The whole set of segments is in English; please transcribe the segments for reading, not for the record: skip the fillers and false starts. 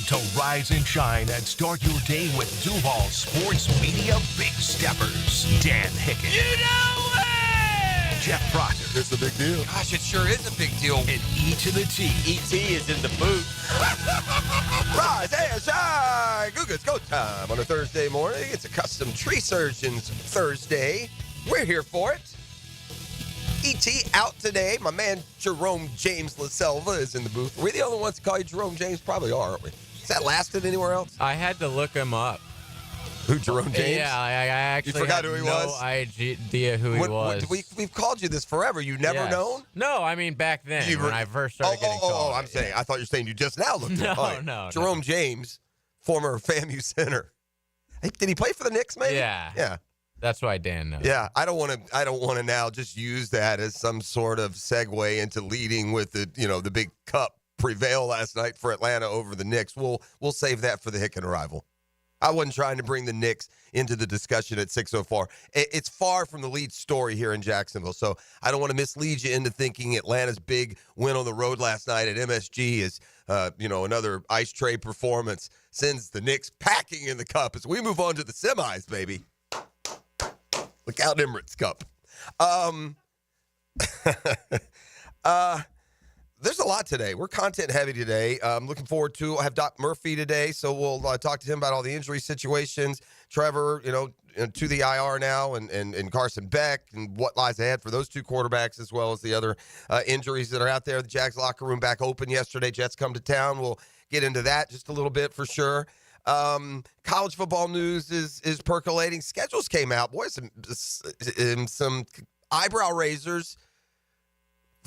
to rise and shine and start your day with Duval Sports Media Big Steppers. Dan Hicken. You know it! Jeff Proctor. It's a big deal. Gosh, it sure is a big deal. And E to the T. E.T. is in the booth. Rise and shine. Google, it's go time on a Thursday morning. It's a custom tree surgeons Thursday. We're here for it. E.T. out today. My man Jerome James LaSelva is in the booth. Are we the only ones to call you Jerome James? Probably are, aren't we? Has that lasted anywhere else? I had to look him up. Who, Jerome James? Yeah, I actually You forgot had who he no was? idea who he was. We've called you this forever. You never Yes. known? No, I mean back then when I first started getting called. I'm saying. I thought you were saying you just now looked at it. No. Jerome James, former FAMU center. Hey, did he play for the Knicks, maybe? Yeah. Yeah. That's why Dan knows. Yeah, I don't want to now just use that as some sort of segue into leading with the big cup prevail last night for Atlanta over the Knicks. We'll save that for the Hicken arrival. I wasn't trying to bring the Knicks into the discussion at 6:04. It's far from the lead story here in Jacksonville, so I don't want to mislead you into thinking Atlanta's big win on the road last night at MSG is another ice tray performance sends the Knicks packing in the cup as we move on to the semis, baby. Look out, Emirates Cup. There's a lot today. We're content heavy today. I'm looking forward to. I have Doc Murphy today, so we'll talk to him about all the injury situations. Trevor, to the IR now, and Carson Beck, and what lies ahead for those two quarterbacks, as well as the other injuries that are out there. The Jags locker room back open yesterday. Jets come to town. We'll get into that just a little bit for sure. College football news is percolating. Schedules came out. Boy, some eyebrow raisers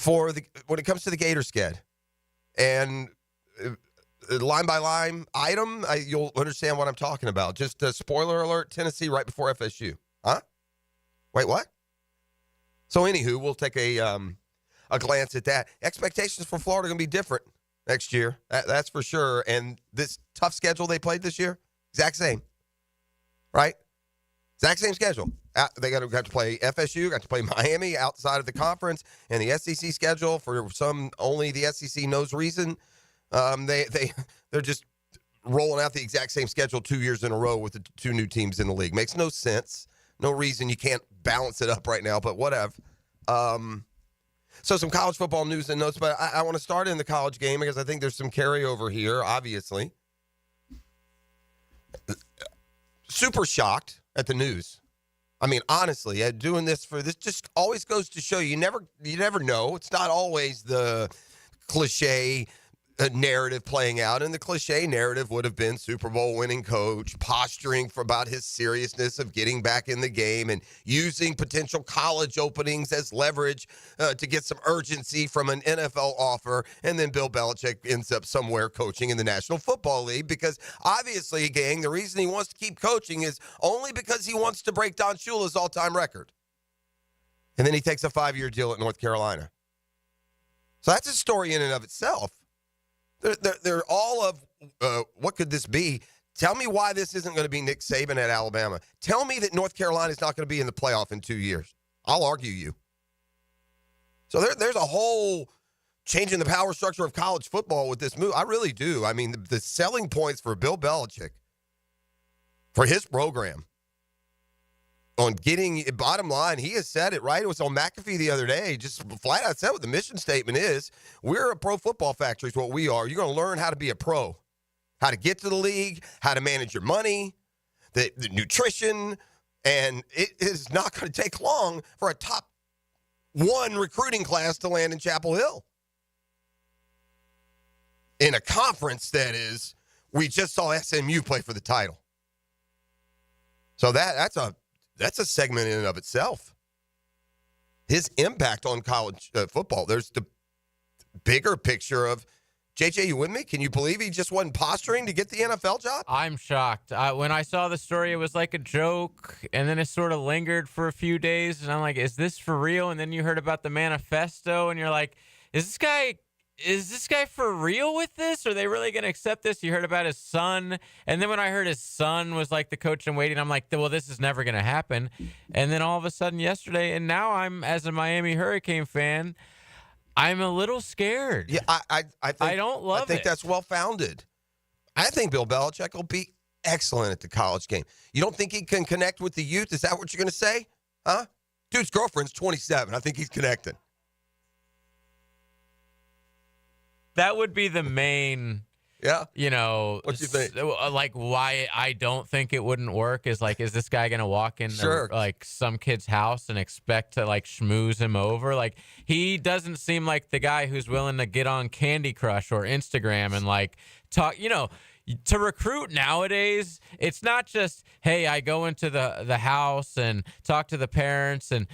when it comes to the Gator sched. And line by line item, you'll understand what I'm talking about. Just a spoiler alert, Tennessee right before FSU. Huh? Wait, what? So anywho, we'll take a glance at that. Expectations for Florida are going to be different next year. That's for sure. And this tough schedule they played this year, exact same. Right? Exact same schedule. They got to play FSU, got to play Miami outside of the conference, and the SEC schedule for some only the SEC knows reason. They're just rolling out the exact same schedule 2 years in a row with the two new teams in the league. Makes no sense. No reason you can't balance it up right now, but whatever. So some college football news and notes, but I want to start in the college game because I think there's some carryover here, obviously. Super shocked at the news. I mean, honestly, doing this just always goes to show you never know. It's not always the cliche narrative playing out, and the cliche narrative would have been Super Bowl winning coach posturing about his seriousness of getting back in the game and using potential college openings as leverage to get some urgency from an NFL offer, and then Bill Belichick ends up somewhere coaching in the National Football League because obviously, gang, the reason he wants to keep coaching is only because he wants to break Don Shula's all-time record. And then he takes a 5-year deal at North Carolina. So that's a story in and of itself. They're all of, what could this be? Tell me why this isn't going to be Nick Saban at Alabama. Tell me that North Carolina is not going to be in the playoff in 2 years. I'll argue you. So there's a whole changing the power structure of college football with this move. I really do. I mean, the selling points for Bill Belichick, for his program, on getting, bottom line, he has said it, right? It was on McAfee the other day, just flat out said what the mission statement is. We're a pro football factory is what we are. You're going to learn how to be a pro, how to get to the league, how to manage your money, the nutrition, and it is not going to take long for a top 1 recruiting class to land in Chapel Hill. In a conference that is, we just saw SMU play for the title. So that's a segment in and of itself. His impact on college football. There's the bigger picture of, JJ, you with me? Can you believe he just wasn't posturing to get the NFL job? I'm shocked. When I saw the story, it was like a joke, and then it sort of lingered for a few days, and I'm like, is this for real? And then you heard about the manifesto, and you're like, is this guy for real with this? Are they really going to accept this? You heard about his son. And then when I heard his son was like the coach in waiting, I'm like, well, this is never going to happen. And then all of a sudden yesterday, and now I'm, as a Miami Hurricane fan, I'm a little scared. Yeah, I I don't love it. I think that's well-founded. I think Bill Belichick will be excellent at the college game. You don't think he can connect with the youth? Is that what you're going to say? Huh? Dude's girlfriend's 27. I think he's connecting. That would be the main, Yeah. you know, What do you think? like why I don't think it wouldn't work is like, is this guy going to walk in like some kid's house and expect to like schmooze him over? Like he doesn't seem like the guy who's willing to get on Candy Crush or Instagram and like talk, you know, to recruit nowadays. It's not just, hey, I go into the house and talk to the parents and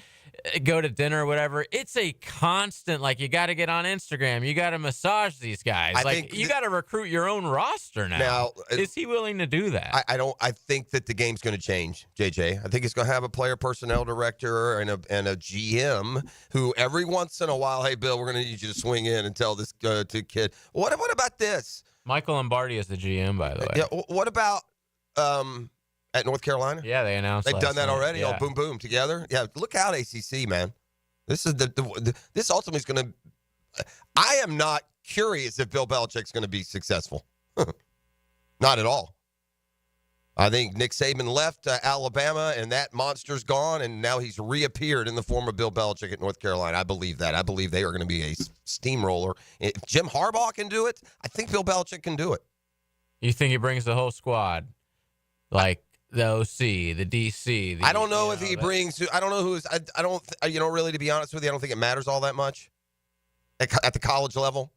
go to dinner or whatever. It's a constant, like, you got to get on Instagram. You got to massage these guys. You got to recruit your own roster now. Now, is he willing to do that? I think that the game's going to change, JJ. I think he's going to have a player personnel director and a GM who every once in a while, hey, Bill, we're going to need you to swing in and tell this to kid. What about this? Michael Lombardi is the GM, by the way. Yeah. What about at North Carolina? Yeah, they announced. They've done that already. Yeah. Oh, boom, boom, together. Yeah, look out, ACC, man. This is this ultimately is going to. I am not curious if Bill Belichick's going to be successful. Not at all. I think Nick Saban left Alabama, and that monster's gone, and now he's reappeared in the form of Bill Belichick at North Carolina. I believe that. I believe they are going to be a steamroller. If Jim Harbaugh can do it, I think Bill Belichick can do it. You think he brings the whole squad, like the OC, the DC? I don't know if he brings. I don't know who is. I don't. Really, to be honest with you, I don't think it matters all that much at the college level.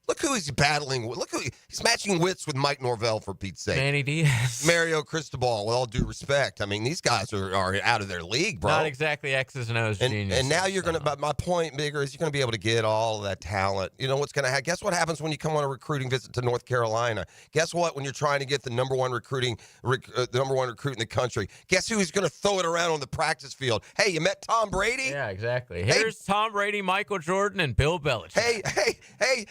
Look who he's battling with. Look who he's matching wits with Mike Norvell, for Pete's sake. Manny Diaz. Mario Cristobal, with all due respect. I mean, these guys are out of their league, bro. Not exactly X's and O's genius. And now you're going to, but my point bigger is you're going to be able to get all of that talent. You know what's going to happen? Guess what happens when you come on a recruiting visit to North Carolina? Guess what? When you're trying to get the number one recruit in the country, guess who's going to throw it around on the practice field? Hey, you met Tom Brady? Yeah, exactly. Here's Tom Brady, Michael Jordan, and Bill Belichick. Hey,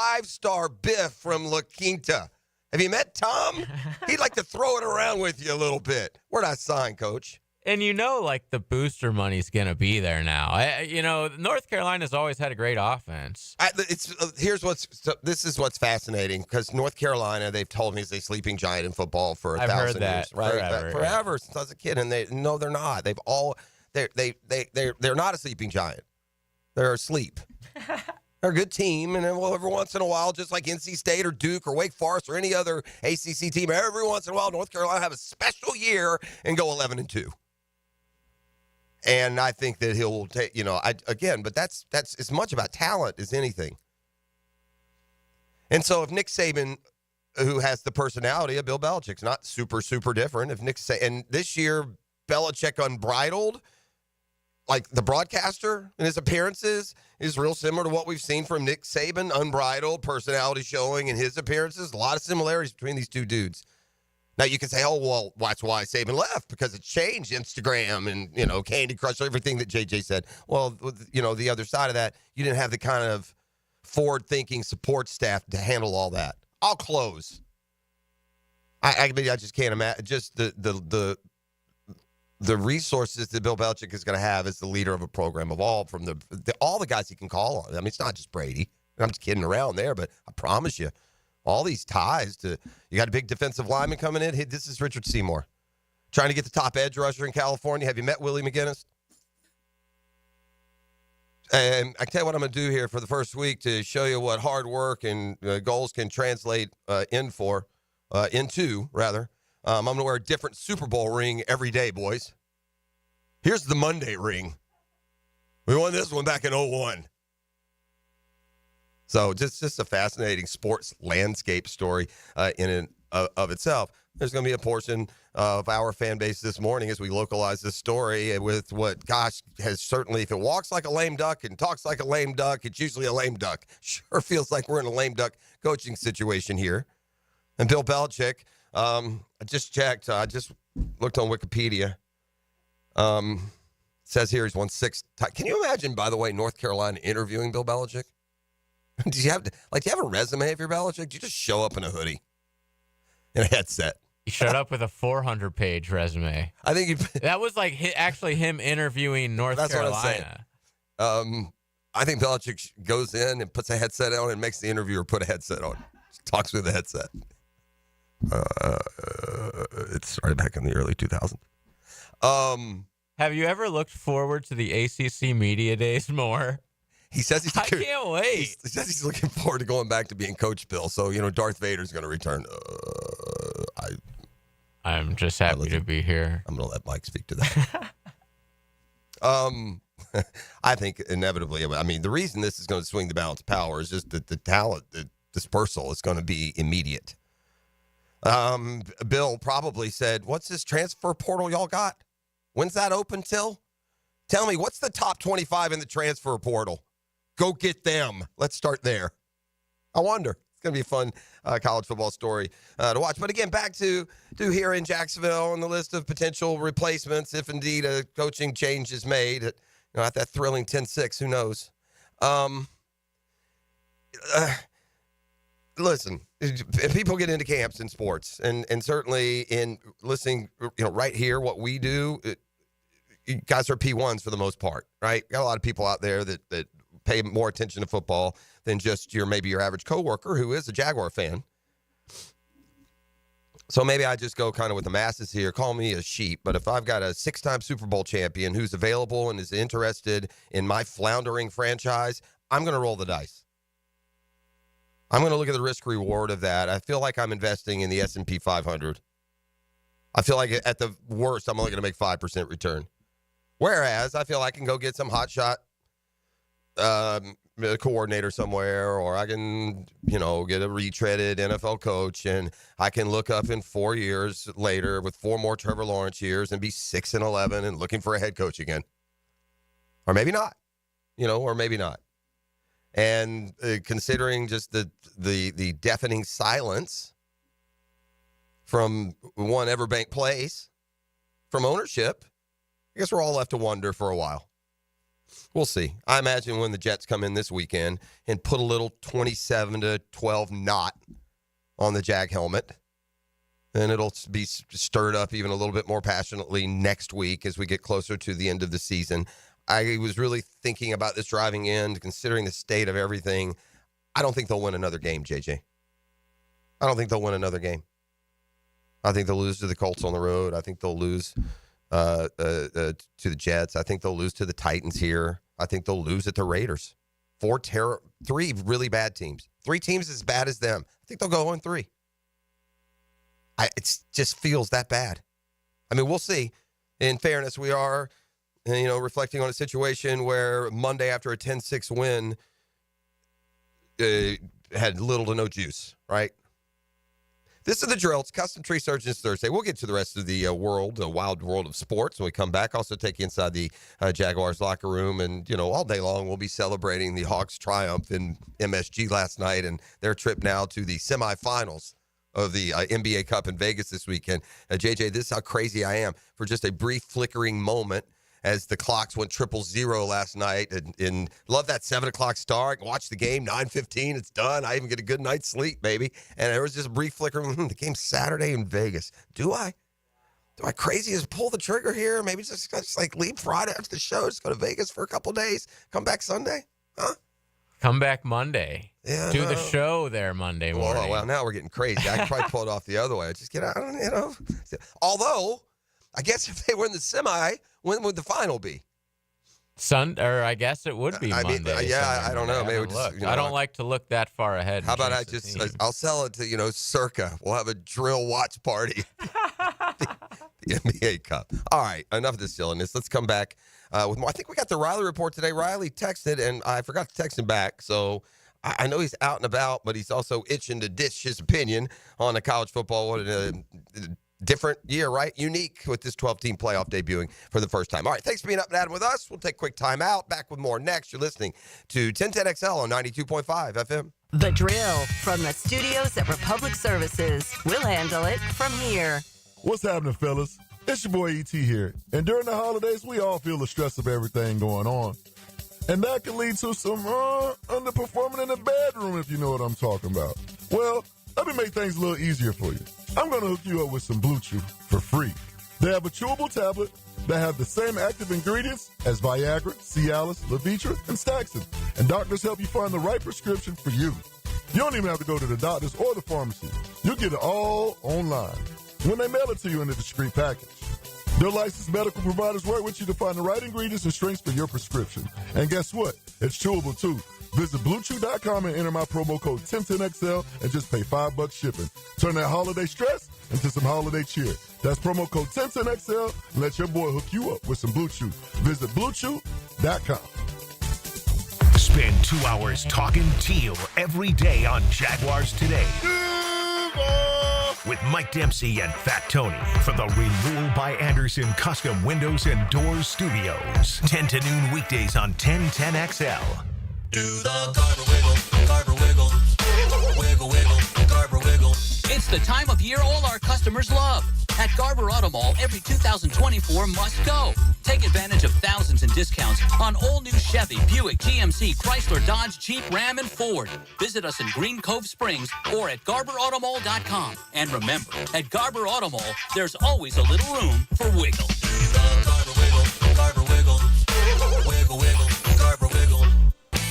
5-star Biff from La Quinta. Have you met Tom? He'd like to throw it around with you a little bit. Where'd I sign, Coach? And like the booster money's going to be there now. North Carolina's always had a great offense. This is what's fascinating, because North Carolina, they've told me, is a sleeping giant in football for 1,000 years, right? Forever since I was a kid, and they're not. They're not a sleeping giant. They're asleep. They're a good team, and then every once in a while, just like NC State or Duke or Wake Forest or any other ACC team, every once in a while, North Carolina have a special year and go 11-2. And I think that he'll take, but that's as much about talent as anything. And so if Nick Saban, who has the personality of Bill Belichick's not super, super different, and this year, Belichick unbridled, like the broadcaster and his appearances is real similar to what we've seen from Nick Saban, unbridled personality showing in his appearances. A lot of similarities between these two dudes. Now you can say, oh, well, that's why Saban left, because it changed Instagram and, Candy Crush, everything that JJ said. Well, the other side of that, you didn't have the kind of forward-thinking support staff to handle all that. I'll close. I just can't imagine just the resources that Bill Belichick is going to have as the leader of a program of all the guys he can call on. I mean, it's not just Brady. I'm just kidding around there, but I promise you, all these ties to you got a big defensive lineman coming in. Hey, this is Richard Seymour, trying to get the top edge rusher in California. Have you met Willie McGinnis? And I tell you what I'm going to do here for the first week to show you what hard work and goals can translate into. I'm going to wear a different Super Bowl ring every day, boys. Here's the Monday ring. We won this one back in 2001. So just a fascinating sports landscape story in and of itself. There's going to be a portion of our fan base this morning as we localize this story with what, has certainly, if it walks like a lame duck and talks like a lame duck, it's usually a lame duck. Sure feels like we're in a lame duck coaching situation here. And Bill Belichick, I just checked. I just looked on Wikipedia. Says here he's won 6 times. Can you imagine, by the way, North Carolina interviewing Bill Belichick? Do you have a resume if you're Belichick? Do you just show up in a hoodie and a headset? He showed up with a 400-page resume. I think that was like actually him interviewing North Carolina. What I'm saying. I think Belichick goes in and puts a headset on and makes the interviewer put a headset on. Talks with a headset. It started back in the early 2000s. Have you ever looked forward to the ACC Media Days more? He says he's I can't wait. He says he's looking forward to going back to being Coach Bill. So, Darth Vader's going to return. I'm just happy to be here. I'm going to let Mike speak to that. I think inevitably, the reason this is going to swing the balance of power is just that the talent, the dispersal is going to be immediate. Bill probably said, what's this transfer portal y'all got? When's that open till? Tell me, what's the top 25 in the transfer portal? Go get them. Let's start there. I wonder. It's going to be a fun college football story to watch. But again, back to here in Jacksonville and the list of potential replacements, if indeed a coaching change is made at that thrilling 10-6, who knows? Listen, if people get into camps in sports, and certainly in listening, right here, what we do, you guys are P1s for the most part, right? Got a lot of people out there that pay more attention to football than just maybe your average coworker who is a Jaguar fan. So maybe I just go kind of with the masses here. Call me a sheep, but if I've got a 6-time Super Bowl champion who's available and is interested in my floundering franchise, I'm going to roll the dice. I'm going to look at the risk reward of that. I feel like I'm investing in the S&P 500. I feel like at the worst, I'm only going to make 5% return. Whereas I feel I can go get some hotshot coordinator somewhere, or I can, get a retreaded NFL coach, and I can look up in 4 years later with 4 more Trevor Lawrence years and be 6-11 and looking for a head coach again. Or maybe not, or maybe not. And considering just the deafening silence from one Everbank Place, from ownership, I guess we're all left to wonder for a while. We'll see. I imagine when the Jets come in this weekend and put a little 27-12 knot on the Jag helmet, then it'll be stirred up even a little bit more passionately next week as we get closer to the end of the season. I was really thinking about this driving in, considering the state of everything. I don't think they'll win another game, JJ. I don't think they'll win another game. I think they'll lose to the Colts on the road. I think they'll lose to the Jets. I think they'll lose to the Titans here. I think they'll lose at the Raiders. 3 really bad teams. 3 teams as bad as them. I think they'll go 0-3. It just feels that bad. We'll see. In fairness, we are, reflecting on a situation where Monday after a 10-6 win had little to no juice, right? This is the drill. It's Custom Tree Surgeons Thursday. We'll get to the rest of the wild world of sports when we come back. Also take you inside the Jaguars locker room. And, all day long we'll be celebrating the Hawks' triumph in MSG last night and their trip now to the semifinals of the NBA Cup in Vegas this weekend. JJ, this is how crazy I am. For just a brief flickering moment as the clocks went 000 last night, and love that 7 o'clock start. Watch the game, 9:15, it's done. I even get a good night's sleep, baby. And there was just a brief flicker. The game's Saturday in Vegas. Do I crazy as pull the trigger here? Maybe just leave Friday after the show, just go to Vegas for a couple days, come back Sunday? Huh? Come back Monday. Yeah, do the show there Monday morning. Well, now we're getting crazy. I could probably pull it off the other way. Just get out, Although, I guess if they were in the semi, when would the final be? I guess it would be Monday. I don't know. Maybe I don't like to look that far ahead. How about I'll sell it to, Circa. We'll have a drill watch party. the NBA Cup. All right, enough of this silliness. Let's come back with more. I think we got the Riley report today. Riley texted, and I forgot to text him back, so I know he's out and about, but he's also itching to dish his opinion on the college football. What a different year, right? Unique with this 12-team playoff debuting for the first time. All right, thanks for being up and at it with us. We'll take a quick time out. Back with more next. You're listening to 1010XL on 92.5 FM. The Drill from the studios at Republic Services. We'll handle it from here. What's happening, fellas? It's your boy E.T. here. And during the holidays, we all feel the stress of everything going on. And that can lead to some underperforming in the bedroom, if you know what I'm talking about. Well, let me make things a little easier for you. I'm going to hook you up with some Blue Chew for free. They have a chewable tablet that have the same active ingredients as Viagra, Cialis, Levitra, and Staxin. And doctors help you find the right prescription for you. You don't even have to go to the doctors or the pharmacy. You get it all online when they mail it to you in a discreet package. Their licensed medical providers work with you to find the right ingredients and strengths for your prescription. And guess what? It's chewable too. Visit BlueChew.com and enter my promo code 1010XL and just pay $5 shipping. Turn that holiday stress into some holiday cheer. That's promo code 1010XL and let your boy hook you up with some Blue Chew. Visit BlueChew.com. Spend 2 hours talking teal every day on Jaguars Today. With Mike Dempsey and Fat Tony from the Renewal by Anderson Custom Windows and Doors Studios. 10 to noon weekdays on 1010XL. Do the Garber wiggle, Garber wiggle, wiggle, wiggle, Garber wiggle. It's the time of year all our customers love. At Garber Auto Mall, every 2024 must go. Take advantage of thousands in discounts on all new Chevy, Buick, GMC, Chrysler, Dodge, Jeep, Ram, and Ford. Visit us in Green Cove Springs or at GarberAutomall.com. And remember, at Garber Auto Mall, there's always a little room for wiggle. Do the Garber wiggle, Garber wiggle, wiggle, wiggle, Garber wiggle.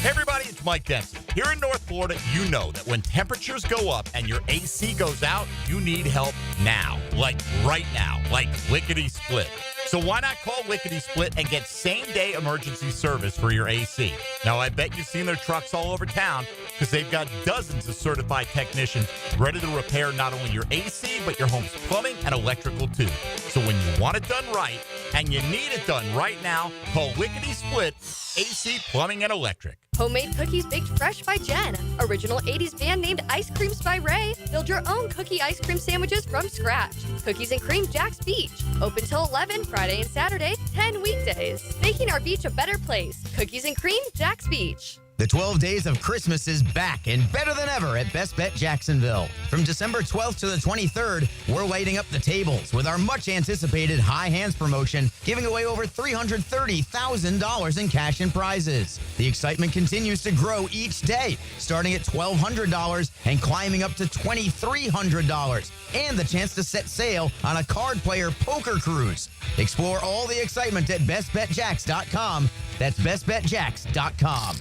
Hey everybody, it's Mike Dempsey. Here in North Florida, you know that when temperatures go up and your AC goes out, you need help now. Like right now. Like lickety-split. So why not call Lickety Split and get same-day emergency service for your AC? Now, I bet you've seen their trucks all over town because they've got dozens of certified technicians ready to repair not only your AC, but your home's plumbing and electrical too. So when you want it done right and you need it done right now, call Lickety Split, AC, Plumbing, and Electric. Homemade cookies baked fresh by Jen. Original 80s band named Ice Creams by Ray. Build your own cookie ice cream sandwiches from scratch. Cookies and cream Jack's Beach. Open till 11 Friday and Saturday, 10 weekdays. Making our beach a better place. Cookies and cream Jack's Beach. The 12 Days of Christmas is back and better than ever at Best Bet Jacksonville. From December 12th to the 23rd, we're lighting up the tables with our much-anticipated High Hands promotion, giving away over $330,000 in cash and prizes. The excitement continues to grow each day, starting at $1,200 and climbing up to $2,300, and the chance to set sail on a card player poker cruise. Explore all the excitement at bestbetjacks.com. That's bestbetjacks.com.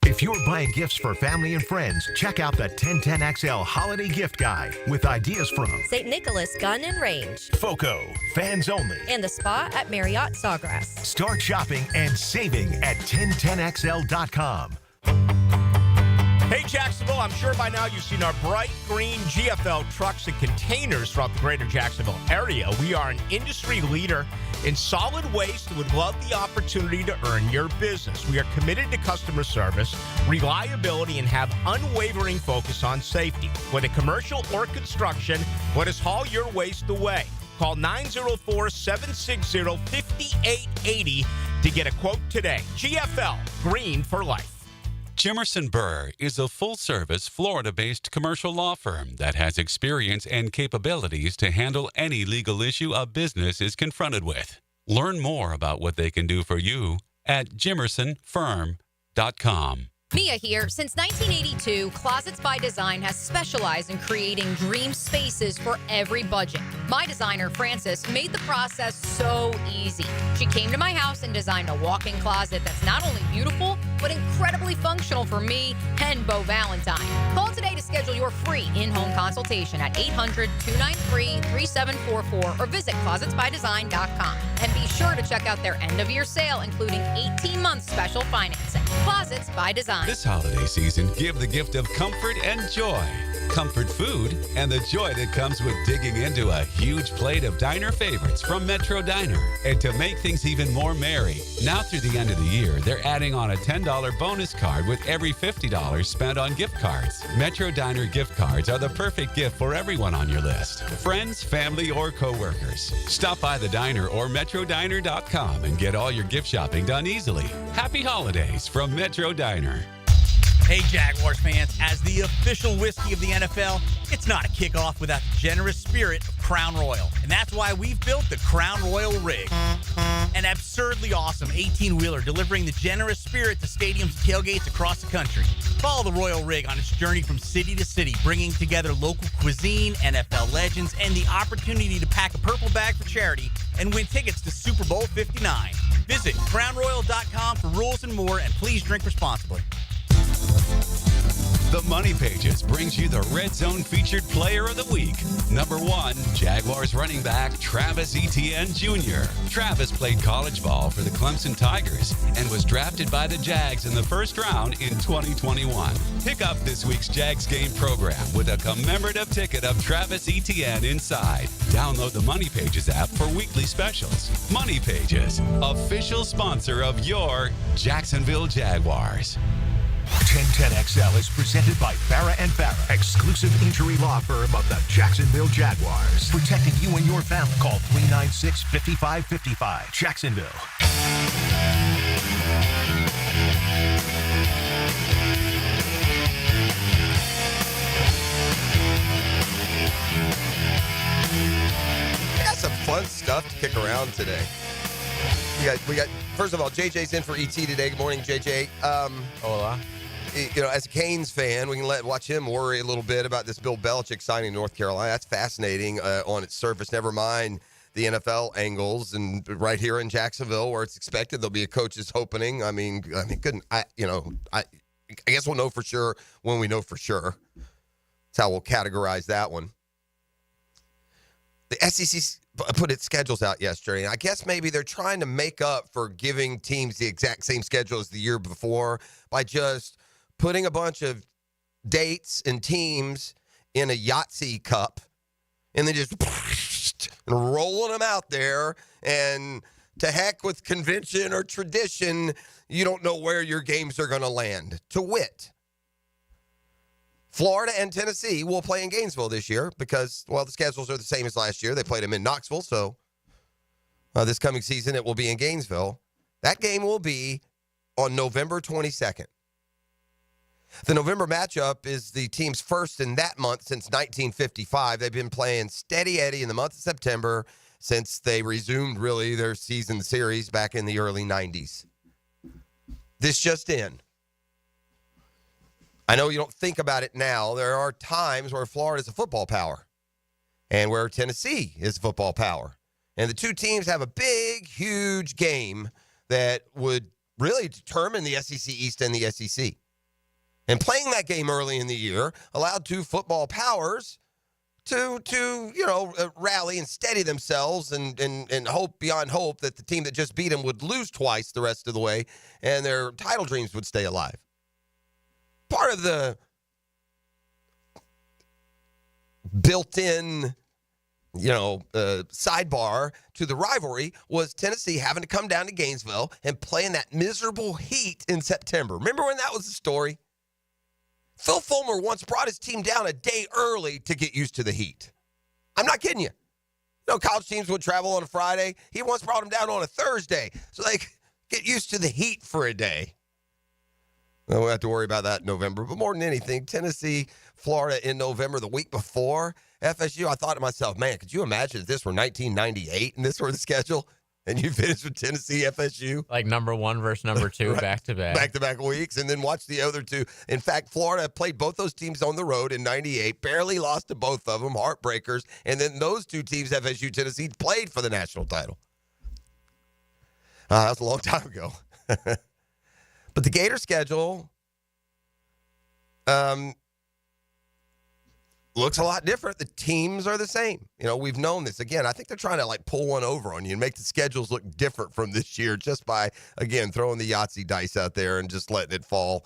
If you're buying gifts for family and friends, check out the 1010XL Holiday Gift Guide with ideas from St. Nicholas Gun and Range. FOCO, Fans Only, And the spa at Marriott Sawgrass. Start shopping and saving at 1010XL.com. Hey, Jacksonville, I'm sure by now you've seen our bright green GFL trucks and containers throughout the greater Jacksonville area. We are an industry leader in solid waste and would love the opportunity to earn your business. We are committed to customer service, reliability, and have unwavering focus on safety. Whether commercial or construction, let us haul your waste away. Call 904-760-5880 to get a quote today. GFL, green for life. Jimerson Burr is a full-service, Florida-based commercial law firm that has experience and capabilities to handle any legal issue a business is confronted with. Learn more about what they can do for you at jimersonfirm.com. Mia here. Since 1982, Closets by Design has specialized in creating dream spaces for every budget. My designer, Frances, made the process so easy. She came to my house and designed a walk-in closet that's not only beautiful, but incredibly functional for me and Beau Valentine. Call today to schedule your free in-home consultation at 800-293-3744 or visit closetsbydesign.com. And be sure to check out their end-of-year sale, including 18-month special financing. Closets by Design. This holiday season, give the gift of comfort and joy. Comfort food and the joy that comes with digging into a huge plate of diner favorites from Metro Diner. And to make things even more merry, now through the end of the year, they're adding on a $10 bonus card with every $50 spent on gift cards. Metro Diner gift cards are the perfect gift for everyone on your list. Friends, family, or coworkers. Stop by the diner or metrodiner.com and get all your gift shopping done easily. Happy holidays from Metro Diner. Hey, Jaguars fans, as the official whiskey of the NFL, it's not a kickoff without the generous spirit of Crown Royal. And that's why we've built the Crown Royal Rig. An absurdly awesome 18-wheeler delivering the generous spirit to stadiums and tailgates across the country. Follow the Royal Rig on its journey from city to city, bringing together local cuisine, NFL legends, and the opportunity to pack a purple bag for charity and win tickets to Super Bowl 59. Visit crownroyal.com for rules and more, and please drink responsibly. The Money Pages brings you the Red Zone featured player of the week. Number 1, Jaguars running back Travis Etienne Jr. Travis played college ball for the Clemson Tigers and was drafted by the Jags in the first round in 2021. Pick up this week's Jags game program with a commemorative ticket of Travis Etienne inside. Download the Money Pages app for weekly specials. Money Pages, official sponsor of your Jacksonville Jaguars. 1010XL is presented by Farrah & Farrah, exclusive injury law firm of the Jacksonville Jaguars. Protecting you and your family. Call 396-5555. Jacksonville. I got some fun stuff to kick around today. We got. First of all, JJ's in for ET today. Good morning, JJ. Hola. You know, as a Canes fan, we can watch him worry a little bit about this Bill Belichick signing North Carolina. That's fascinating on its surface. Never mind the NFL angles, and right here in Jacksonville, where it's expected there'll be a coach's opening. I mean, I guess we'll know for sure when we know for sure. That's how we'll categorize that one. The SEC put its schedules out yesterday, and I guess maybe they're trying to make up for giving teams the exact same schedule as the year before by just putting a bunch of dates and teams in a Yahtzee cup and then just rolling them out there. And to heck with convention or tradition, you don't know where your games are going to land. To wit, Florida and Tennessee will play in Gainesville this year because, well, the schedules are the same as last year. They played them in Knoxville, so this coming season it will be in Gainesville. That game will be on November 22nd. The November matchup is the team's first in that month since 1955. They've been playing steady Eddie in the month of September since they resumed, really, their season series back in the early 90s. This just in. I know you don't think about it now. There are times where Florida is a football power and where Tennessee is a football power. And the two teams have a big, huge game that would really determine the SEC East and the SEC. And playing that game early in the year allowed two football powers to rally and steady themselves and hope beyond hope that the team that just beat them would lose twice the rest of the way and their title dreams would stay alive. Part of the built-in, sidebar to the rivalry was Tennessee having to come down to Gainesville and play in that miserable heat in September. Remember when that was the story? Phil Fulmer once brought his team down a day early to get used to the heat. I'm not kidding you. College teams would travel on a Friday. He once brought them down on a Thursday so they could get used to the heat for a day. We'll have to worry about that in November. But more than anything, Tennessee, Florida in November, the week before FSU, I thought to myself, man, could you imagine if this were 1998 and this were the schedule? And you finish with Tennessee, FSU? Like number 1 versus number 2, right. back-to-back. Back-to-back weeks, and then watch the other two. In fact, Florida played both those teams on the road in 98, barely lost to both of them, heartbreakers. And then those two teams, FSU, Tennessee, played for the national title. That was a long time ago. But the Gator schedule looks a lot different. The teams are the same. We've known this. Again, I think they're trying to pull one over on you and make the schedules look different from this year just by, again, throwing the Yahtzee dice out there and just letting it fall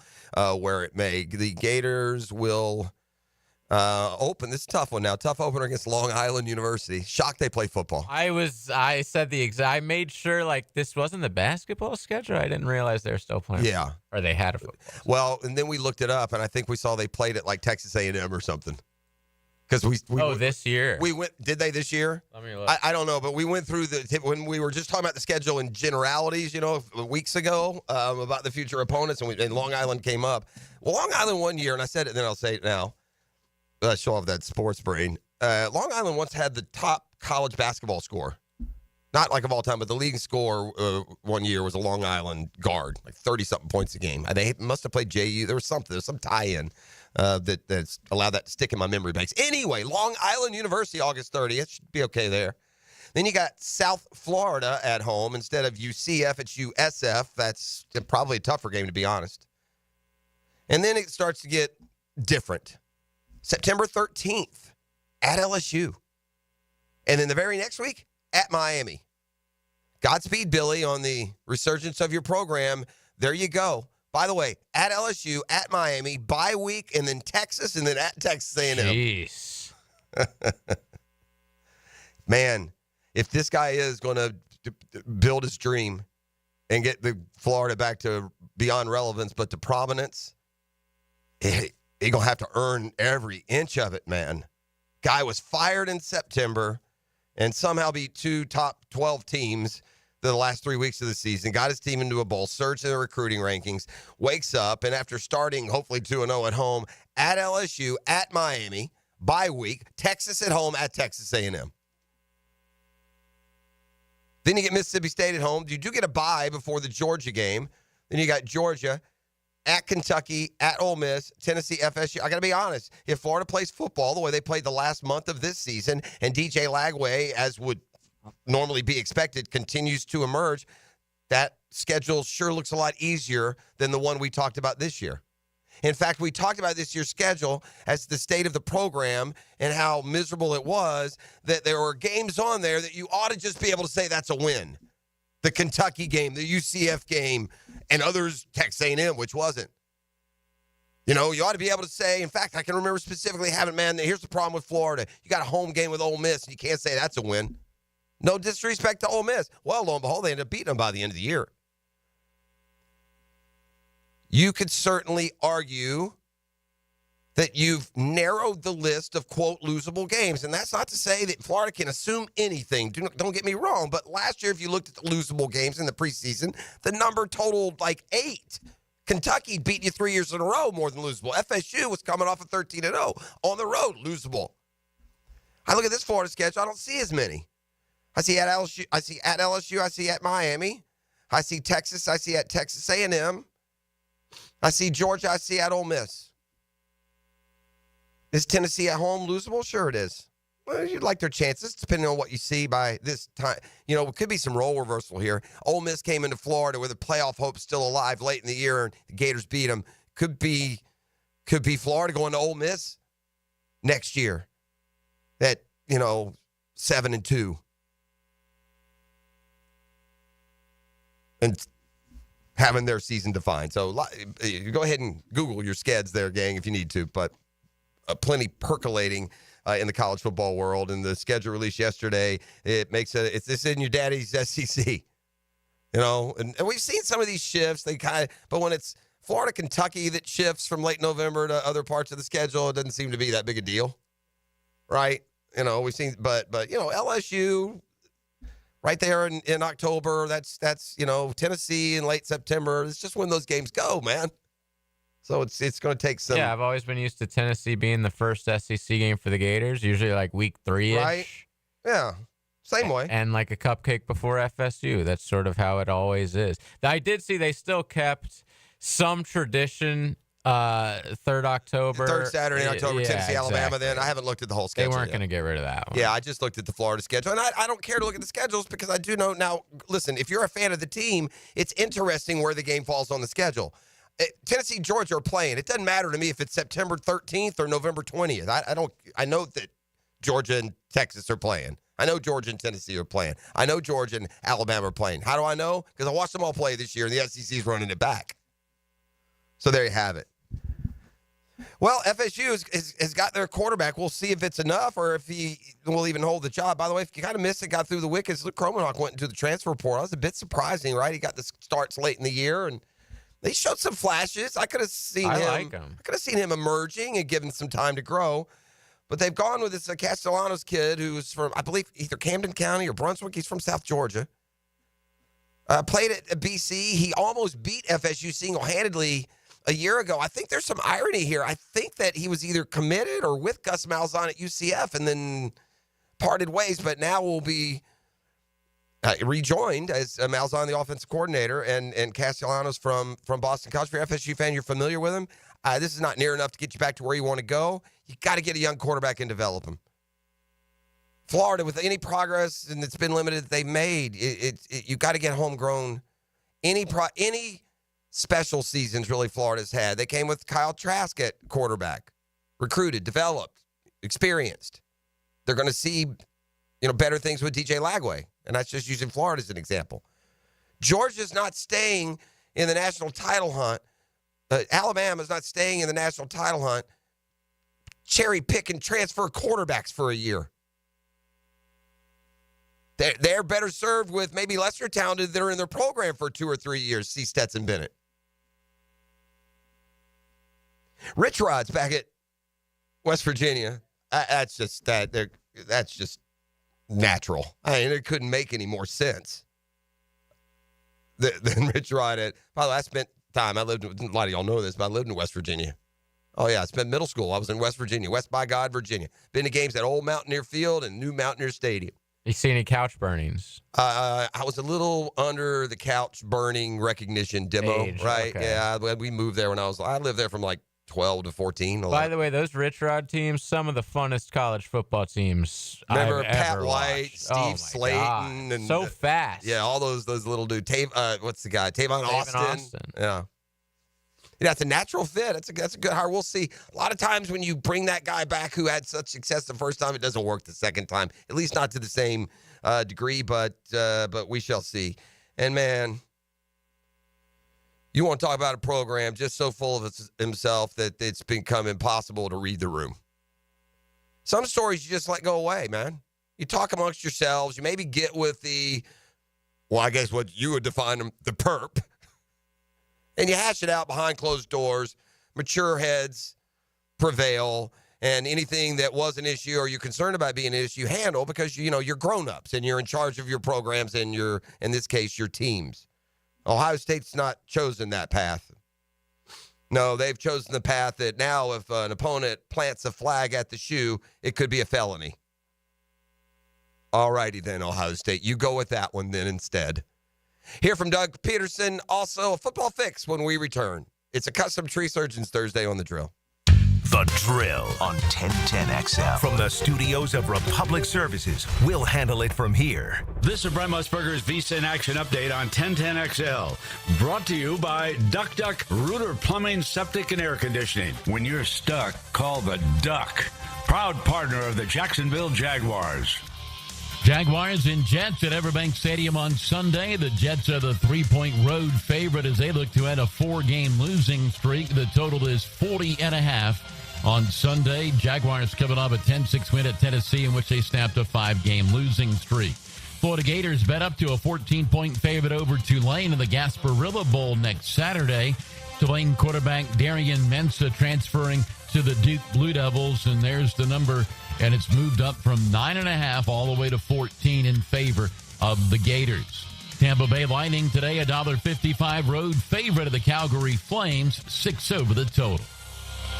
where it may. The Gators will open. This is a tough one now. Tough opener against Long Island University. Shocked they play football. I said I made sure this wasn't the basketball schedule. I didn't realize they were still playing. Yeah. Or they had a football. Well, and then we looked it up, and I think we saw they played at Texas A&M or something. Because we this year. We went. Did they this year? Let me look. I don't know, but we went through when we were just talking about the schedule in generalities, weeks ago about the future opponents, and Long Island came up. Well, Long Island one year, and I said it, and then I'll say it now. Show off that sports brain. Long Island once had the top college basketball score, not of all time, but the leading score one year was a Long Island guard, 30-something points a game. They must have played JU. There was some tie-in. That's allowed that to stick in my memory banks. Anyway, Long Island University, August 30th. Should be okay there. Then you got South Florida at home. Instead of UCF, it's USF. That's probably a tougher game, to be honest. And then it starts to get different. September 13th at LSU. And then the very next week at Miami. Godspeed, Billy, on the resurgence of your program. There you go. By the way, at LSU, at Miami, bye week, and then Texas, and then at Texas A&M. Jeez. Man, if this guy is going to build his dream and get the Florida back to beyond relevance, but to prominence, he's going to have to earn every inch of it, man. Guy was fired in September and somehow beat 2 top 12 teams the last 3 weeks of the season, got his team into a bowl, surged in the recruiting rankings, wakes up, and after starting hopefully 2-0 at home, at LSU, at Miami, bye week, Texas at home, at Texas A&M. Then you get Mississippi State at home. You do get a bye before the Georgia game. Then you got Georgia, at Kentucky, at Ole Miss, Tennessee, FSU. I got to be honest. If Florida plays football the way they played the last month of this season, and DJ Lagway, as would normally be expected, continues to emerge, that schedule sure looks a lot easier than the one we talked about this year. In fact, we talked about this year's schedule as the state of the program and how miserable it was, that there were games on there that you ought to just be able to say that's a win. The Kentucky game, the UCF game, and others, Texas A&M, which wasn't. You know, you ought to be able to say, in fact, I can remember specifically having, man, here's the problem with Florida. You got a home game with Ole Miss, and you can't say that's a win. No disrespect to Ole Miss. Well, lo and behold, they ended up beating them by the end of the year. You could certainly argue that you've narrowed the list of, quote, losable games. And that's not to say that Florida can assume anything. Don't get me wrong. But last year, if you looked at the losable games in the preseason, the number totaled like 8. Kentucky beat you 3 years in a row more than losable. FSU was coming off of 13-0. On the road, losable. I look at this Florida schedule, I don't see as many. I see at LSU, I see at Miami. I see Texas, I see at Texas A&M. I see Georgia, I see at Ole Miss. Is Tennessee at home losable? Sure it is. Well, you'd like their chances, depending on what you see by this time. You know, it could be some role reversal here. Ole Miss came into Florida with a playoff hope still alive late in the year, and the Gators beat them. Could be Florida going to Ole Miss next year at, 7-2. And having their season defined. So you go ahead and Google your skeds there, gang, if you need to. But plenty percolating in the college football world. And the schedule released yesterday, it's in your daddy's SEC. And we've seen some of these shifts. But when it's Florida, Kentucky that shifts from late November to other parts of the schedule, it doesn't seem to be that big a deal, right? We've seen, but LSU. Right there in October, that's Tennessee in late September. It's just when those games go, man. So it's going to take some. Yeah, I've always been used to Tennessee being the first SEC game for the Gators, usually like week 3-ish. Right. Yeah. Same way. And like a cupcake before FSU. That's sort of how it always is. I did see they still kept some tradition. 3rd October. 3rd Saturday in October, yeah, Tennessee, Alabama. exactly. Then I haven't looked at the whole schedule. They weren't going to get rid of that one. Yeah, I just looked at the Florida schedule. And I don't care to look at the schedules because I do know now, listen, if you're a fan of the team, it's interesting where the game falls on the schedule. Tennessee, Georgia are playing. It doesn't matter to me if it's September 13th or November 20th. I know that Georgia and Texas are playing. I know Georgia and Tennessee are playing. I know Georgia and Alabama are playing. How do I know? Because I watched them all play this year, and the SEC's running it back. So there you have it. Well, FSU has got their quarterback. We'll see if it's enough or if he will even hold the job. By the way, if you kind of missed it, got through the wickets, Luke Kromenhoek went into the transfer portal. That was a bit surprising, right? He got the starts late in the year, and they showed some flashes. I could have seen him. like him. I could have seen him emerging and given some time to grow. But they've gone with this Castellanos kid who's from, I believe, either Camden County or Brunswick. He's from South Georgia. Played at BC. He almost beat FSU single-handedly a year ago. I think there's some irony here. I think that he was either committed or with Gus Malzahn at UCF and then parted ways, but now will be rejoined as Malzahn, the offensive coordinator, and Castellanos from Boston College. If you're an FSU fan, you're familiar with him. This is not near enough to get you back to where you want to go. You got to get a young quarterback and develop him. Florida, with any progress, and it's been limited that they made, you got to get homegrown. Any special seasons really Florida's had. They came with Kyle Trask at quarterback, recruited, developed, experienced. They're going to see, better things with DJ Lagway, and that's just using Florida as an example. Georgia's not staying in the national title hunt. Alabama's not staying in the national title hunt. Cherry pick and transfer quarterbacks for a year. They're better served with maybe lesser talented that are in their program for 2 or 3 years. See Stetson Bennett. Rich Rod's back at West Virginia. That's just natural. I mean, it couldn't make any more sense than Rich Rod at. By the way, I spent time. A lot of y'all know this, but I lived in West Virginia. Oh yeah, I spent middle school. I was in West Virginia, West by God, Virginia. Been to games at Old Mountaineer Field and New Mountaineer Stadium. You see any couch burnings? I was a little under the couch burning recognition demo, Age, right? okay. Yeah, we moved there when I lived there from like 12 to 14. By the way, those Rich Rod teams, some of the funnest college football teams Remember I've Pat ever White, watched. Steve Slayton, God. and So fast. Yeah, all those little dudes. What's the guy? Tavon Austin. Yeah. Yeah, it's a natural fit. That's a good hire. We'll see. A lot of times when you bring that guy back who had such success the first time, it doesn't work the second time. At least not to the same degree, but we shall see. And man, you want to talk about a program just so full of himself that it's become impossible to read the room. Some stories you just let go away, man. You talk amongst yourselves. You maybe get with I guess what you would define them, the perp. And you hash it out behind closed doors. Mature heads prevail. And anything that was an issue or you're concerned about being an issue, you handle because, you're grown-ups and you're in charge of your programs and in this case, your teams. Ohio State's not chosen that path. No, they've chosen the path that now if an opponent plants a flag at the shoe, it could be a felony. All righty then, Ohio State. You go with that one then instead. Hear from Doug Peterson, also a football fix when we return. It's a Custom Tree Surgeons Thursday on The Drill. The Drill on 1010XL. From the studios of Republic Services, we'll handle it from here. This is Brent Musburger's Visa in Action update on 1010XL. Brought to you by Duck Duck Rooter Plumbing, Septic, and Air Conditioning. When you're stuck, call the Duck. Proud partner of the Jacksonville Jaguars. Jaguars and Jets at Everbank Stadium on Sunday. The Jets are the 3-point road favorite as they look to end a 4-game losing streak. The total is 40.5 on Sunday. Jaguars coming off a 10-6 win at Tennessee in which they snapped a 5-game losing streak. Florida Gators bet up to a 14-point favorite over Tulane in the Gasparilla Bowl next Saturday. Tulane quarterback Darian Mensah transferring to the Duke Blue Devils, and there's the number. And it's moved up from 9.5 all the way to 14 in favor of the Gators. Tampa Bay Lightning today, $1.55 road favorite of the Calgary Flames, 6 over the total.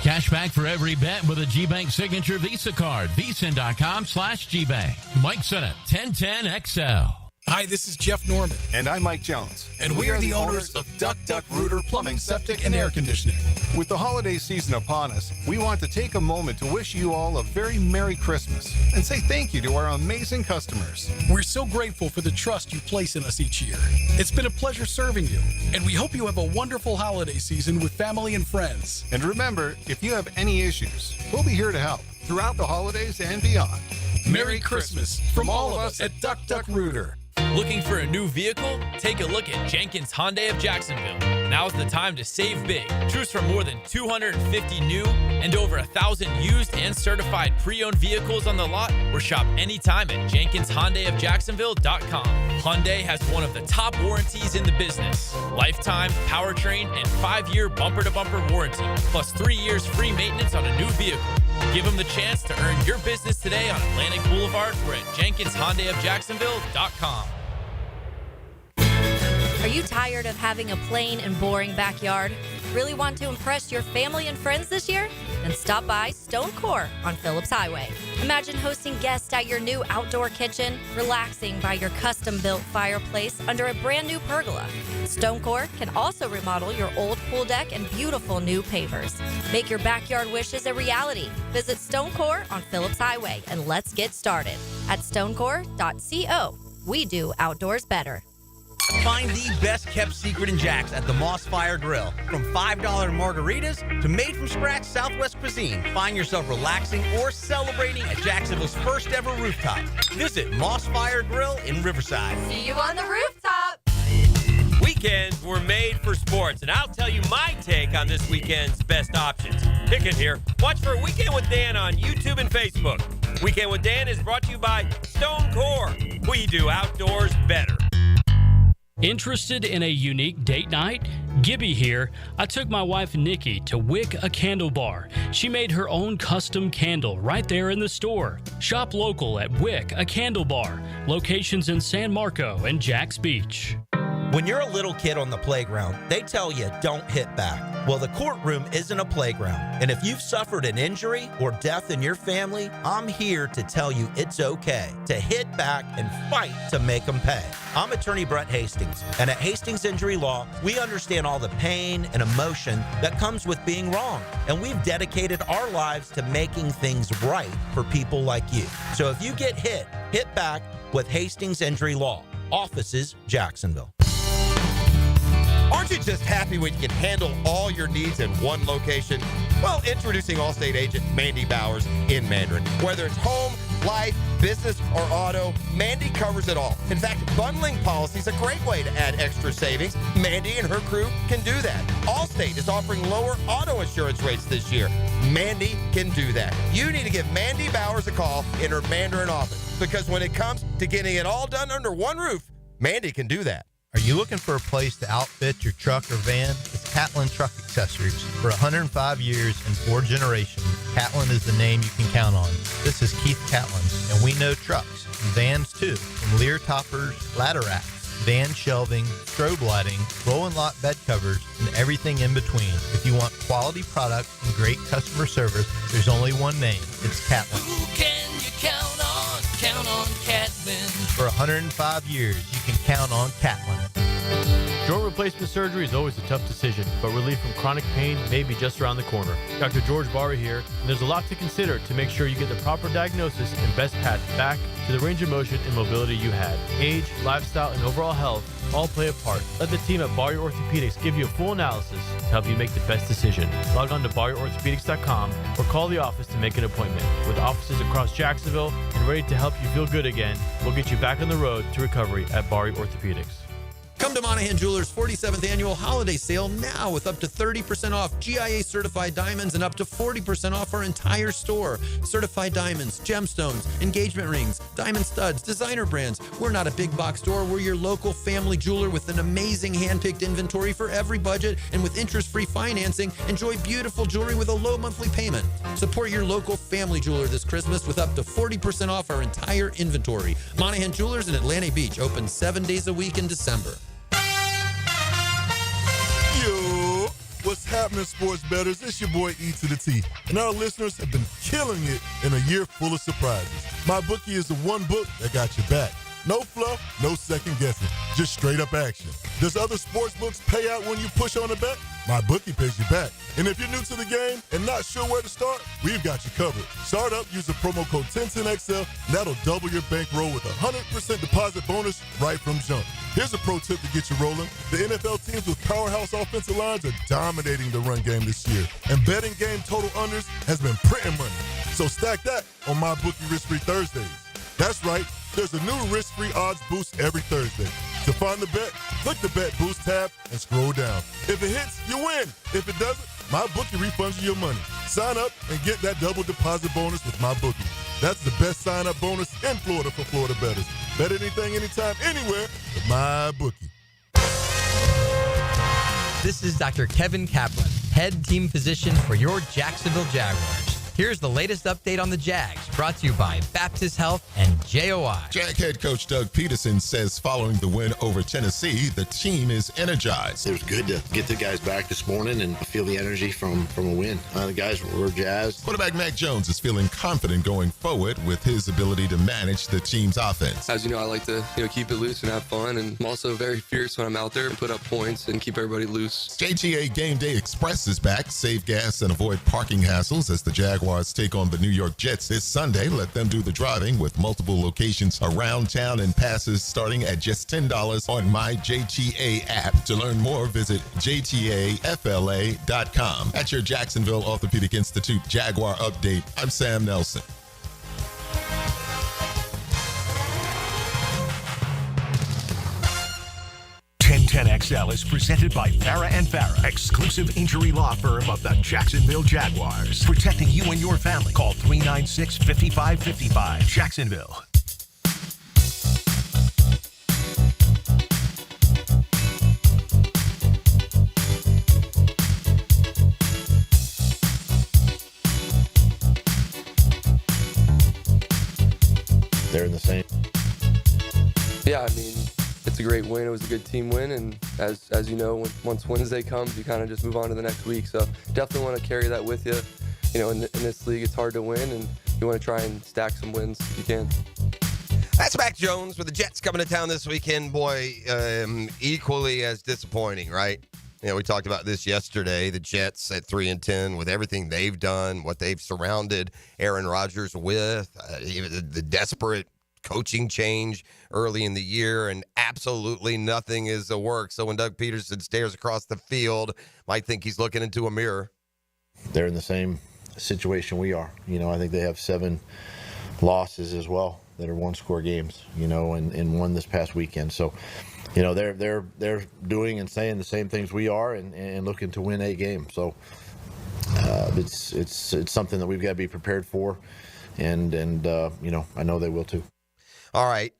Cash back for every bet with a G-Bank signature Visa card. VSIN.com/GBank. Mike Sennett, 1010XL. Hi, this is Jeff Norman. And I'm Mike Jones. And we are the owners of Duck Duck Rooter Plumbing, Septic, and Air Conditioning. With the holiday season upon us, we want to take a moment to wish you all a very Merry Christmas and say thank you to our amazing customers. We're so grateful for the trust you place in us each year. It's been a pleasure serving you, and we hope you have a wonderful holiday season with family and friends. And remember, if you have any issues, we'll be here to help throughout the holidays and beyond. Merry Christmas from all of us at Duck Duck Rooter. Looking for a new vehicle? Take a look at Jenkins Hyundai of Jacksonville. Now's the time to save big. Choose from more than 250 new and over 1,000 used and certified pre-owned vehicles on the lot, or shop anytime at JenkinsHyundaiofJacksonville.com. Hyundai has one of the top warranties in the business. Lifetime, powertrain, and 5-year bumper-to-bumper warranty, plus 3 years free maintenance on a new vehicle. Give them the chance to earn your business today on Atlantic Boulevard or at JenkinsHyundaiofJacksonville.com. Are you tired of having a plain and boring backyard? Really want to impress your family and friends this year? Then stop by Stone Core on Phillips Highway. Imagine hosting guests at your new outdoor kitchen, relaxing by your custom-built fireplace under a brand new pergola. Stone Core can also remodel your old pool deck and beautiful new pavers. Make your backyard wishes a reality. Visit Stone Core on Phillips Highway and let's get started at stonecore.co. We do outdoors better. Find the best kept secret in Jax at the Moss Fire Grill. From $5 margaritas to made-from-scratch Southwest cuisine, find yourself relaxing or celebrating at Jacksonville's first ever rooftop. Visit Moss Fire Grill in Riverside. See you on the rooftop. Weekends were made for sports, and I'll tell you my take on this weekend's best options. Hicken here. Watch for Weekend with Dan on YouTube and Facebook. Weekend with Dan is brought to you by Stone Core. We do outdoors better. Interested in a unique date night? Gibby here. I took my wife Nikki to Wick a Candle Bar. She made her own custom candle right there in the store. Shop local at Wick a Candle Bar. Locations in San Marco and Jax Beach. When you're a little kid on the playground, they tell you don't hit back. Well, the courtroom isn't a playground. And if you've suffered an injury or death in your family, I'm here to tell you it's okay to hit back and fight to make them pay. I'm attorney Brett Hastings, and at Hastings Injury Law, we understand all the pain and emotion that comes with being wrong. And we've dedicated our lives to making things right for people like you. So if you get hit back with Hastings Injury Law. Offices, Jacksonville. Aren't you just happy when you can handle all your needs in one location? Well, introducing Allstate agent Mandy Bowers in Mandarin. Whether it's home, life, business, or auto, Mandy covers it all. In fact, bundling policy is a great way to add extra savings. Mandy and her crew can do that. Allstate is offering lower auto insurance rates this year. Mandy can do that. You need to give Mandy Bowers a call in her Mandarin office, because when it comes to getting it all done under one roof, Mandy can do that. Are you looking for a place to outfit your truck or van? It's Catlin Truck Accessories. For 105 years and 4 generations, Catlin is the name you can count on. This is Keith Catlin, and we know trucks and vans too, from Lear toppers, ladder racks, van shelving, strobe lighting, roll and lock bed covers, and everything in between. If you want quality products and great customer service, there's only one name. It's Catlin. Who can you count on? Count on Catlin. For 105 years, you can count on Catlin. Joint replacement surgery is always a tough decision, but relief from chronic pain may be just around the corner. Dr. George Barry here, and there's a lot to consider to make sure you get the proper diagnosis and best path back to the range of motion and mobility you had. Age, lifestyle, and overall health all play a part. Let the team at Barry Orthopedics give you a full analysis to help you make the best decision. Log on to BarryOrthopedics.com or call the office to make an appointment. With offices across Jacksonville and ready to help you feel good again, we'll get you back on the road to recovery at Barry Orthopedics. Come to Monahan Jewelers' 47th annual holiday sale now with up to 30% off GIA certified diamonds and up to 40% off our entire store. Certified diamonds, gemstones, engagement rings, diamond studs, designer brands. We're not a big box store. We're your local family jeweler with an amazing hand-picked inventory for every budget, and with interest-free financing, enjoy beautiful jewelry with a low monthly payment. Support your local family jeweler this Christmas with up to 40% off our entire inventory. Monahan Jewelers in Atlantic Beach, open 7 days a week in December. Yo, what's happening, sports bettors? It's your boy E to the T, and our listeners have been killing it in a year full of surprises. My bookie is the one book that got your back. No fluff, no second guessing, just straight up action. Does other sports books pay out when you push on a bet? My bookie pays you back. And if you're new to the game and not sure where to start, we've got you covered. Start up, use the promo code 1010XL, and that'll double your bankroll with a 100% deposit bonus right from jump. Here's a pro tip to get you rolling. The NFL teams with powerhouse offensive lines are dominating the run game this year, and betting game total unders has been printing money. So stack that on My Bookie Risk-Free Thursdays. That's right, there's a new risk-free odds boost every Thursday. To find the bet, click the Bet Boost tab and scroll down. If it hits, you win. If it doesn't, MyBookie refunds you your money. Sign up and get that double deposit bonus with MyBookie. That's the best sign-up bonus in Florida for Florida bettors. Bet anything, anytime, anywhere with MyBookie. This is Dr. Kevin Kaplan, head team physician for your Jacksonville Jaguars. Here's the latest update on the Jags, brought to you by Baptist Health and JOI. Jag head coach Doug Peterson says following the win over Tennessee, the team is energized. It was good to get the guys back this morning and feel the energy from a win. The guys were jazzed. Quarterback Mac Jones is feeling confident going forward with his ability to manage the team's offense. As you know, I like to keep it loose and have fun, and I'm also very fierce when I'm out there and put up points and keep everybody loose. JTA Game Day Express is back. Save gas and avoid parking hassles as the Jaguars Jaguars take on the New York Jets this Sunday. Let them do the driving with multiple locations around town and passes starting at just $10 on my JTA app. To learn more, visit jtafla.com. At your Jacksonville Orthopedic Institute Jaguar Update, I'm Sam Nelson. 1010XL is presented by Farah and Farah, exclusive injury law firm of the Jacksonville Jaguars. Protecting you and your family. Call 396-5555. Jacksonville. They're in the same. Yeah, I mean, it's a great win. It was a good team win, and as you know, once Wednesday comes, you kind of just move on to the next week. So definitely want to carry that with you. You know, in this league, it's hard to win, and you want to try and stack some wins if you can. That's Mac Jones with the Jets coming to town this weekend. Boy, equally as disappointing, right? You know, we talked about this yesterday. The Jets at 3-10 with everything they've done, what they've surrounded Aaron Rodgers with, the desperate coaching change early in the year, and absolutely nothing is a work. So when Doug Peterson stares across the field, might think he's looking into a mirror. They're in the same situation we are. You know, I think they have 7 losses as well that are one-score games, you know, and one this past weekend. So, you know, they're doing and saying the same things we are, and looking to win a game. So it's something that we've got to be prepared for, and you know, I know they will too. All right.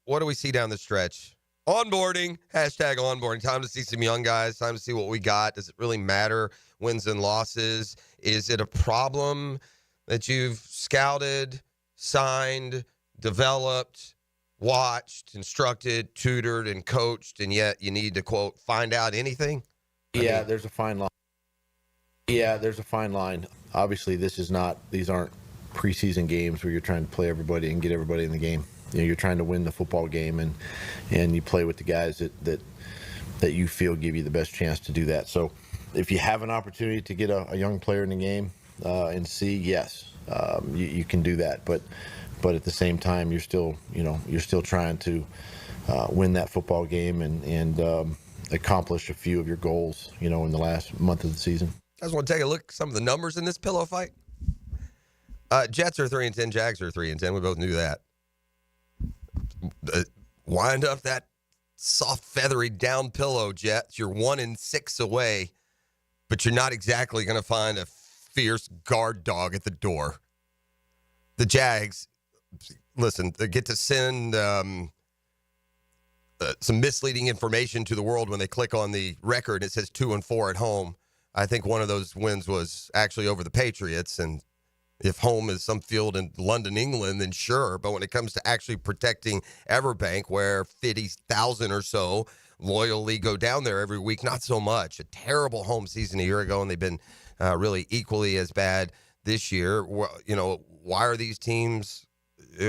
What do we see down the stretch? Onboarding, hashtag onboarding. Time to see some young guys. Time to see what we got. Does it really matter, wins and losses? Is it a problem that you've scouted, signed, developed, watched, instructed, tutored, and coached, and yet you need to, quote, find out anything? There's a fine line. Yeah, there's a fine line. Obviously, these aren't preseason games where you're trying to play everybody and get everybody in the game. You know, you're trying to win the football game, and you play with the guys that you feel give you the best chance to do that. So if you have an opportunity to get a young player in the game and see, yes, you can do that. But at the same time, you're still trying to win that football game and accomplish a few of your goals, you know, in the last month of the season. You guys want to take a look at some of the numbers in this pillow fight? Jets are 3-10, Jags are 3-10. We both knew that. Wind up that soft, feathery down pillow, Jets. You're 1-6 away, but you're not exactly going to find a fierce guard dog at the door. The Jags, listen, they get to send some misleading information to the world when they click on the record. It says 2-4 at home. I think one of those wins was actually over the Patriots, and if home is some field in London, England, then sure. But when it comes to actually protecting Everbank, where 50,000 or so loyally go down there every week, not so much. A terrible home season a year ago, and they've been really equally as bad this year. You know, why are these teams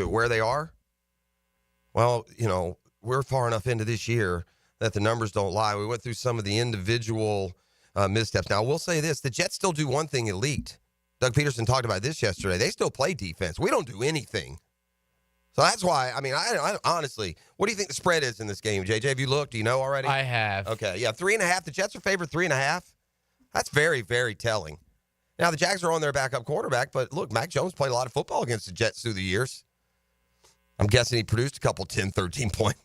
where they are? Well, you know, we're far enough into this year that the numbers don't lie. We went through some of the individual missteps. Now, we'll say this. The Jets still do one thing elite. Doug Peterson talked about this yesterday. They still play defense. We don't do anything. So that's why, I mean, I honestly, what do you think the spread is in this game, JJ? Have you looked? Do you know already? I have. Okay, yeah, 3.5. The Jets are favored 3.5. That's very, very telling. Now, the Jags are on their backup quarterback, but look, Mac Jones played a lot of football against the Jets through the years. I'm guessing he produced a couple 10, 13-point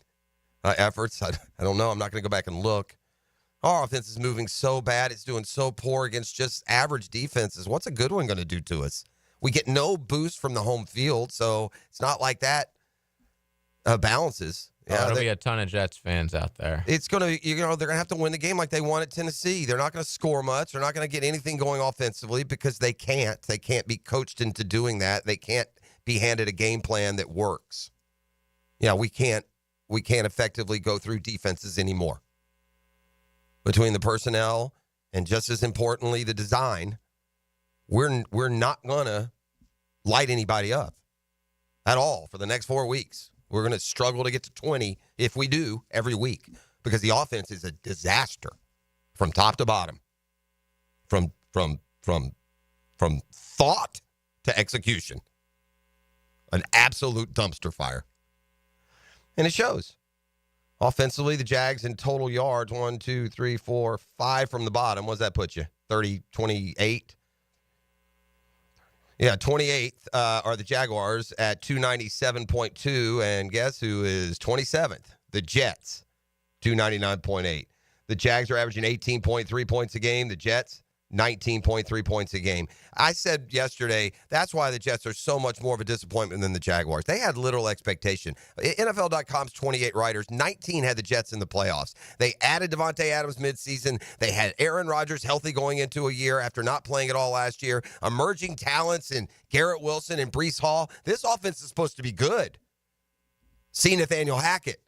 efforts. I don't know. I'm not going to go back and look. Our offense is moving so bad. It's doing so poor against just average defenses. What's a good one going to do to us? We get no boost from the home field, so it's not like that balances. Yeah, there'll be a ton of Jets fans out there. It's going to, they're going to have to win the game like they won at Tennessee. They're not going to score much. They're not going to get anything going offensively because they can't. They can't be coached into doing that. They can't be handed a game plan that works. Yeah, we can't effectively go through defenses anymore. Between the personnel and, just as importantly, the design, we're not going to light anybody up at all for the next 4 weeks. We're going to struggle to get to 20 if we do every week because the offense is a disaster from top to bottom, from From thought to execution. An absolute dumpster fire. And it shows. Offensively, the Jags in total yards, 1, 2, 3, 4, 5 from the bottom. What does that put you? 30, 28? Yeah, 28th are the Jaguars at 297.2. And guess who is 27th? The Jets, 299.8. The Jags are averaging 18.3 points a game. The Jets, 19.3 points a game. I said yesterday, that's why the Jets are so much more of a disappointment than the Jaguars. They had literal expectation. NFL.com's 28 writers, 19 had the Jets in the playoffs. They added Devontae Adams midseason. They had Aaron Rodgers healthy going into a year after not playing at all last year. Emerging talents in Garrett Wilson and Breece Hall. This offense is supposed to be good. See Nathaniel Hackett.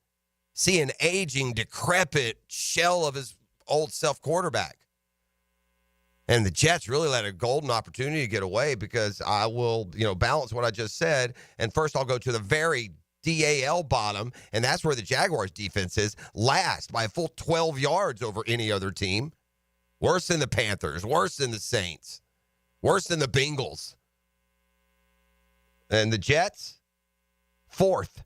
See an aging, decrepit shell of his old self quarterback. And the Jets really had a golden opportunity to get away because I will, balance what I just said. And first I'll go to the very DAL bottom, and that's where the Jaguars defense is, last by a full 12 yards over any other team. Worse than the Panthers, worse than the Saints, worse than the Bengals. And the Jets, fourth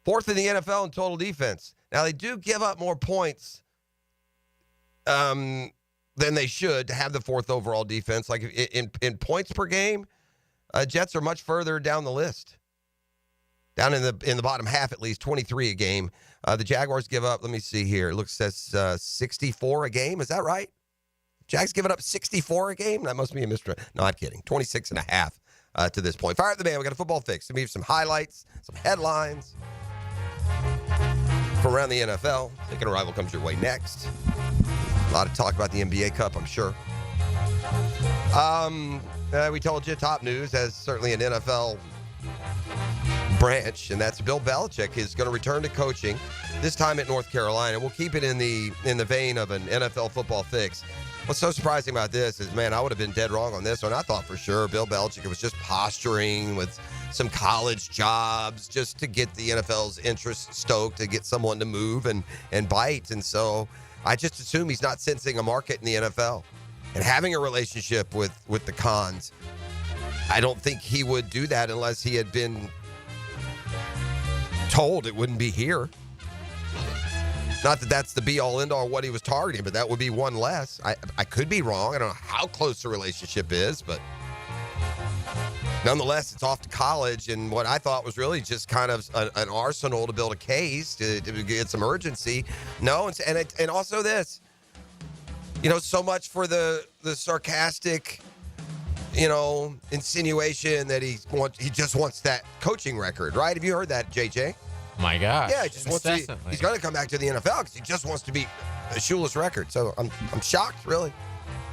in the NFL in total defense. Now, they do give up more points than they should to have the fourth overall defense. Like in points per game, Jets are much further down the list. Down in the bottom half, at least 23 a game. The Jaguars give up. Let me see here. It looks at 64 a game. Is that right? Jags giving up 64 a game. That must be a mystery. No, I'm kidding. 26 and a half to this point. Fire up the band. We got a football fix. Maybe some highlights, some headlines from around the NFL. Second Arrival comes your way next. A lot of talk about the NBA Cup, I'm sure. We told you top news as certainly an NFL branch, and that's Bill Belichick is going to return to coaching, this time at North Carolina. We'll keep it in the vein of an NFL football fix. What's so surprising about this is, man, I would have been dead wrong on this one. I thought for sure Bill Belichick was just posturing with some college jobs just to get the NFL's interest stoked, to get someone to move and bite. And so I just assume he's not sensing a market in the NFL and having a relationship with the Cons. I don't think he would do that unless he had been told it wouldn't be here. Not that that's the be-all, end-all what he was targeting, but that would be one less. I could be wrong. I don't know how close the relationship is, but nonetheless, it's off to college, and what I thought was really just kind of an arsenal to build a case, to get some urgency. No, and also this, so much for the sarcastic, insinuation that he just wants that coaching record, right? Have you heard that, JJ? My gosh. Yeah, he just wants to. He's going to come back to the NFL because he just wants to beat a shoeless record. So I'm shocked, really.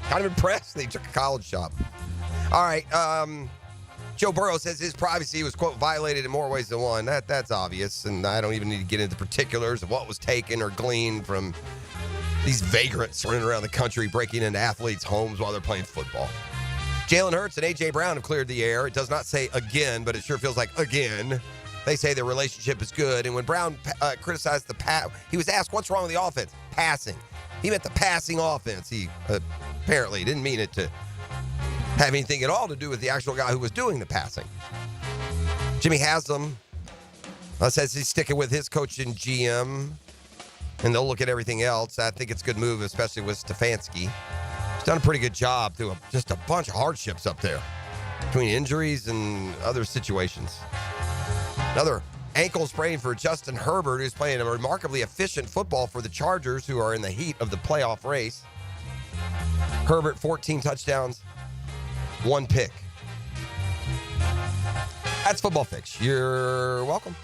Kind of impressed that he took a college job. All right. Joe Burrow says his privacy was, quote, violated in more ways than one. That's obvious, and I don't even need to get into the particulars of what was taken or gleaned from these vagrants running around the country breaking into athletes' homes while they're playing football. Jalen Hurts and A.J. Brown have cleared the air. It does not say again, but it sure feels like again. They say their relationship is good. And when Brown criticized the pass, he was asked, what's wrong with the offense? Passing. He meant the passing offense. He apparently didn't mean it to have anything at all to do with the actual guy who was doing the passing. Jimmy Haslam says he's sticking with his coach and GM, and they'll look at everything else. I think it's a good move, especially with Stefanski. He's done a pretty good job through just a bunch of hardships up there between injuries and other situations. Another ankle sprain for Justin Herbert, who's playing a remarkably efficient football for the Chargers, who are in the heat of the playoff race. Herbert, 14 touchdowns, 1 pick. That's Football Fix. You're welcome.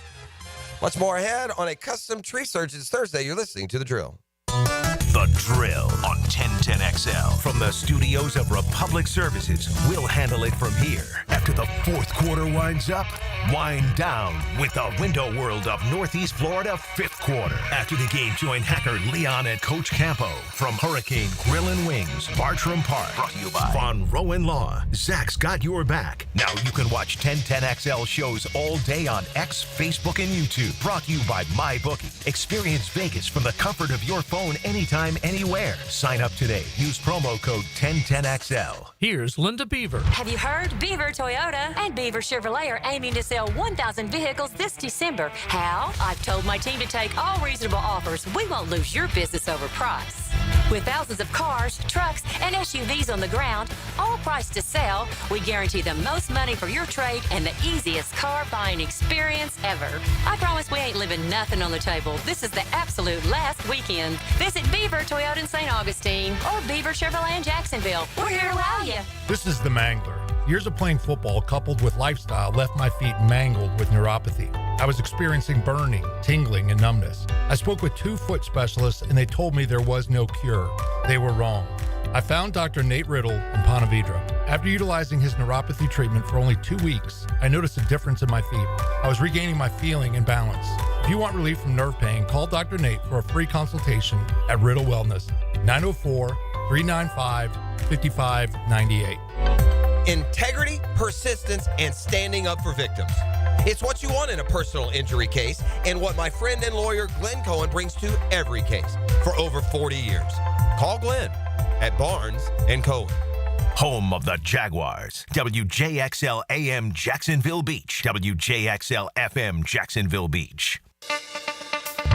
Much more ahead on a custom tree surgeons Thursday. You're listening to The Drill. The Drill on 1010XL. From the studios of Republic Services, we'll handle it from here. After the fourth quarter winds up, Wind down with the window world of Northeast Florida fifth quarter. After the game, join Hacker Leon and Coach Campo from Hurricane Grill and Wings, Bartram Park. Brought to you by Von Rowan Law. Zach's got your back. Now you can watch 1010XL shows all day on X, Facebook, and YouTube. Brought to you by MyBookie. Experience Vegas from the comfort of your phone anytime, anywhere. Sign up today. Use promo code 1010XL. Here's Linda Beaver. Have you heard? Beaver Toyota and Beaver Chevrolet are aiming to sell 1,000 vehicles this December. How? I've told my team to take all reasonable offers. We won't lose your business over price. With thousands of cars, trucks, and SUVs on the ground, all priced to sell, we guarantee the most money for your trade and the easiest car buying experience ever. I promise we ain't leaving nothing on the table. This is the absolute last weekend. Visit Beaver Toyota in St. Augustine or Beaver Chevrolet in Jacksonville. We're here to wow you. This is the Mangler. Years of playing football coupled with lifestyle left my feet mangled with neuropathy. I was experiencing burning, tingling, and numbness. I spoke with 2 foot specialists and they told me there was no cure. They were wrong. I found Dr. Nate Riddle in Ponte Vedra. After utilizing his neuropathy treatment for only 2 weeks, I noticed a difference in my feet. I was regaining my feeling and balance. If you want relief from nerve pain, call Dr. Nate for a free consultation at Riddle Wellness, 904-395-5598. Integrity, persistence, and standing up for victims. It's what you want in a personal injury case and what my friend and lawyer Glenn Cohen brings to every case for over 40 years. Call Glenn at Barnes & Cohen. Home of the Jaguars. WJXL AM Jacksonville Beach. WJXL FM Jacksonville Beach.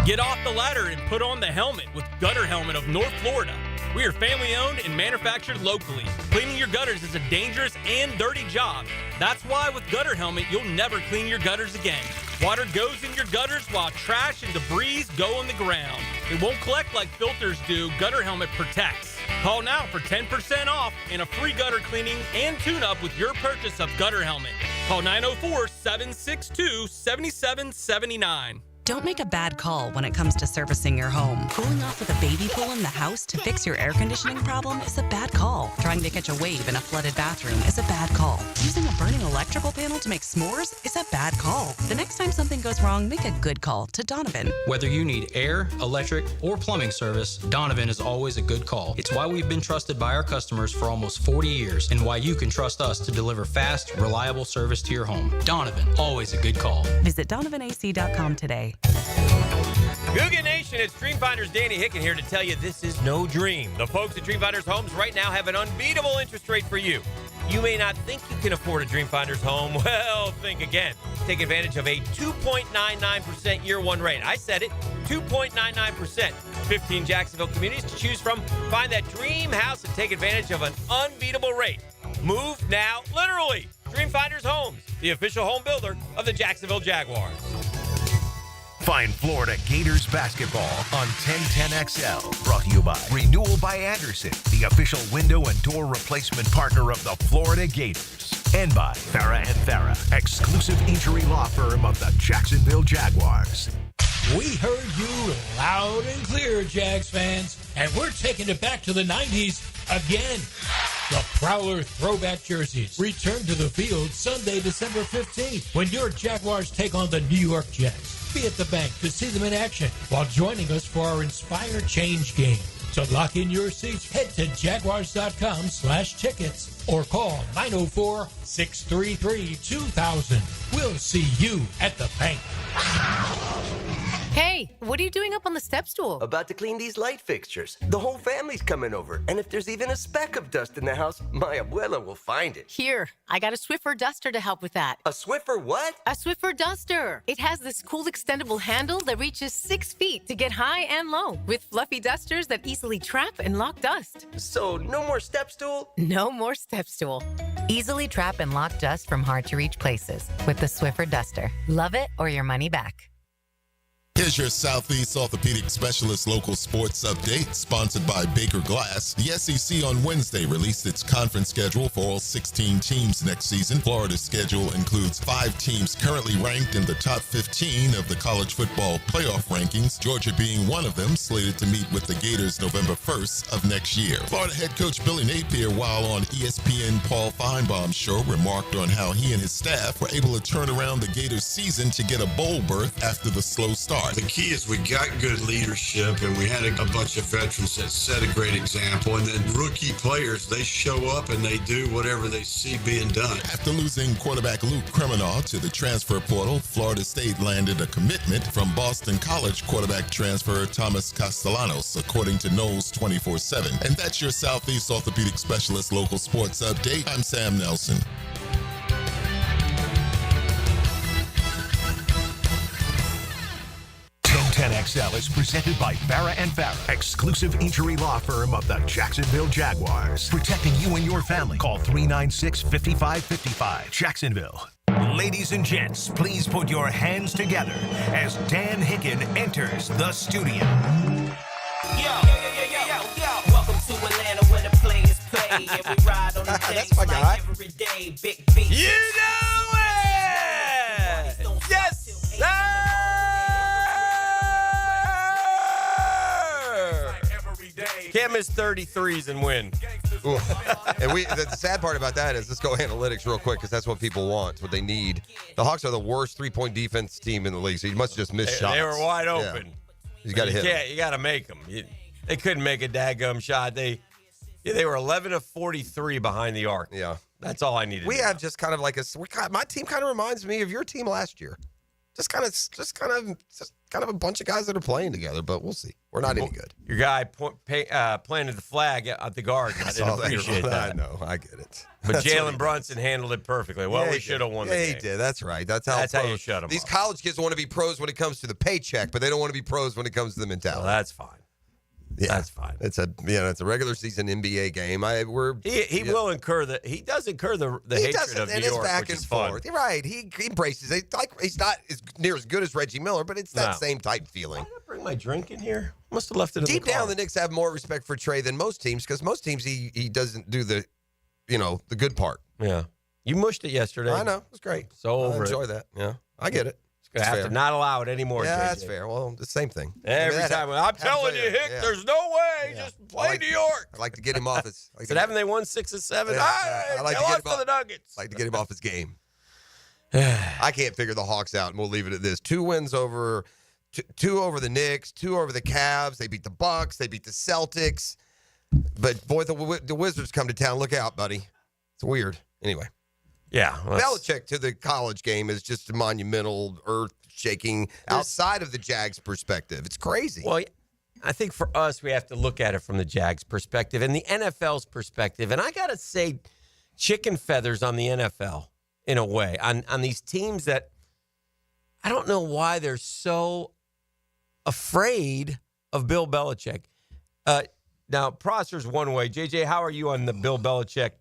Get off the ladder and put on the helmet with Gutter Helmet of North Florida. We are family owned and manufactured locally. Cleaning your gutters is a dangerous and dirty job. That's why with Gutter Helmet, you'll never clean your gutters again. Water goes in your gutters while trash and debris go on the ground. It won't collect like filters do. Gutter Helmet protects. Call now for 10% off and a free gutter cleaning and tune-up with your purchase of Gutter Helmet. Call 904-762-7779. Don't make a bad call when it comes to servicing your home. Cooling off with a baby pool in the house to fix your air conditioning problem is a bad call. Trying to catch a wave in a flooded bathroom is a bad call. Using a burning electrical panel to make s'mores is a bad call. The next time something goes wrong, make a good call to Donovan. Whether you need air, electric, or plumbing service, Donovan is always a good call. It's why we've been trusted by our customers for almost 40 years and why you can trust us to deliver fast, reliable service to your home. Donovan, always a good call. Visit DonovanAC.com today. Googan Nation, it's Dreamfinders Danny Hicken here to tell you this is no dream. The folks at Dreamfinders Homes right now have an unbeatable interest rate for you. You may not think you can afford a Dreamfinders home. Well, think again. Take advantage of a 2.99% year one rate. I said it, 2.99%. 15 Jacksonville communities to choose from. Find that dream house and take advantage of an unbeatable rate. Move now, literally. Dreamfinders Homes, the official home builder of the Jacksonville Jaguars. Find Florida Gators basketball on 1010XL. Brought to you by Renewal by Anderson, the official window and door replacement partner of the Florida Gators. And by Farah and Farah, exclusive injury law firm of the Jacksonville Jaguars. We heard you loud and clear, Jags fans, and we're taking it back to the 90s again. The Prowler throwback jerseys return to the field Sunday, December 15th, when your Jaguars take on the New York Jets. Be at the bank to see them in action while joining us for our Inspire Change game. To lock in your seats, head to jaguars.com/tickets or call 904-633-2000. We'll see you at the bank. Hey, what are you doing up on the step stool? About to clean these light fixtures. The whole family's coming over, and if there's even a speck of dust in the house, my abuela will find it. Here, I got a Swiffer duster to help with that. A Swiffer what? A Swiffer duster. It has this cool extendable handle that reaches 6 feet to get high and low, with fluffy dusters that easily trap and lock dust. So no more step stool? No more step stool. Easily trap and lock dust from hard-to-reach places with the Swiffer duster. Love it or your money back. Here's your Southeast Orthopedic Specialist local sports update, sponsored by Baker Glass. The SEC on Wednesday released its conference schedule for all 16 teams next season. Florida's schedule includes 5 teams currently ranked in the top 15 of the college football playoff rankings, Georgia being one of them, slated to meet with the Gators November 1st of next year. Florida head coach Billy Napier, while on ESPN Paul Feinbaum's show, remarked on how he and his staff were able to turn around the Gators season to get a bowl berth after the slow start. The key is we got good leadership, and we had a bunch of veterans that set a great example. And then rookie players, they show up and they do whatever they see being done. After losing quarterback Luke Criminaw to the transfer portal, Florida State landed a commitment from Boston College quarterback transfer Thomas Castellanos, according to Knowles 24/7. And that's your Southeast Orthopedic Specialist local sports update. I'm Sam Nelson. 10XL is presented by Farah & Farah, exclusive injury law firm of the Jacksonville Jaguars. Protecting you and your family. Call 396-5555. Jacksonville. Ladies and gents, please put your hands together as Dan Hicken enters the studio. Yo. Welcome to Atlanta where the players play. And we ride on the That's my guy. every day. Big beats. You know it! Yes, sir! Can't miss 33s and win. Ooh. And the sad part about that is, let's go analytics real quick, because that's what people want. It's what they need. The Hawks are the worst three-point defense team in the league, so you must just miss shots. They were wide open. Yeah. You got to hit them. You got to make them. They couldn't make a daggum shot. They were 11 of 43 behind the arc. Yeah. That's all I needed. We have just kind of like my team kind of reminds me of your team last year. Just kind of a bunch of guys that are playing together, but we'll see. We're not any good. Your guy planted the flag at the Garden. I didn't appreciate that. I know. I get it. But Jalen Brunson handled it perfectly. Well, we should have won the game. He did. That's right. That's how you shut him These up. college kids want to be pros when it comes to the paycheck, but they don't want to be pros when it comes to the mentality. Well, that's fine. Yeah, that's fine. It's a regular season NBA game. He will incur the hatred of New York, back which and is forth. fun. You're right. He embraces it. Like, he's not near as good as Reggie Miller, but it's that same type feeling. Did I bring my drink in here? Must have left it in Deep the car. down, the Knicks have more respect for Trey than most teams, because most teams he doesn't do the good part. Yeah, you mushed it yesterday. I know. It was great. So over I enjoy that. Yeah, I get it. Gonna have to not allow it anymore. Yeah, JJ. that's fair. Well, the same thing. Every time. I'm telling you, Hick, there's no way. Just play New York. I'd like to get him off his. So haven't they won 6 or 7? I like to get him off the Nuggets. I'd like to get him off his game. I can't figure the Hawks out, and we'll leave it at this: 2 wins over, 2 over the Knicks, 2 over the Cavs. They beat the Bucks. They beat the Celtics. But boy, the Wizards come to town. Look out, buddy. It's weird. Anyway. Yeah. Belichick to the college game is just a monumental, earth-shaking, outside of the Jags' perspective. It's crazy. Well, I think for us, we have to look at it from the Jags' perspective and the NFL's perspective. And I got to say, chicken feathers on the NFL, in a way, on these teams that I don't know why they're so afraid of Bill Belichick. Now, Prosser's one way. JJ, how are you on the Bill Belichick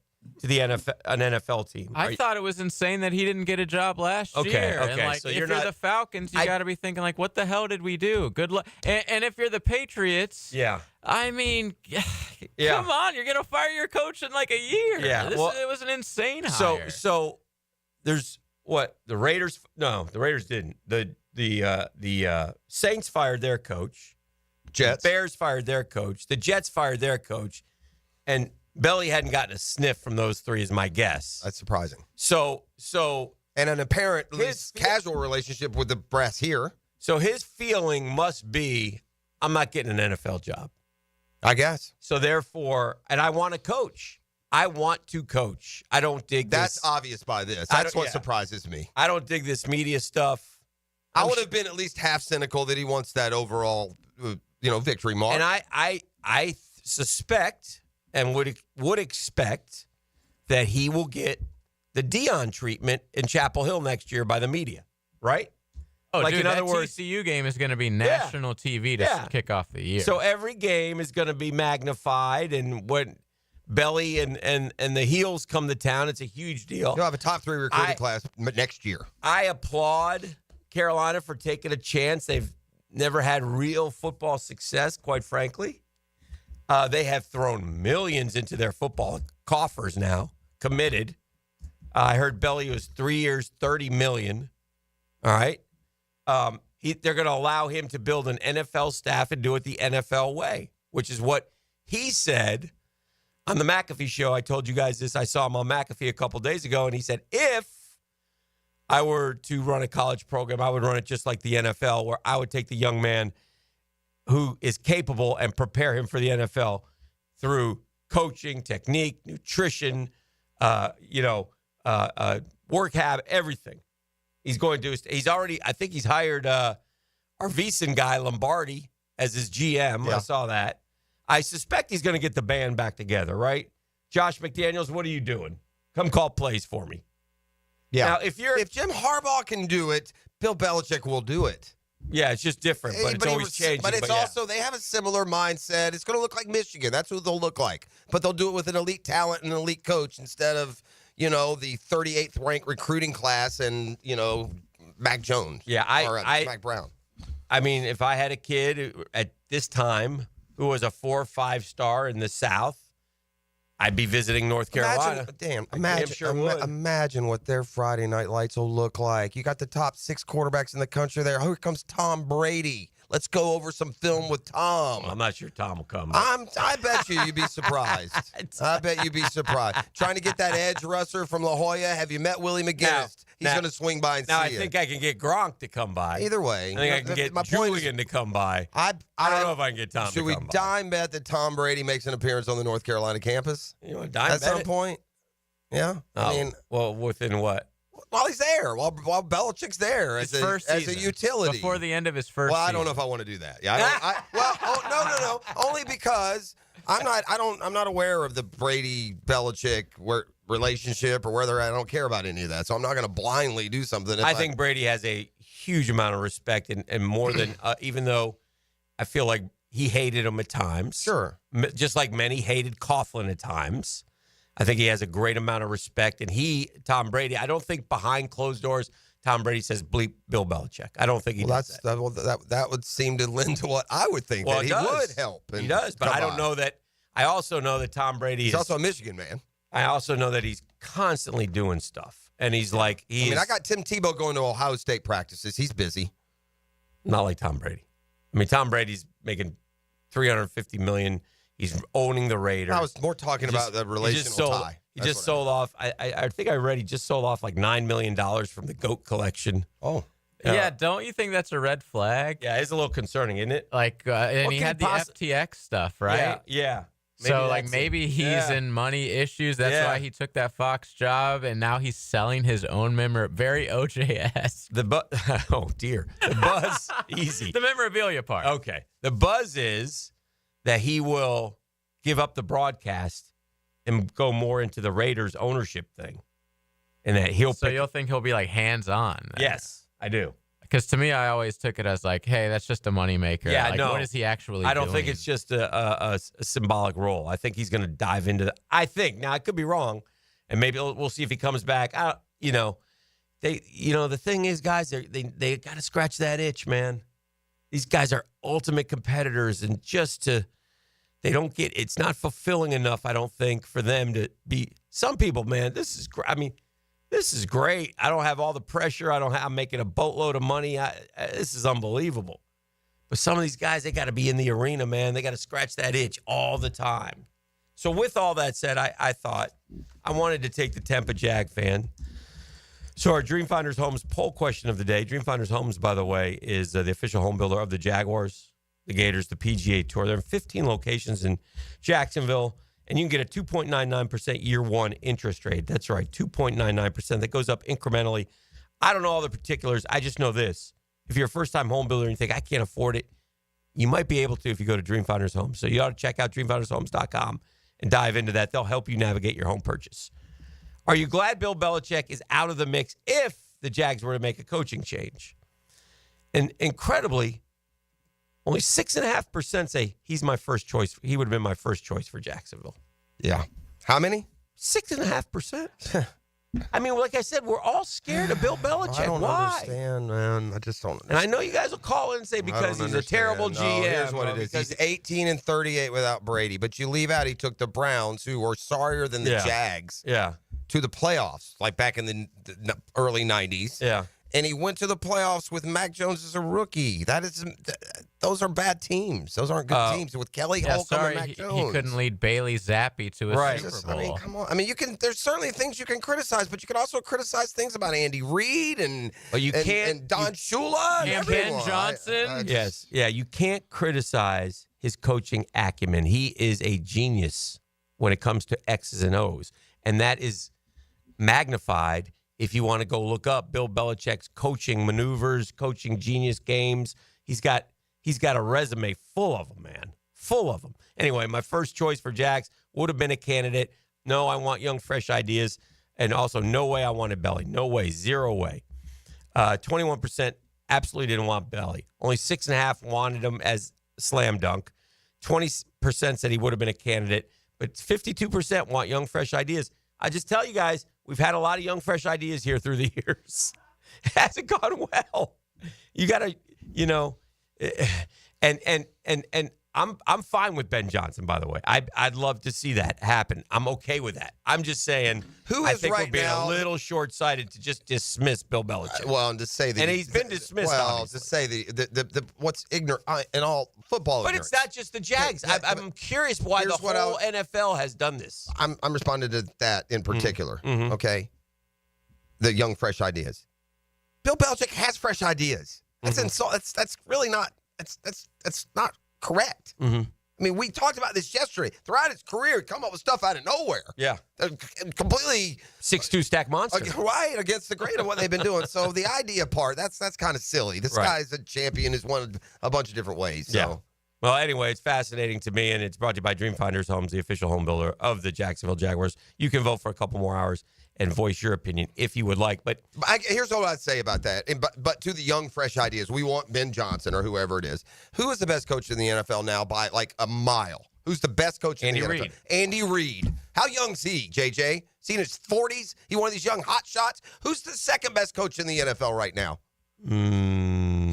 to the NFL team? I thought it was insane that he didn't get a job last year. Okay, and like, so if you're you're not the Falcons, you got to be thinking like, what the hell did we do? Good luck. And if you're the Patriots, I mean, come on, you're gonna fire your coach in like a year. Yeah, it was an insane hire. So there's what the Raiders? No, the Raiders didn't. The Saints fired their coach. Jets. The Bears fired their coach. The Jets fired their coach, and Belly hadn't gotten a sniff from those 3, is my guess. That's surprising. So, and an apparent, casual relationship with the brass here. So his feeling must be, I'm not getting an NFL job. I guess. So therefore, and I want to coach. I want to coach. I don't dig this. That's obvious by this. That's what surprises me. I don't dig this media stuff. I would have been at least half cynical that he wants that overall, victory mark. And I suspect and would expect that he will get the Dion treatment in Chapel Hill next year by the media, right? Oh, like dude, in other that words, TCU game is going to be national TV to kick off the year. So every game is going to be magnified, and when Belly and the Heels come to town, it's a huge deal. You'll have a top 3 recruiting class next year. I applaud Carolina for taking a chance. They've never had real football success, quite frankly. They have thrown millions into their football coffers now, committed. I heard Belly was 3 years, $30 million. All right. They're going to allow him to build an NFL staff and do it the NFL way, which is what he said on the McAfee show. I told you guys this. I saw him on McAfee a couple days ago, and he said, if I were to run a college program, I would run it just like the NFL, where I would take the young man who is capable and prepare him for the NFL through coaching, technique, nutrition, work habit, everything. He's going to. He's already. I think he's hired our VEASAN guy Lombardi as his GM. Yeah. I saw that. I suspect he's going to get the band back together. Right, Josh McDaniels, what are you doing? Come call plays for me. Yeah. Now, if Jim Harbaugh can do it, Bill Belichick will do it. Yeah, it's just different, but it's always changing. But it's also, they have a similar mindset. It's going to look like Michigan. That's what they'll look like. But they'll do it with an elite talent and an elite coach instead of, the 38th ranked recruiting class and, Mac Jones. Yeah, Mac Brown. I mean, if I had a kid at this time who was a 4 or 5 star in the South, I'd be visiting North Carolina. Imagine what their Friday night lights will look like. You got the top 6 quarterbacks in the country there. Here comes Tom Brady. Let's go over some film with Tom. Well, I'm not sure Tom will come. I bet you'd be surprised. I bet you'd be surprised. Trying to get that edge rusher from La Jolla. Have you met Willie McGinnis? He's going to swing by and see you. Now, I think I can get Gronk to come by. Either way. I think I can get Julian to come by. I don't know if I can get Tom to come by. Should we dime bet that Tom Brady makes an appearance on the North Carolina campus? You want to dime bet at some point? Yeah. Within what? While he's there, while Belichick's there as a utility. Before the end of his first season. I don't know if I want to do that. Yeah. No. Only because I'm not aware of the Brady-Belichick relationship or where they're at. I don't care about any of that. So I'm not going to blindly do something. I think Brady has a huge amount of respect and more than, even though I feel like he hated him at times. Sure. Just like many hated Coughlin at times. I think he has a great amount of respect. And Tom Brady, I don't think behind closed doors, Tom Brady says bleep Bill Belichick. I don't think he does that. That would seem to lend to what I would think, that he would help. He does, but I don't know that. I also know that Tom Brady He's also a Michigan man. I also know that he's constantly doing stuff. And he's like, I got Tim Tebow going to Ohio State practices. He's busy. Not like Tom Brady. I mean, Tom Brady's making $350 million. He's owning the Raiders. I was more talking about the relational tie. He just sold off. I think I read he just sold off like $9 million from the GOAT collection. Oh. Yeah, don't you think that's a red flag? Yeah, it's a little concerning, isn't it? And he had the FTX stuff, right? Yeah. Maybe he's in money issues. That's why he took that Fox job, and now he's selling his own very OJ-esque. Oh, dear. The buzz, easy. The memorabilia part. Okay. The buzz is that he will give up the broadcast and go more into the Raiders ownership thing. And that you'll think he'll be like hands-on. Yes, I do. Because to me, I always took it as like, hey, that's just a moneymaker. Yeah, like, no. What is he actually doing? I don't think it's just a symbolic role. I think he's going to dive into that. I think. Now, I could be wrong, and maybe we'll see if he comes back. The thing is, guys, they got to scratch that itch, man. These guys are ultimate competitors, and it's not fulfilling enough, I don't think, for them to be. Some people, man, this is great. I don't have all the pressure. I'm making a boatload of money. This is unbelievable. But some of these guys, they got to be in the arena, man. They got to scratch that itch all the time. So with all that said, I thought I wanted to take the temp of Jag fan. So our Dream Finders Homes poll question of the day. Dream Finders Homes, by the way, is the official home builder of the Jaguars, the Gators, the PGA Tour. They're in 15 locations in Jacksonville. And you can get a 2.99% year one interest rate. That's right, 2.99%. That goes up incrementally. I don't know all the particulars. I just know this. If you're a first-time home builder and you think, I can't afford it, you might be able to if you go to Dream Finders Homes. So you ought to check out dreamfindershomes.com and dive into that. They'll help you navigate your home purchase. Are you glad Bill Belichick is out of the mix if the Jags were to make a coaching change? And incredibly, only 6.5% say he's my first choice. He would have been my first choice for Jacksonville. Yeah. How many? 6.5%. I mean, like I said, we're all scared of Bill Belichick. I don't Why? understand, man. I just don't understand. And I know you guys will call in and say because he's a terrible GM. Here's what it is. He's 18-38 without Brady, but you leave out he took the Browns, who were sorrier than the Jags, to the playoffs, like back in the early 90s. Yeah. And he went to the playoffs with Mac Jones as a rookie. Those are bad teams. Those aren't good teams. With Kelly Holcomb and Mac Jones. He couldn't lead Bailey Zappi to a Super Bowl. I mean, come on. I mean, there's certainly things you can criticize, but you can also criticize things about Andy Reid and Don Shula and Ken Johnson. Yes. Yeah, you can't criticize his coaching acumen. He is a genius when it comes to X's and O's. And that is magnified if you want to go look up Bill Belichick's coaching maneuvers, coaching genius games. He's got a resume full of them, man. Full of them. Anyway, my first choice for Jags would have been a candidate. No, I want young, fresh ideas. And also, no way I wanted Belly. No way. Zero way. 21% absolutely didn't want Belly. Only 6.5% wanted him as slam dunk. 20% said he would have been a candidate. But 52% want young, fresh ideas. I just tell you guys, we've had a lot of young, fresh ideas here through the years. It hasn't gone well. You got to, and I'm fine with Ben Johnson, by the way. I'd love to see that happen. I'm okay with that. I'm just saying, I think we're being a little short-sighted to just dismiss Bill Belichick. Well, and to say that, and he's been dismissed. Well, obviously. to say the what's ignorant in all football, but ignorance. It's not just the Jags. I'm curious why the whole NFL has done this. I'm responding to that in particular. Okay, the young, fresh ideas. Bill Belichick has fresh ideas. That's insult. That's really not. That's not correct. I mean, we talked about this yesterday. Throughout his career, he'd come up with stuff out of nowhere. Yeah. Completely 6'2" stack monster. Right, against the grain of what they've been doing. So the idea part, that's kind of silly. This guy's a champion, is one a bunch of different ways. So. Yeah. Well, anyway, it's fascinating to me, and it's brought to you by Dream Finders Homes, the official home builder of the Jacksonville Jaguars. You can vote for a couple more hours and voice your opinion if you would like. But here's what I'd say about that. But to the young, fresh ideas, we want Ben Johnson or whoever it is. Who is the best coach in the NFL now by like a mile? Who's the best coach in the NFL? Reid. Andy Reid. How young is he, JJ? Is he in his 40s? He one of these young hot shots? Who's the second best coach in the NFL right now?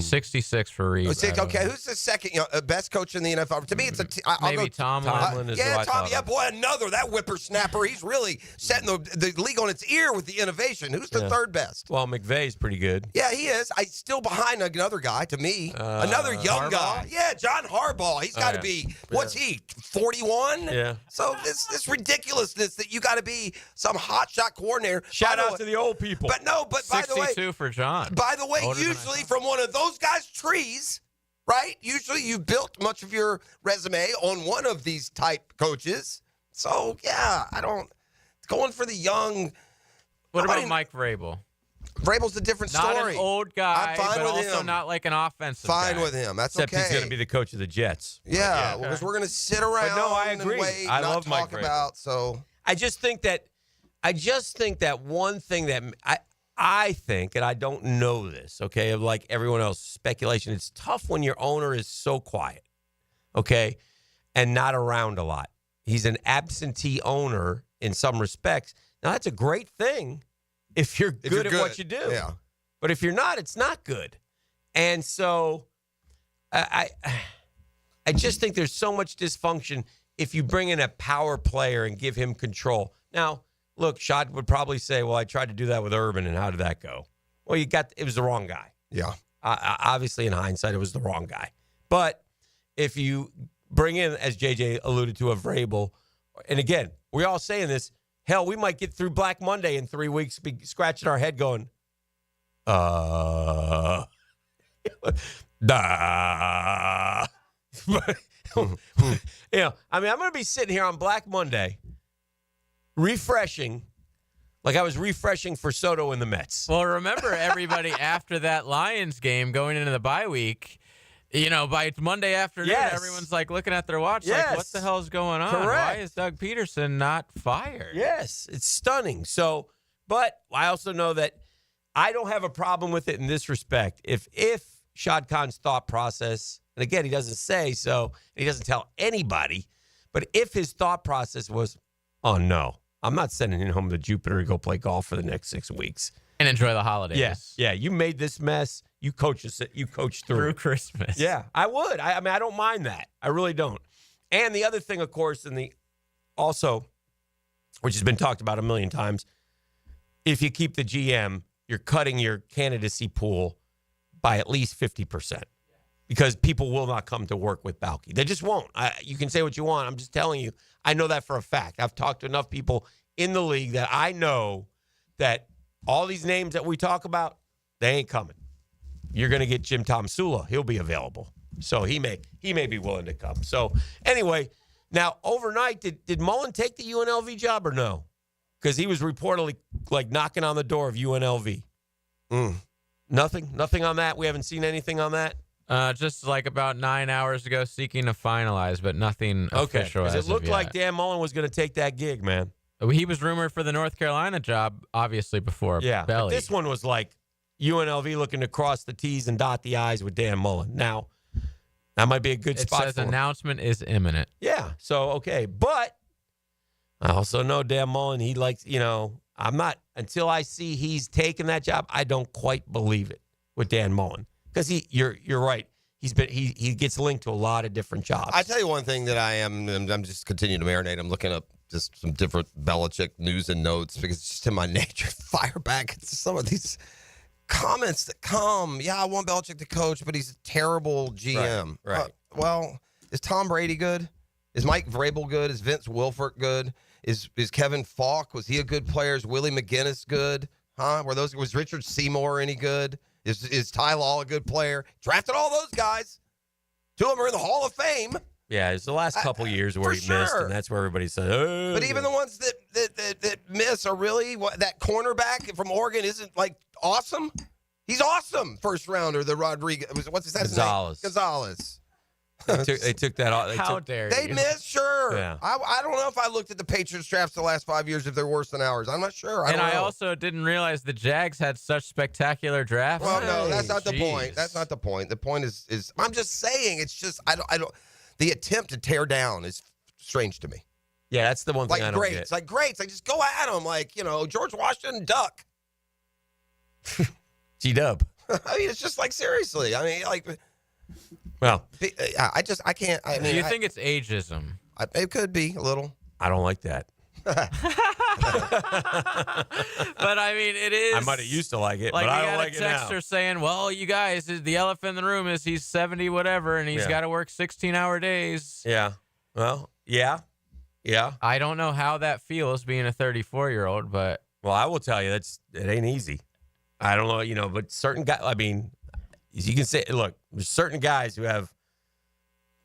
66 for Reid. Okay, who's the second best coach in the NFL? To me, it's maybe Tomlin. Another that whippersnapper. He's really setting the league on its ear with the innovation. Who's the third best? Well, McVay's pretty good. Yeah, he is. I still behind another guy. To me, another young guy. Yeah, John Harbaugh. He's got to be. What's he? 41. Yeah. So this ridiculousness that you got to be some hotshot coordinator. Shout out to the old people. But by the way, 62 for John. By the way, usually from one of those guys' trees, right? Usually you built much of your resume on one of these type coaches. So, yeah, going for the young. What about Mike Vrabel? Vrabel's a different story. Not an old guy, I'm fine but with also him. not like an offensive Fine guy. with him. That's Except okay. he's going to be the coach of the Jets. Yeah, because we're going to sit around but no, I agree. and wait, I not love talk Mike about. So I just think that one thing that I think, and I don't know this, okay, like everyone else, speculation, it's tough when your owner is so quiet, okay, and not around a lot. He's an absentee owner in some respects. Now, that's a great thing if you're good at what you do. Yeah. But if you're not, it's not good. And so I just think there's so much dysfunction if you bring in a power player and give him control. Now, look, Shad would probably say, well, I tried to do that with Urban, and how did that go? Well, it was the wrong guy. Yeah. Obviously, in hindsight, it was the wrong guy. But if you bring in, as JJ alluded to, a Vrabel, and again, we're all saying this, hell, we might get through Black Monday in 3 weeks, be scratching our head going, I mean, I'm going to be sitting here on Black Monday refreshing like I was refreshing for Soto in the Mets. Well, remember everybody after that Lions game going into the bye week, by Monday afternoon, everyone's like looking at their watch like, what the hell is going on? Correct. Why is Doug Peterson not fired? Yes, it's stunning. So, but I also know that I don't have a problem with it in this respect. If Shad Khan's thought process, and again, he doesn't say so, and he doesn't tell anybody, but if his thought process was, oh, no, I'm not sending him home to Jupiter to go play golf for the next 6 weeks. And enjoy the holidays. Yeah. You made this mess. You coach through Christmas. Yeah, I would. I mean, I don't mind that. I really don't. And the other thing, of course, also, which has been talked about a million times, if you keep the GM, you're cutting your candidacy pool by at least 50%. Because people will not come to work with Balky. They just won't. You can say what you want. I'm just telling you. I know that for a fact. I've talked to enough people in the league that I know that all these names that we talk about, they ain't coming. You're going to get Jim Tomsula. He'll be available. So he may be willing to come. So anyway, now overnight, did Mullen take the UNLV job or no? Because he was reportedly like knocking on the door of UNLV. Nothing on that? We haven't seen anything on that? Just like about 9 hours ago, seeking to finalize, but nothing official. Because it looked like Dan Mullen was going to take that gig, man. He was rumored for the North Carolina job, obviously, before Belly. But this one was like UNLV looking to cross the T's and dot the I's with Dan Mullen. Now, that might be a good spot for him. It says announcement is imminent. Yeah, so, okay. But I also know Dan Mullen, he likes, I'm not, until I see he's taken that job, I don't quite believe it with Dan Mullen. Because you're right. He gets linked to a lot of different jobs. I tell you one thing that I'm just continuing to marinate. I'm looking up just some different Belichick news and notes because it's just in my nature to fire back at some of these comments that come. Yeah, I want Belichick to coach, but he's a terrible GM. Right. Well, is Tom Brady good? Is Mike Vrabel good? Is Vince Wilfork good? Is Kevin Falk? Was he a good player? Is Willie McGinnis good? Was Richard Seymour any good? Is Ty Law a good player? Drafted all those guys. Two of them are in the Hall of Fame. Yeah, it's the last couple years where he missed, and that's where everybody said, oh. But even the ones that miss are really, that cornerback from Oregon isn't, like, awesome? He's awesome. First rounder, the Rodriguez. What's his name? Gonzalez. They took that off. How dare you? They missed, sure. Yeah. I don't know if I looked at the Patriots drafts the last 5 years if they're worse than ours. I'm not sure. I also didn't realize the Jags had such spectacular drafts. Well, no, that's not the point. That's not the point. The point is I'm just saying it's just I don't the attempt to tear down is strange to me. Yeah, that's the one thing I don't get. Like greats. Like just go at them like, George Washington duck. G-Dub. I mean, it's just like seriously. I mean, like well, I can't. I mean, do you think it's ageism? It could be a little. I don't like that. But I mean, it is. I might have used to like it, like but I don't like it now. You got a texter saying, well, you guys, the elephant in the room is he's 70 whatever, and he's got to work 16-hour days. Yeah. Well, yeah. I don't know how that feels being a 34-year-old, but. Well, I will tell you, it ain't easy. I don't know, but certain guys, I mean, you can say, look, there's certain guys who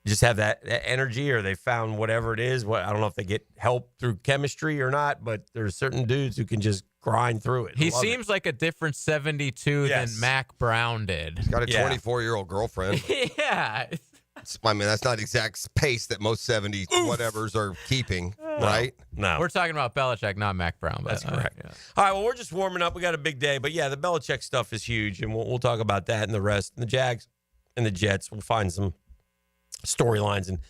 just have that energy, or they found whatever it is. I don't know if they get help through chemistry or not, but there's certain dudes who can just grind through it. He seems like a different 72 than Mac Brown did. He's got a 24-year-old girlfriend. Yeah. I mean, that's not exact pace that most 70 whatevers are keeping, right? No. We're talking about Belichick, not Mac Brown. That's correct. Yeah. All right, well, we're just warming up. We got a big day. But, yeah, the Belichick stuff is huge, and we'll talk about that and the rest. And the Jags and the Jets, we'll find some storylines and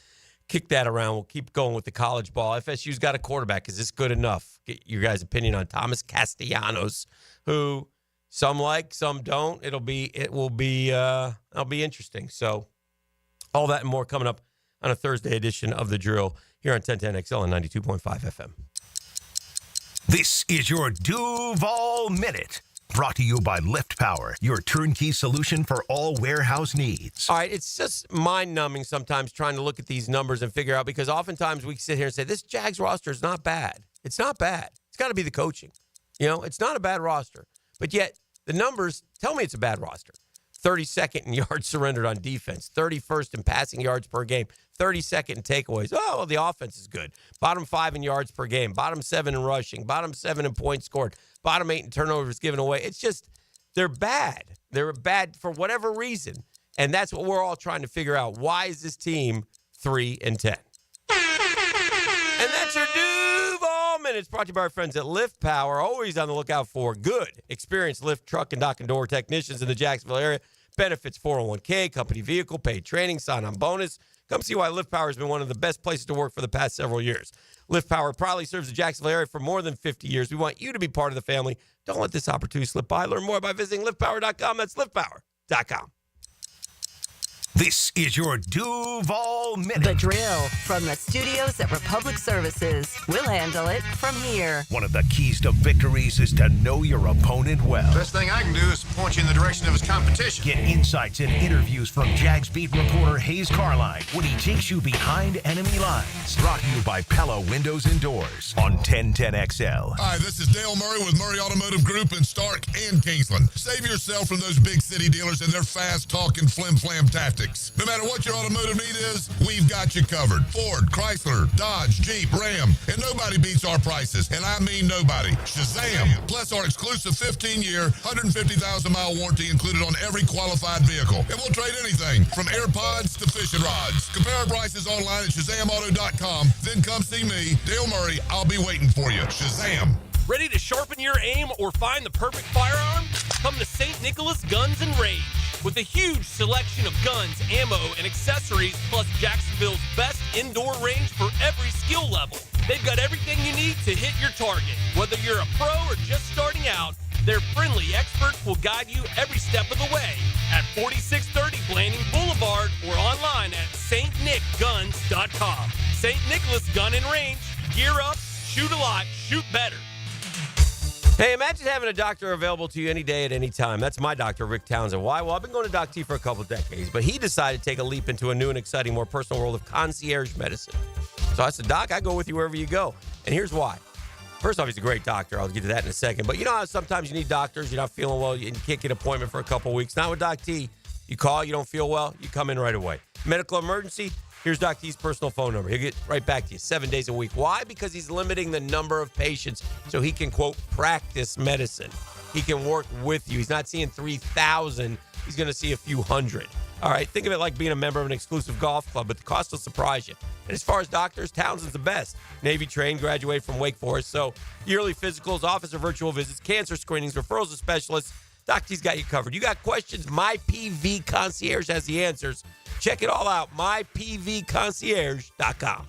kick that around. We'll keep going with the college ball. FSU's got a quarterback. Is this good enough? Get your guys' opinion on Thomas Castellanos, who some like, some don't. It'll be interesting. So all that and more coming up on a Thursday edition of The Drill here on 1010XL and 92.5 FM. This is your Duval Minute. Brought to you by Lift Power, your turnkey solution for all warehouse needs. All right, it's just mind-numbing sometimes trying to look at these numbers and figure out, because oftentimes we sit here and say, this Jags roster is not bad. It's not bad. It's got to be the coaching. It's not a bad roster. But yet, the numbers tell me it's a bad roster. 32nd in yards surrendered on defense, 31st in passing yards per game, 32nd in takeaways. Oh, well, the offense is good. Bottom 5 in yards per game, bottom 7 in rushing, bottom 7 in points scored, bottom 8 in turnovers given away. It's just, they're bad. They're bad for whatever reason. And that's what we're all trying to figure out. Why is this team 3-10? And that's your Duval Minute. It's brought to you by our friends at Lift Power. Always on the lookout for good, experienced lift, truck, and dock and door technicians in the Jacksonville area. Benefits 401k, company vehicle, paid training, sign-on bonus. Come see why Lift Power has been one of the best places to work for the past several years. Lift Power proudly serves the Jacksonville area for more than 50 years. We want you to be part of the family. Don't let this opportunity slip by. Learn more by visiting liftpower.com. That's liftpower.com. This is your Duval Minute. The drill from the studios at Republic Services. We'll handle it from here. One of the keys to victories is to know your opponent well. Best thing I can do is point you in the direction of his competition. Get insights and interviews from Jags beat reporter Hayes Carline when he takes you behind enemy lines. Brought to you by Pella Windows and Doors on 1010XL. Hi, this is Dale Murray with Murray Automotive Group in Stark and Kingsland. Save yourself from those big city dealers and their fast-talking flim-flam tactics. No matter what your automotive need is, we've got you covered. Ford, Chrysler, Dodge, Jeep, Ram, and nobody beats our prices, and I mean nobody. Shazam! Plus our exclusive 15-year, 150,000-mile warranty included on every qualified vehicle. And we'll trade anything from AirPods to fishing rods. Compare our prices online at ShazamAuto.com. Then come see me, Dale Murray. I'll be waiting for you. Shazam! Ready to sharpen your aim or find the perfect firearm? Come to St. Nicholas Guns and Rage. With a huge selection of guns, ammo, and accessories, plus Jacksonville's best indoor range for every skill level. They've got everything you need to hit your target. Whether you're a pro or just starting out, their friendly experts will guide you every step of the way at 4630 Blanding Boulevard or online at stnickguns.com. St. Nicholas Gun and Range. Gear up, shoot a lot, shoot better. Hey, imagine having a doctor available to you any day at any time. That's my doctor, Rick Townsend. Why? Well, I've been going to Doc T for a couple decades, but he decided to take a leap into a new and exciting, more personal world of concierge medicine. So I said, Doc, I go with you wherever you go. And here's why. First off, he's a great doctor. I'll get to that in a second. But you know how sometimes you need doctors, you're not feeling well, you can't get an appointment for a couple weeks. Not with Doc T. You call, you don't feel well, you come in right away. Medical emergency, here's Doc T's personal phone number. He'll get right back to you 7 days a week. Why? Because he's limiting the number of patients so he can, quote, practice medicine. He can work with you. He's not seeing 3,000. He's going to see a few hundred. All right, think of it like being a member of an exclusive golf club, but the cost will surprise you. And as far as doctors, Townsend's the best. Navy trained, graduated from Wake Forest. So yearly physicals, office or virtual visits, cancer screenings, referrals to specialists. Doc T's got you covered. You got questions? MyPV Concierge has the answers. Check it all out, mypvconcierge.com.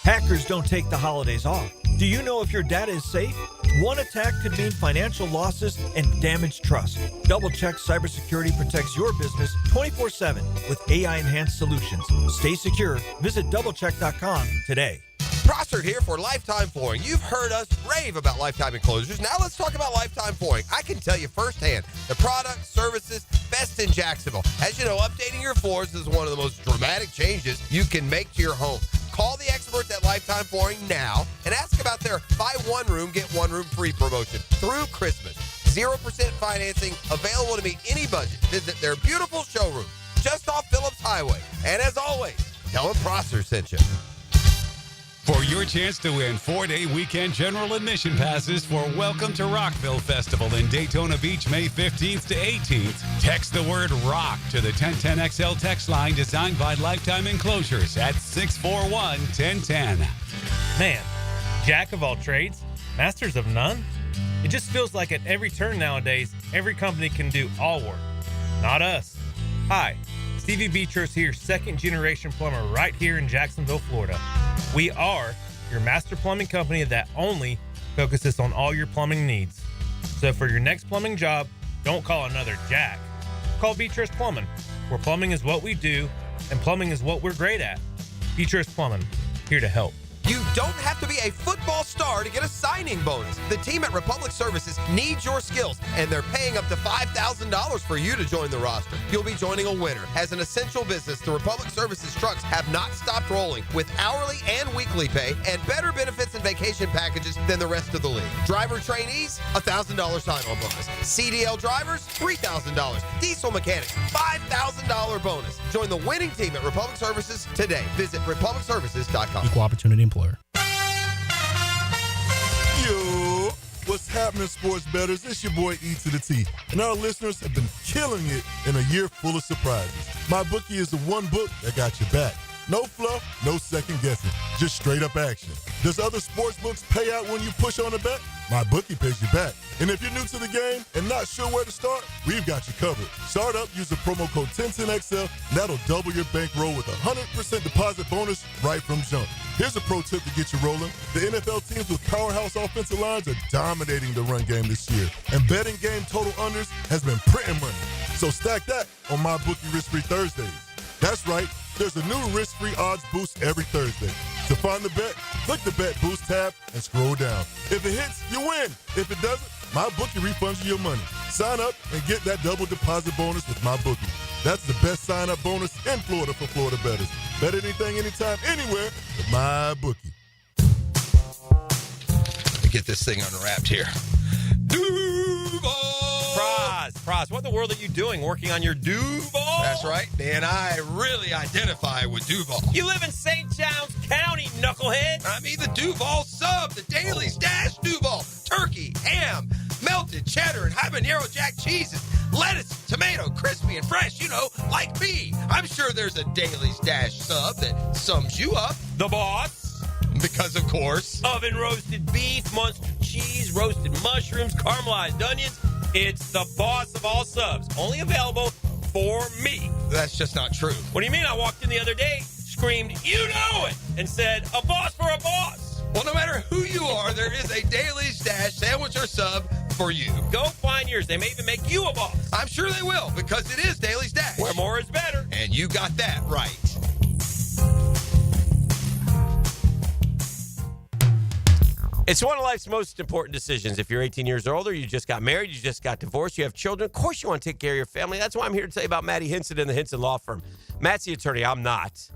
Hackers don't take the holidays off. Do you know if your data is safe? One attack could mean financial losses and damaged trust. DoubleCheck Cybersecurity protects your business 24/7 with AI-enhanced solutions. Stay secure. Visit doublecheck.com today. Prosser here for Lifetime Flooring. You've heard us rave about Lifetime Enclosures. Now let's talk about Lifetime Flooring. I can tell you firsthand, the product, services, best in Jacksonville. As you know, updating your floors is one of the most dramatic changes you can make to your home. Call the experts at Lifetime Flooring now and ask about their buy one room, get one room free promotion through Christmas. 0% financing available to meet any budget. Visit their beautiful showroom just off Phillips Highway. And as always, tell them Prosser sent you. For your chance to win 4-day weekend general admission passes for Welcome to Rockville Festival in Daytona Beach, May 15th to 18th, text the word ROCK to the 1010XL text line designed by Lifetime Enclosures at 641-1010. Man, jack of all trades, masters of none? It just feels like at every turn nowadays, every company can do all work. Not us. Hi, Stevie Beachurst here, second-generation plumber right here in Jacksonville, Florida. We are your master plumbing company that only focuses on all your plumbing needs. So for your next plumbing job, don't call another Jack. Call Beachurst Plumbing, where plumbing is what we do and plumbing is what we're great at. Beachurst Plumbing, here to help. You don't have to be a football star to get a signing bonus. The team at Republic Services needs your skills, and they're paying up to $5,000 for you to join the roster. You'll be joining a winner. As an essential business, the Republic Services trucks have not stopped rolling with hourly and weekly pay and better benefits and vacation packages than the rest of the league. Driver trainees, $1,000 sign-on bonus. CDL drivers, $3,000. Diesel mechanics, $5,000 bonus. Join the winning team at Republic Services today. Visit republicservices.com. Equal opportunity employer. Yo, what's happening, sports bettors? It's your boy E to the T, and our listeners have been killing it in a year full of surprises. MyBookie is the one book that got your back. No fluff, no second guessing, just straight up action. Does other sports books pay out when you push on a bet? My bookie pays you back. And if you're new to the game and not sure where to start, we've got you covered. Start up, use the promo code 1010XL, and that'll double your bankroll with a 100% deposit bonus right from jump. Here's a pro tip to get you rolling. The NFL teams with powerhouse offensive lines are dominating the run game this year. And betting game total unders has been printing money. So stack that on my bookie risk-free Thursdays. That's right. There's a new risk-free odds boost every Thursday. To find the bet, click the Bet Boost tab and scroll down. If it hits, you win. If it doesn't, MyBookie refunds you your money. Sign up and get that double deposit bonus with MyBookie. That's the best sign-up bonus in Florida for Florida bettors. Bet anything, anytime, anywhere with MyBookie. Let me get this thing unwrapped here. Praz, what in the world are you doing working on your Duval? That's right, Dan. I really identify with Duval. You live in St. John's County, knucklehead. I mean the Duval sub, the Dailies Dash Duval. Turkey, ham, melted cheddar, and habanero jack cheeses. Lettuce, tomato, crispy and fresh, like me. I'm sure there's a Dailies Dash sub that sums you up. The boss. Because, of course. Oven roasted beef, monster cheese, roasted mushrooms, caramelized onions. It's the boss of all subs. Only available for me. That's just not true. What do you mean? I walked in the other day, screamed, "You know it," and said, "A boss for a boss." Well, no matter who you are, there is a Dailies Dash sandwich or sub for you. Go find yours. They may even make you a boss. I'm sure they will, because it is Dailies Dash. Where more is better. And you got that right. It's one of life's most important decisions. If you're 18 years or older, you just got married, you just got divorced, you have children, of course you want to take care of your family. That's why I'm here to tell you about Matty Hinson and the Hinson Law Firm. Matt's the attorney. I'm not.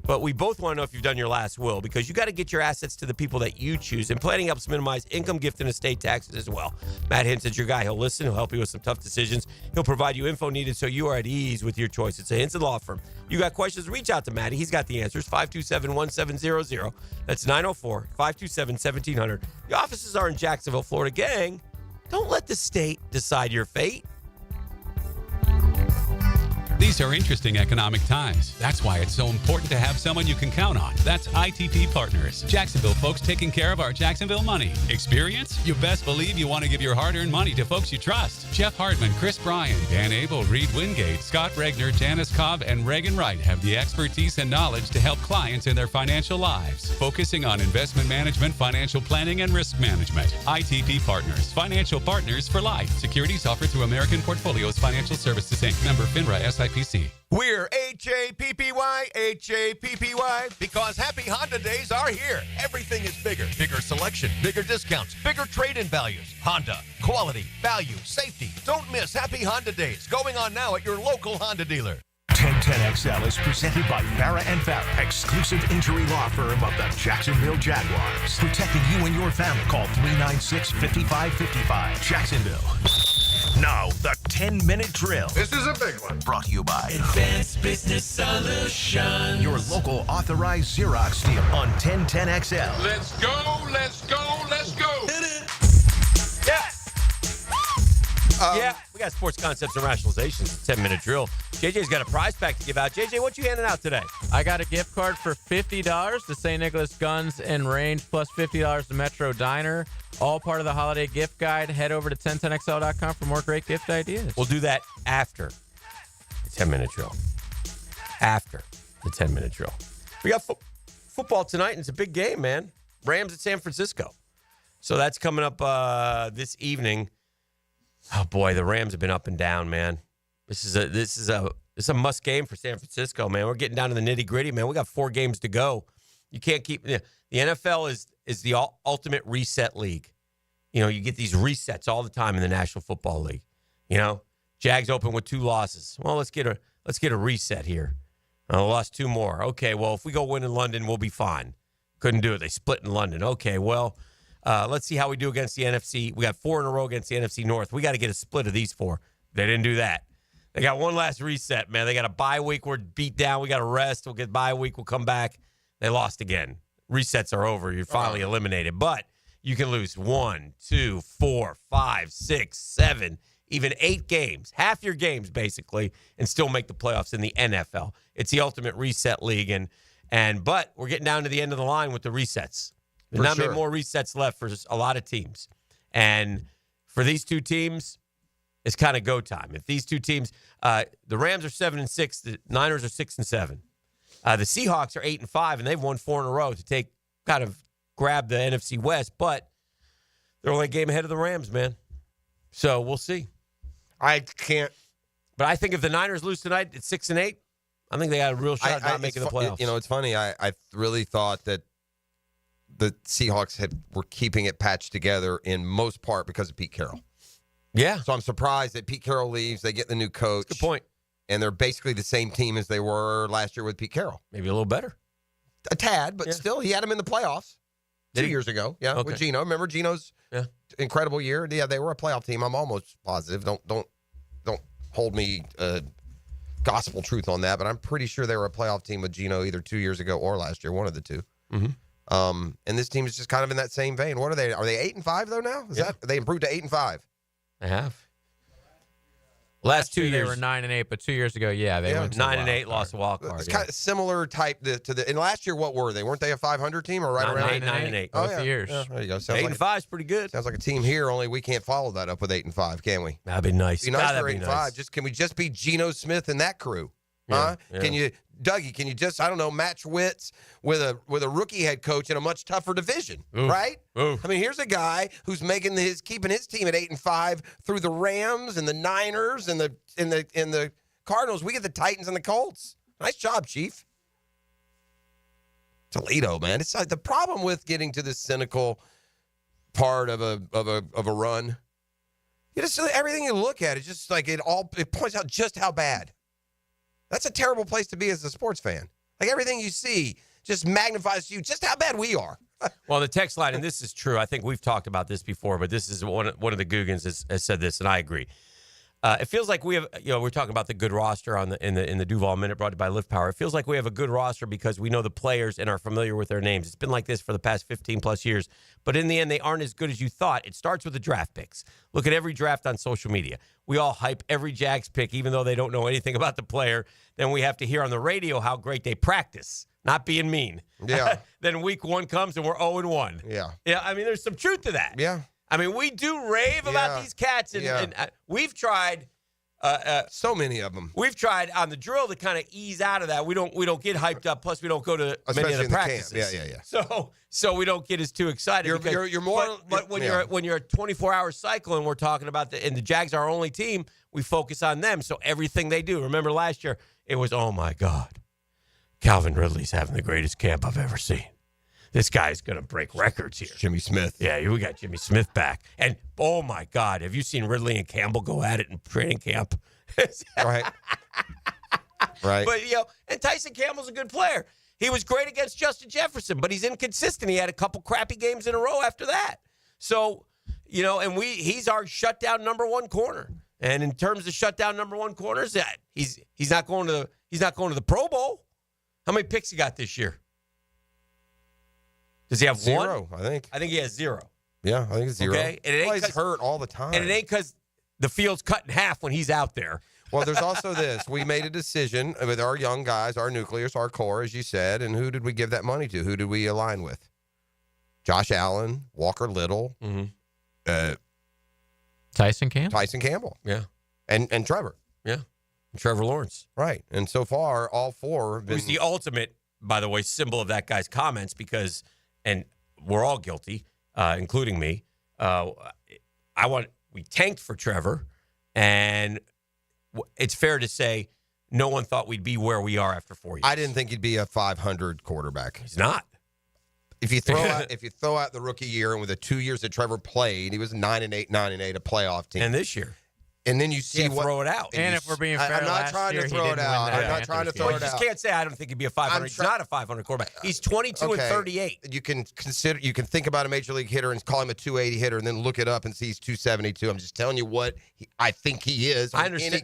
But we both want to know if you've done your last will, because you got to get your assets to the people that you choose, and planning helps minimize income, gift, and estate taxes as well. Matt Hinson's your guy. He'll listen. He'll help you with some tough decisions. He'll provide you info needed so you are at ease with your choice. It's a Hinson Law Firm. You got questions, reach out to Matty. He's got the answers. 527-1700. That's 904-527-1700. The offices are in Jacksonville, Florida. Gang, don't let the state decide your fate. These are interesting economic times. That's why it's so important to have someone you can count on. That's ITP Partners. Jacksonville folks taking care of our Jacksonville money. Experience? You best believe you want to give your hard-earned money to folks you trust. Jeff Hartman, Chris Bryan, Dan Abel, Reed Wingate, Scott Regner, Janice Cobb, and Reagan Wright have the expertise and knowledge to help clients in their financial lives, focusing on investment management, financial planning, and risk management. ITP Partners. Financial partners for life. Securities offered through American Portfolios Financial Services, Inc. Member FINRA SIPC. We're HAPPY, because Happy Honda Days are here. Everything is bigger. Bigger selection, bigger discounts, bigger trade-in values. Honda, quality, value, safety. Don't miss Happy Honda Days, going on now at your local Honda dealer. 1010XL is presented by Farah & Farah, exclusive injury law firm of the Jacksonville Jaguars. Protecting you and your family. Call 396-5555. Jacksonville. Now, the 10-minute drill. This is a big one. Brought to you by Advanced Business Solutions. your local authorized Xerox deal on 1010XL. Let's go, let's go, let's go. Yes. We got sports concepts and rationalizations. 10-minute drill. JJ's got a prize pack to give out. JJ, what you handing out today? I got a gift card for $50 to St. Nicholas Guns and Range, plus $50 to Metro Diner. All part of the holiday gift guide. Head over to 1010XL.com for more great gift ideas. We'll do that after the 10-minute drill. After the 10-minute drill. We got football tonight, and it's a big game, man. Rams at San Francisco. So that's coming up this evening. Oh boy, the Rams have been up and down, man. This is a must game for San Francisco, man. We're getting down to the nitty gritty, man. We got 4 games to go. You can't keep the NFL is the ultimate reset league. You get these resets all the time in the National Football League. Jags open with 2 losses. Well, let's get a reset here. Lost 2 more. Okay, well, if we go win in London, we'll be fine. Couldn't do it. They split in London. Okay, well. Let's see how we do against the NFC. We got 4 in a row against the NFC North. We got to get a split of these 4. They didn't do that. They got one last reset, man. They got a bye week. We're beat down. We got to rest. We'll get bye week. We'll come back. They lost again. Resets are over. You're finally eliminated. But you can lose 1, 2, 4, 5, 6, 7, even 8 games, half your games basically, and still make the playoffs in the NFL. It's the ultimate reset league. But we're getting down to the end of the line with the resets. There's not many more resets left for a lot of teams. And for these two teams, it's kind of go time. If these two teams, the Rams are 7-6, the Niners are 6-7. The Seahawks are 8-5, and they've won 4 in a row to grab the NFC West, but they're only a game ahead of the Rams, man. So we'll see. I can't. But I think if the Niners lose tonight at 6-8, I think they got a real shot at not making the playoffs. It's funny. I really thought that the Seahawks were keeping it patched together in most part because of Pete Carroll. Yeah. So I'm surprised that Pete Carroll leaves. They get the new coach. Good point. And they're basically the same team as they were last year with Pete Carroll. Maybe a little better. A tad, but still, he had them in the playoffs 2 years ago. Yeah, Okay. with Geno. Remember Geno's incredible year? Yeah, they were a playoff team. I'm almost positive. Don't hold me gospel truth on that, but I'm pretty sure they were a playoff team with Geno either 2 years ago or last year, one of the two. Mm-hmm. And this team is just kind of in that same vein. What are they? Are they 8-5 though now? They improved to 8-5? They have. Last 2 year years they were 9-8, but 2 years ago, they went to 9-8, lost a wild card. It's kind of similar type to the. And last year, what were they? Weren't they a 500 team or right around 9-8? Both years. Yeah, there you go. 8-5 is pretty good. Sounds like a team here. Only we can't follow that up with 8-5, can we? That'd be nice. Be nice for that'd 8-5. be nice. Can we just be Geno Smith and that crew? Yeah, Huh? Can you, Dougie? Can you just match wits with a rookie head coach in a much tougher division, right? Oof. I mean, here's a guy who's keeping his team at 8-5 through the Rams and the Niners and the Cardinals. We get the Titans and the Colts. Nice job, Chief. Toledo, man. It's the problem with getting to this cynical part of a run. You just everything you look at is just like it points out just how bad. That's a terrible place to be as a sports fan. Like everything you see just magnifies to you just how bad we are. Well, the text line, and this is true. I think we've talked about this before, but this is one of the Googans has said this, and I agree. It feels like we have, we're talking about the good roster in the Duval Minute brought to you by Lift Power. It feels like we have a good roster because we know the players and are familiar with their names. It's been like this for the past 15 plus years, but in the end, they aren't as good as you thought. It starts with the draft picks. Look at every draft on social media. We all hype every Jags pick, even though they don't know anything about the player. Then we have to hear on the radio how great they practice, not being mean. Yeah. Then week 1 comes and we're 0-1. Yeah. Yeah. I mean, there's some truth to that. Yeah. I mean, we do rave about these cats, and we've tried. So many of them. We've tried on the drill to kind of ease out of that. We don't get hyped up. Plus, we don't go to many of the practices. Yeah. So we don't get as too excited. You're more. But when you're a 24-hour cycle and we're talking about the Jags are our only team, we focus on them. So everything they do. Remember last year, it was, oh my God, Calvin Ridley's having the greatest camp I've ever seen. This guy's going to break records here. Jimmy Smith. Yeah, we got Jimmy Smith back. And, oh, my God, have you seen Ridley and Campbell go at it in training camp? Right. Right. But, and Tyson Campbell's a good player. He was great against Justin Jefferson, but he's inconsistent. He had a couple crappy games in a row after that. So, and he's our shutdown number 1 corner. And in terms of shutdown number 1 corners, he's not going to the Pro Bowl. How many picks he got this year? Does he have 0, one? I think. I think he has 0. Yeah, I think it's 0. Okay, and it ain't he's hurt all the time. And it ain't because the field's cut in half when he's out there. Well, there's also this. We made a decision with our young guys, our nucleus, our core, as you said, and who did we give that money to? Who did we align with? Josh Allen, Walker Little, Tyson Campbell. Tyson Campbell. Yeah. And Trevor. Yeah. And Trevor Lawrence. Right. And so far, all 4 have been. Who's the ultimate, by the way, symbol of that guy's comments because, and we're all guilty, including me. We tanked for Trevor, and it's fair to say no one thought we'd be where we are after 4 years. I didn't think he'd be a 500 quarterback. He's not. If you throw out the rookie year and with the 2 years that Trevor played, he was 9-8, a playoff team. And this year. And then you see throw it out. And if we're being fair, I'm not trying to throw it out. I'm not trying to throw it out. You just can't say I don't think he'd be a 500. He's not a 500 quarterback. He's 22 and 38. You can think about a major league hitter and call him a 280 hitter, and then look it up and see he's 272. I'm just telling you what I think he is. I understand.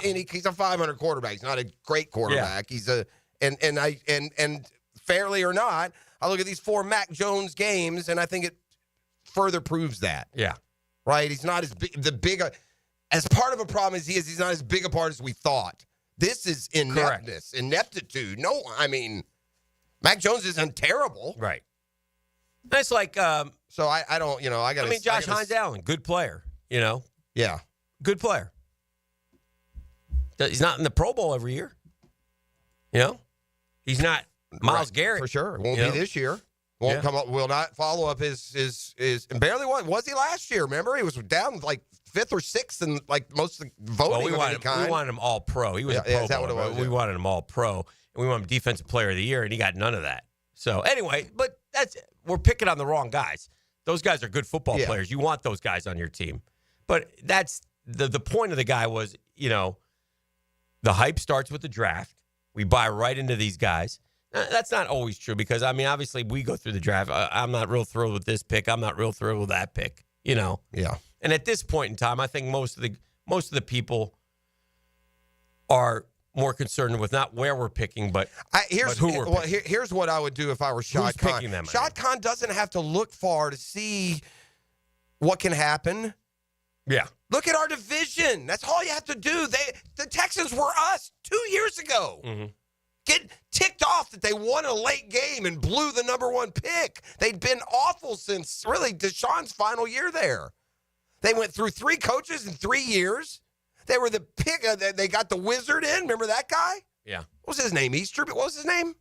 He's a 500 quarterback. He's not a great quarterback. He's and fairly or not, I look at these 4 Mac Jones games, and I think it further proves that. Yeah. Right. He's not as big. As part of a problem as he is, he's not as big a part as we thought. This is ineptitude. No, I mean, Mac Jones isn't terrible. Right. That's like So I don't, I got. I mean, Josh Hines Allen, good player. Yeah, good player. He's not in the Pro Bowl every year. He's not Myles Garrett for sure. Won't be this year. Won't come up. Will not follow up his and barely was he last year? Remember, he was down like 5th or 6th in like most of the voting. Well, we wanted him all pro. He was a pro. Is that what it was? We wanted him all pro, and we wanted him defensive player of the year, and he got none of that. So anyway, but we're picking on the wrong guys. Those guys are good football players. You want those guys on your team, but that's the point of the guy was the hype starts with the draft. We buy right into these guys. That's not always true because, I mean, obviously we go through the draft. I'm not real thrilled with this pick. I'm not real thrilled with that pick, Yeah. And at this point in time, I think most of the people are more concerned with not where we're picking, but who we're picking. Here's what I would do if I were Shad Khan. Picking them? Shad Khan doesn't have to look far to see what can happen. Yeah. Look at our division. That's all you have to do. The Texans were us 2 years ago. Mm-hmm. Get ticked off that they won a late game and blew the number 1 pick. They'd been awful since really Deshaun's final year there. They went through 3 coaches in 3 years. They were the pick. They got the wizard in. Remember that guy? Yeah. What was his name? What was his name?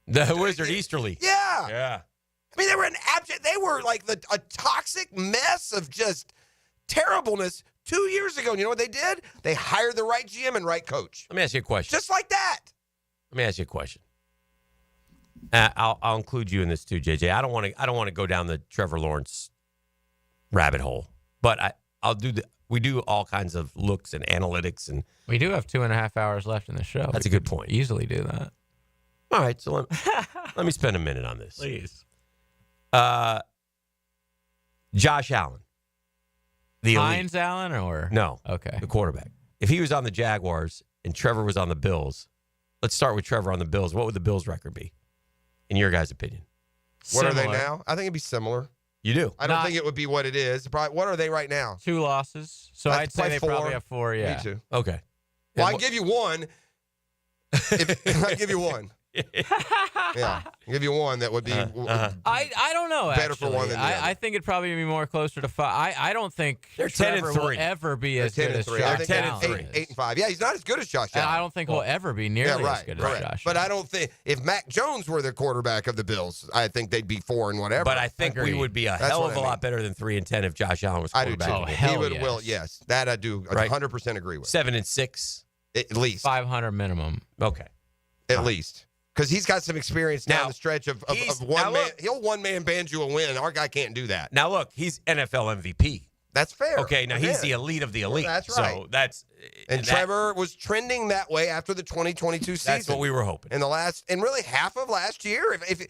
The wizard Easterly. Yeah. Yeah. I mean, they were They were like a toxic mess of just terribleness 2 years ago. And you know what they did? They hired the right GM and right coach. Let me ask you a question. Just like that. Let me ask you a question. I'll include you in this too, JJ. I don't want to go down the Trevor Lawrence rabbit hole, but I'll do we do all kinds of looks and analytics, and we do have 2.5 hours left in the show. That's a good point. Easily do that. All right, so let me spend a minute on this, please. Josh Allen, the Hines Allen, or no? Okay, the quarterback. If he was on the Jaguars and Trevor was on the Bills. Let's start with Trevor on the Bills. What would the Bills' record be, in your guys' opinion? What are they now? I think it'd be similar. You do? I don't think it would be what it is. Probably, what are they right now? 2 losses. So I'd say they 4. probably have 4, yeah. Me too. Okay. Well, I give you one. I give you one. Yeah, I'll give you one that would be. I don't know. Better actually. for one than the other. I think it'd probably be more closer to 5. I don't think they're Trevor 10-3. will ever be as good as Josh Allen. 8-5. Yeah, he's not as good as Josh Allen. I don't think he'll ever be nearly as good as Josh. But I don't think if Mac Jones were the quarterback of the Bills, I think they'd be 4 and whatever. But I think we would be a hell of a lot better than 3-10 if Josh Allen was quarterback. I do too. Hell he would. yes. Will. Yes, that I do. 100% agree with. 7-6 at least. 500 minimum. Okay, at least. Because he's got some experience down the stretch of one man. He'll one-man band you a win. Our guy can't do that. Now, look, he's NFL MVP. That's fair. Okay, now he's the elite of the elite. That's right. So that's and Trevor was trending that way after the 2022 season. That's what we were hoping. In the last, and really half of last year. If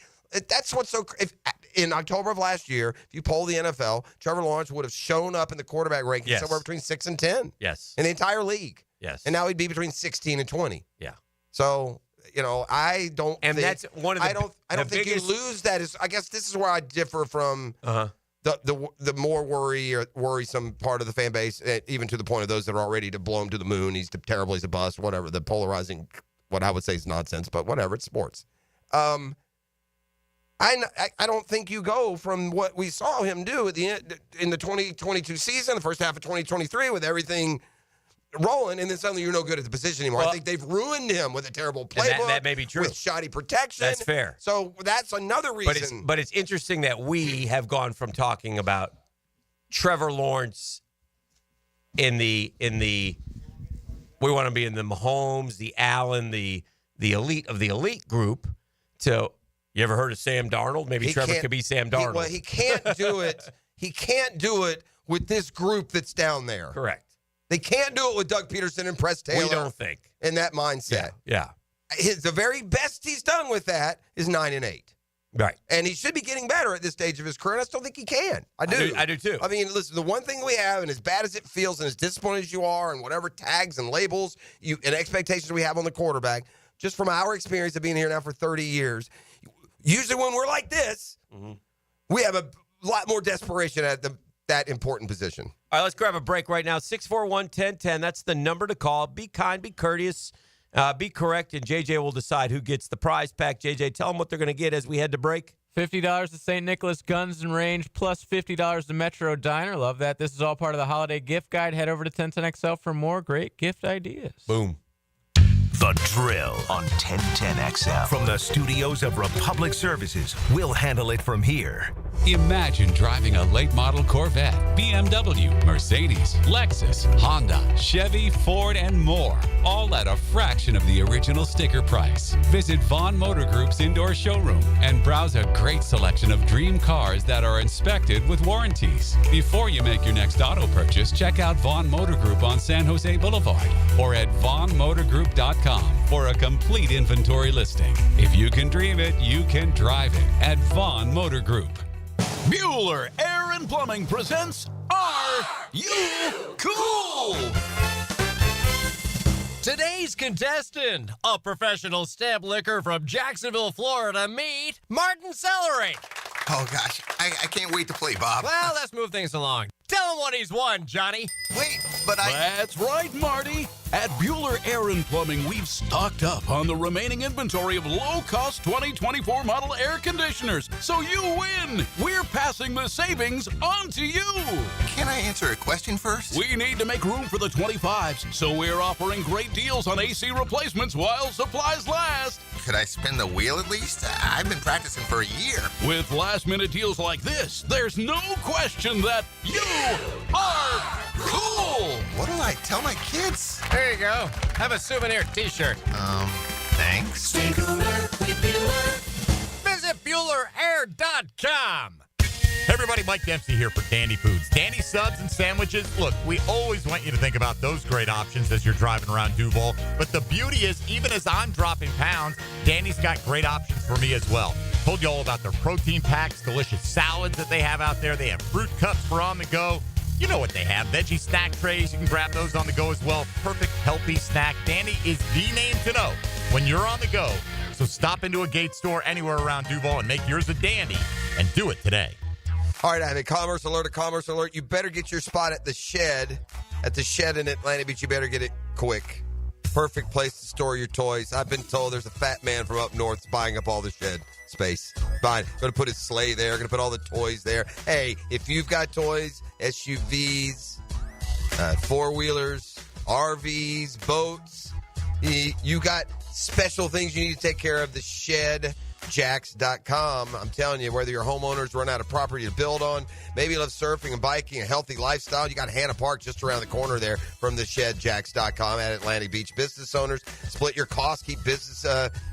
that's what's so. If in October of last year, if you poll the NFL, Trevor Lawrence would have shown up in the quarterback rankings somewhere between 6 and 10. Yes. In the entire league. Yes. And now he'd be between 16 and 20. Yeah. So. I don't. And think, that's one of the. I don't think biggest... you lose that. I guess this is where I differ from the more worrisome part of the fan base, even to the point of those that are all ready to blow him to the moon. He's terrible. He's a bust. Whatever the polarizing, what I would say is nonsense, but whatever. It's sports. I don't think you go from what we saw him do at the end in the 2022 season, the first half of 2023, with everything rolling, and then suddenly you're no good at the position anymore. Well, I think they've ruined him with a terrible playbook. That may be true. With shoddy protection. That's fair. So that's another reason. But it's interesting that we have gone from talking about Trevor Lawrence in the we want to be in the Mahomes, the Allen, the elite of the elite group to you ever heard of Sam Darnold? Maybe Trevor could be Sam Darnold. He can't do it. He can't do it with this group that's down there. Correct. They can't do it with Doug Peterson and Press Taylor. We don't think. In that mindset. Yeah. The very best he's done with that is 9-8. Right. And he should be getting better at this stage of his career, and I still think he can. I do. I do too. I mean, listen, the one thing we have, and as bad as it feels and as disappointed as you are, and whatever tags and labels and expectations we have on the quarterback, just from our experience of being here now for 30 years, usually when we're like this, we have a lot more desperation at that important position. All right, let's grab a break right now. 641-1010. That's the number to call. Be kind, be courteous, be correct, and JJ will decide who gets the prize pack. JJ, tell them what they're going to get as we head to break. $50 to St. Nicholas Guns and Range, plus $50 to Metro Diner. Love that. This is all part of the holiday gift guide. Head over to 1010XL for more great gift ideas. Boom. The Drill on 1010XL. From the studios of Republic Services, we'll handle it from here. Imagine driving a late model Corvette, BMW, Mercedes, Lexus, Honda, Chevy, Ford, and more, all at a fraction of the original sticker price. Visit Vaughn Motor Group's indoor showroom and browse a great selection of dream cars that are inspected with warranties. Before you make your next auto purchase, check out Vaughn Motor Group on San Jose Boulevard or at vaughnmotorgroup.com for a complete inventory listing. If you can dream it, you can drive it at Vaughn Motor Group. Bueller Air and Plumbing presents Are You Cool? Today's contestant, a professional stamp licker from Jacksonville, Florida, meet Martin Celery. Oh, gosh. I can't wait to play, Bob. Well, let's move things along. Tell him what he's won, Johnny. Wait, but That's right, Marty. At Bueller Air and Plumbing, we've stocked up on the remaining inventory of low-cost 2024 model air conditioners. So you win. We're passing the savings on to you. Can I answer a question first? We need to make room for the 25s, so we're offering great deals on AC replacements while supplies last. Could I spin the wheel at least? I've been practicing for a year. With last-minute deals like this, there's no question that you are cool. What do I tell my kids? There you go. Have a souvenir t-shirt. Thanks. Stay cooler with Bueller. Visit BuellerAir.com. Everybody, Mike Dempsey here for Dandy Foods. Dandy subs and sandwiches. Look, we always want you to think about those great options as you're driving around Duval. But the beauty is, even as I'm dropping pounds, Dandy's got great options for me as well. Told you all about their protein packs, delicious salads that they have out there. They have fruit cups for on the go. You know what they have. Veggie snack trays. You can grab those on the go as well. Perfect, healthy snack. Dandy is the name to know when you're on the go. So stop into a Gate store anywhere around Duval and make yours a Dandy, and do it today. All right, I have a commerce alert. You better get your spot at the shed. At the shed in Atlantic Beach, you better get it quick. Perfect place to store your toys. I've been told there's a fat man from up north buying up all the shed space. Fine. Going to put his sleigh there. Going to put all the toys there. Hey, if you've got toys, SUVs, four-wheelers, RVs, boats, you got special things you need to take care of, the shed. Jacks.com. I'm telling you, whether your homeowners run out of property to build on, maybe you love surfing and biking, a healthy lifestyle, you got Hannah Park just around the corner there from the shed, Jacks.com at Atlantic Beach. Business owners, split your costs, keep business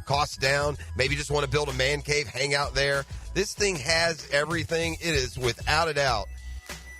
costs down. Maybe you just want to build a man cave, hang out there. This thing has everything. It is, without a doubt,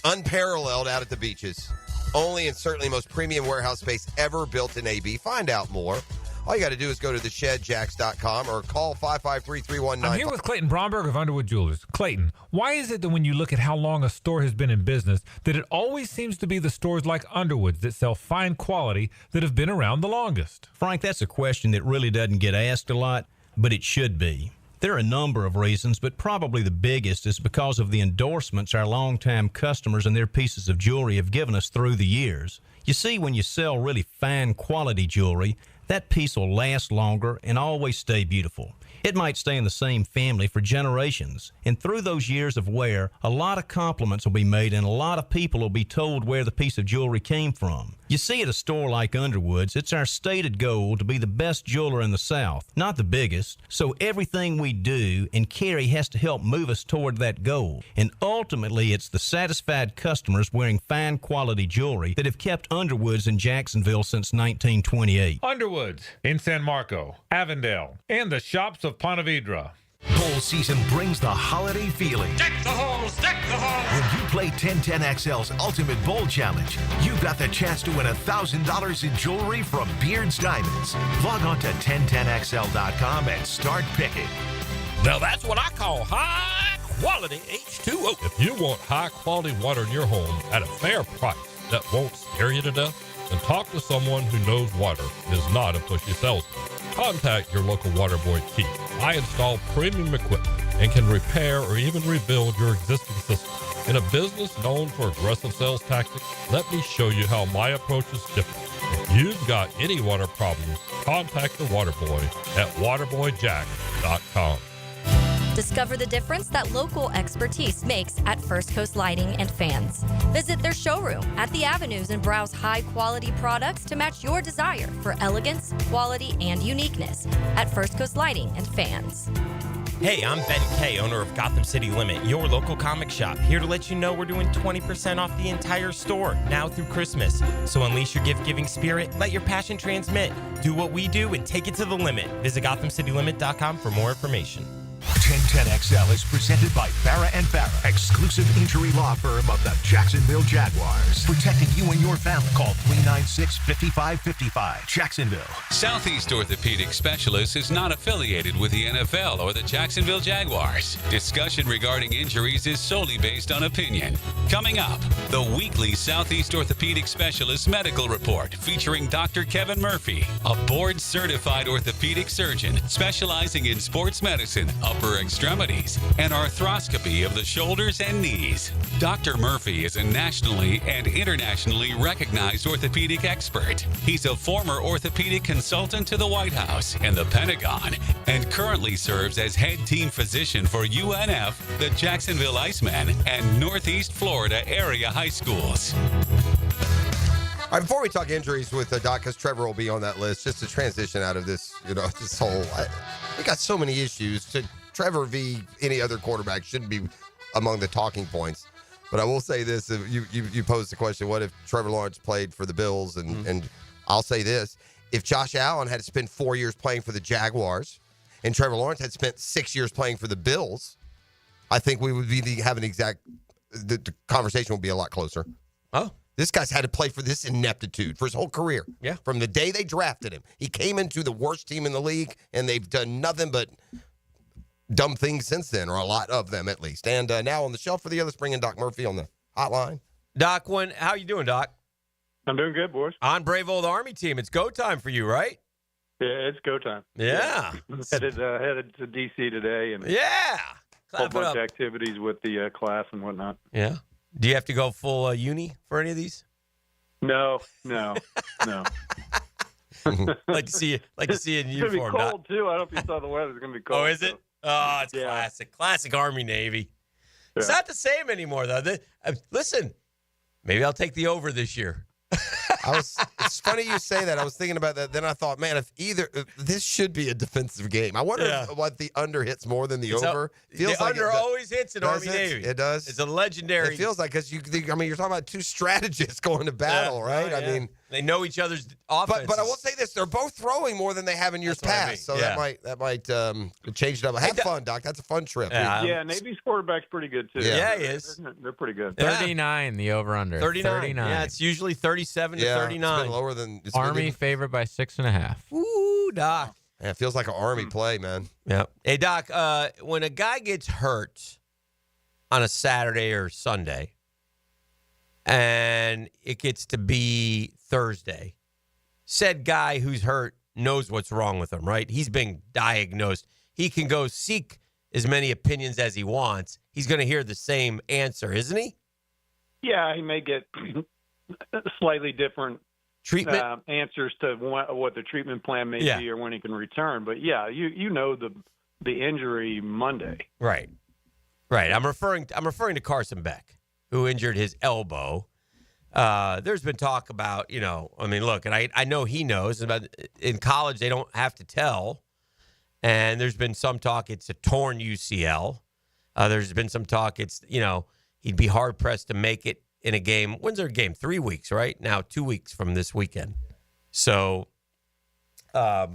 unparalleled out at the beaches. Only and certainly most premium warehouse space ever built in AB. Find out more. All you got to do is go to theshedjacks.com or call 553-3195. I'm here with Clayton Bromberg of Underwood Jewelers. Clayton, why is it that when you look at how long a store has been in business, that it always seems to be the stores like Underwood's that sell fine quality that have been around the longest? Frank, that's a question that really doesn't get asked a lot, but it should be. There are a number of reasons, but probably the biggest is because of the endorsements our longtime customers and their pieces of jewelry have given us through the years. You see, when you sell really fine quality jewelry, that piece will last longer and always stay beautiful. It might stay in the same family for generations. And through those years of wear, a lot of compliments will be made and a lot of people will be told where the piece of jewelry came from. You see, at a store like Underwood's, it's our stated goal to be the best jeweler in the South, not the biggest. So everything we do and carry has to help move us toward that goal. And ultimately, it's the satisfied customers wearing fine quality jewelry that have kept Underwood's in Jacksonville since 1928. Underwood's in San Marco, Avondale, and the shops of Ponte Vedra. Bowl season brings the holiday feeling. Deck the halls, deck the halls. When you play 1010XL's Ultimate Bowl Challenge, you've got the chance to win $1,000 in jewelry from Beard's Diamonds. Log on to 1010XL.com and start picking. Now that's what I call high quality H2O. If you want high quality water in your home at a fair price that won't scare you to death, then talk to someone who knows water and is not a pushy salesman. Contact your local water boy, Keith. I install premium equipment and can repair or even rebuild your existing system. In a business known for aggressive sales tactics, let me show you how my approach is different. If you've got any water problems, contact the water boy at waterboyjack.com. Discover the difference that local expertise makes at First Coast Lighting and Fans. Visit their showroom at the Avenues and browse high-quality products to match your desire for elegance, quality, and uniqueness at First Coast Lighting and Fans. Hey, I'm Ben Kay, owner of Gotham City Limit, your local comic shop, here to let you know we're doing 20% off the entire store, now through Christmas. So unleash your gift-giving spirit, let your passion transmit. Do what we do and take it to the limit. Visit GothamCityLimit.com for more information. 1010XL is presented by Farah and Farah, exclusive injury law firm of the Jacksonville Jaguars. Protecting you and your family. Call 396-5555. Jacksonville. Southeast Orthopedic Specialists is not affiliated with the NFL or the Jacksonville Jaguars. Discussion regarding injuries is solely based on opinion. Coming up, the weekly Southeast Orthopedic Specialist Medical Report featuring Dr. Kevin Murphy, a board-certified orthopedic surgeon specializing in sports medicine, upper extremities, and arthroscopy of the shoulders and knees. Dr. Murphy is a nationally and internationally recognized orthopedic expert. He's a former orthopedic consultant to the White House and the Pentagon, and currently serves as head team physician for UNF, the Jacksonville Icemen, and Northeast Florida area high schools. All right, before we talk injuries with Doc, because Trevor will be on that list, just to transition out of this, this whole, we got so many issues. Trevor v. any other quarterback shouldn't be among the talking points. But I will say this, you posed the question, what if Trevor Lawrence played for the Bills? And I'll say this, if Josh Allen had spent 4 years playing for the Jaguars and Trevor Lawrence had spent 6 years playing for the Bills, I think we would be having the conversation would be a lot closer. Oh. This guy's had to play for this ineptitude for his whole career. Yeah. From the day they drafted him. He came into the worst team in the league, and they've done nothing but dumb things since then, or a lot of them at least. And now on the shelf for the others, bringing Doc Murphy on the hotline. Doc, how you doing, Doc? I'm doing good, boys. On brave old Army team. It's go time for you, right? Yeah, it's go time. Yeah. Headed to D.C. today. And yeah. A whole bunch of activities with the class and whatnot. Yeah. Do you have to go full uni for any of these? No. like to see you in uniform. It's gonna be cold too. I don't know if you saw the weather. It's gonna be cold. Oh, is it? Oh, it's classic Army Navy. It's not the same anymore though. Listen, maybe I'll take the over this year. It's funny you say that. I was thinking about that. Then I thought, man, if this should be a defensive game. I wonder what the under hits more than the over. Feels the like under always hits in Army Navy. It does. It's a legendary. It feels like because you're talking about two strategists going to battle, right? I mean, they know each other's offenses. But I will say this: they're both throwing more than they have in years past. So that might change it up. Have fun, Doc. That's a fun trip. Yeah, Navy's quarterback's pretty good too. Yeah, he is. They're pretty good. 39, the over/under. 39. Yeah, it's usually 37 to 39. It's been lower than Army favored by 6.5. Ooh, Doc. Yeah, it feels like an Army play, man. Yeah. Hey, Doc. When a guy gets hurt on a Saturday or Sunday, and it gets to be Thursday, said guy who's hurt knows what's wrong with him, right? He's been diagnosed. He can go seek as many opinions as he wants. He's going to hear the same answer, isn't he? Yeah, he may get slightly different treatment answers to what the treatment plan may be or when he can return. But yeah, you know the injury Monday. Right. I'm referring to Carson Beck, who injured his elbow. There's been talk about, look, and I know he knows about in college they don't have to tell. And there's been some talk it's a torn UCL. There's been some talk it's, he'd be hard pressed to make it in a game. When's their game? 3 weeks, right? Now 2 weeks from this weekend. So I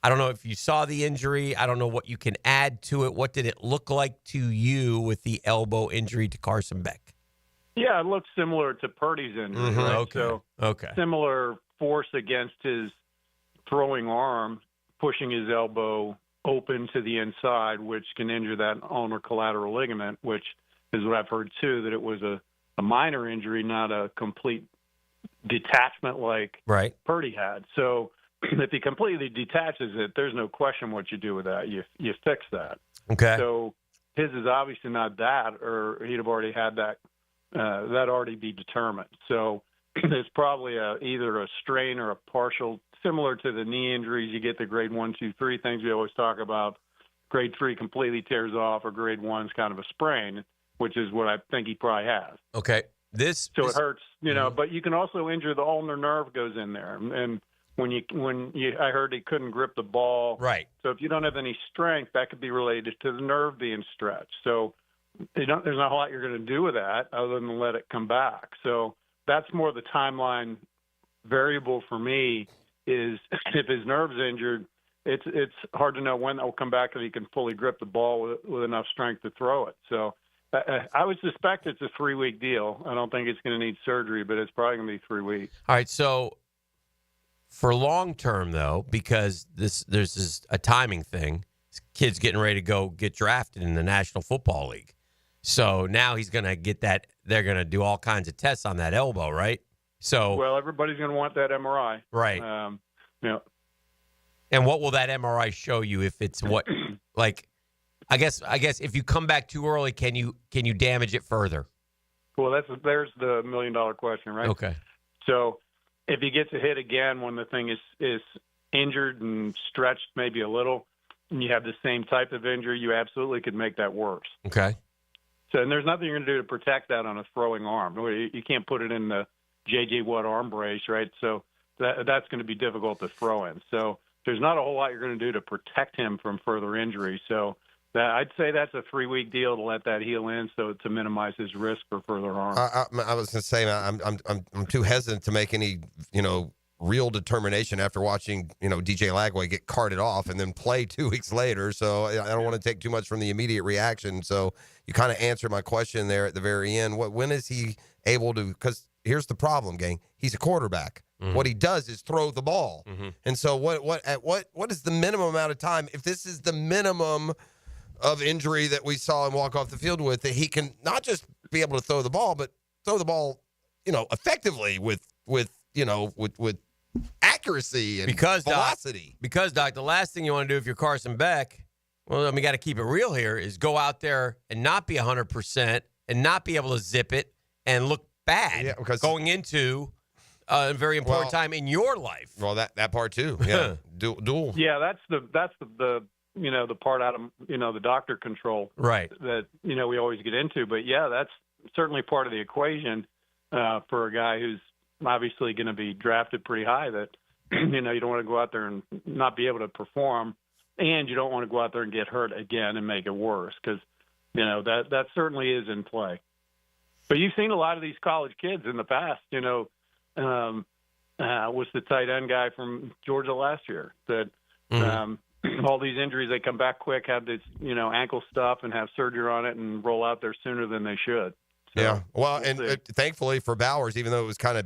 don't know if you saw the injury. I don't know what you can add to it. What did it look like to you with the elbow injury to Carson Beck? Yeah, it looks similar to Purdy's injury. Mm-hmm. Right? Okay. So similar force against his throwing arm, pushing his elbow open to the inside, which can injure that ulnar collateral ligament, which is what I've heard too, that it was a minor injury, not a complete detachment like Purdy had. So if he completely detaches it, there's no question what you do with that. You fix that. Okay. So his is obviously not that, or he'd have already had that. That already be determined. So it's probably either a strain or a partial, similar to the knee injuries. You get the grade 1, 2, 3 things we always talk about. grade 3 completely tears off, or grade 1's kind of a sprain, which is what I think he probably has. Okay. So it hurts, but you can also injure the ulnar nerve goes in there. And I heard he couldn't grip the ball. Right. So if you don't have any strength, that could be related to the nerve being stretched. So there's not a whole lot you're going to do with that other than let it come back. So that's more the timeline variable for me is if his nerve's injured, it's hard to know when that will come back if he can fully grip the ball with enough strength to throw it. So I would suspect it's a 3-week deal. I don't think it's going to need surgery, but it's probably going to be 3 weeks. All right, so for long term though, because there's a timing thing. This kid's getting ready to go get drafted in the National Football League. So now he's going to get that. They're going to do all kinds of tests on that elbow, right? So well, everybody's going to want that MRI, right? Yeah. And what will that MRI show you if it's what like? I guess if you come back too early, can you damage it further? Well, there's the $1 million question, right? Okay. So if he gets a hit again when the thing is injured and stretched maybe a little, and you have the same type of injury, you absolutely could make that worse. Okay. So and there's nothing you're going to do to protect that on a throwing arm. You can't put it in the J.J. Watt arm brace, right? So that's going to be difficult to throw in. So there's not a whole lot you're going to do to protect him from further injury. So I'd say that's a 3-week deal to let that heal in, so to minimize his risk for further harm. I was going to say, I'm too hesitant to make any real determination after watching DJ Lagway get carted off and then play 2 weeks later. So I don't want to take too much from the immediate reaction. So you kind of answered my question there at the very end. When is he able to? Because here's the problem, gang. He's a quarterback. Mm-hmm. What he does is throw the ball. Mm-hmm. And so what is the minimum amount of time? If this is the minimum of injury that we saw him walk off the field with, that he can not just be able to throw the ball, but throw the ball, effectively with accuracy and velocity. Doc, the last thing you want to do if you're Carson Beck, well, we got to keep it real here, is go out there and not be 100% and not be able to zip it and look bad going into a very important time in your life. Well, that part too. Yeah. Dual. Yeah, that's the the part out of, the doctor control. Right. That, we always get into. But, yeah, that's certainly part of the equation for a guy who's obviously going to be drafted pretty high, that, you don't want to go out there and not be able to perform, and you don't want to go out there and get hurt again and make it worse, because, that certainly is in play. But you've seen a lot of these college kids in the past, was the tight end guy from Georgia last year that all these injuries, they come back quick, have this, ankle stuff and have surgery on it and roll out there sooner than they should. So, yeah. Well, and thankfully for Bowers, even though it was kind of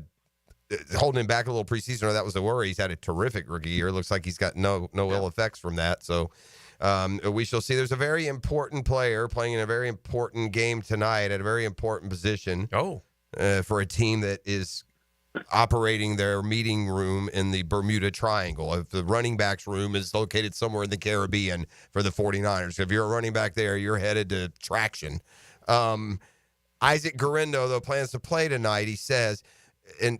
holding him back a little preseason, or that was a worry, he's had a terrific rookie year. It looks like he's got no ill effects from that. So we shall see. There's a very important player playing in a very important game tonight at a very important position. For a team that is operating their meeting room in the Bermuda Triangle. If the running backs room is located somewhere in the Caribbean for the 49ers, if you're a running back there, you're headed to traction. Isaac Guerrero, though, plans to play tonight, he says, and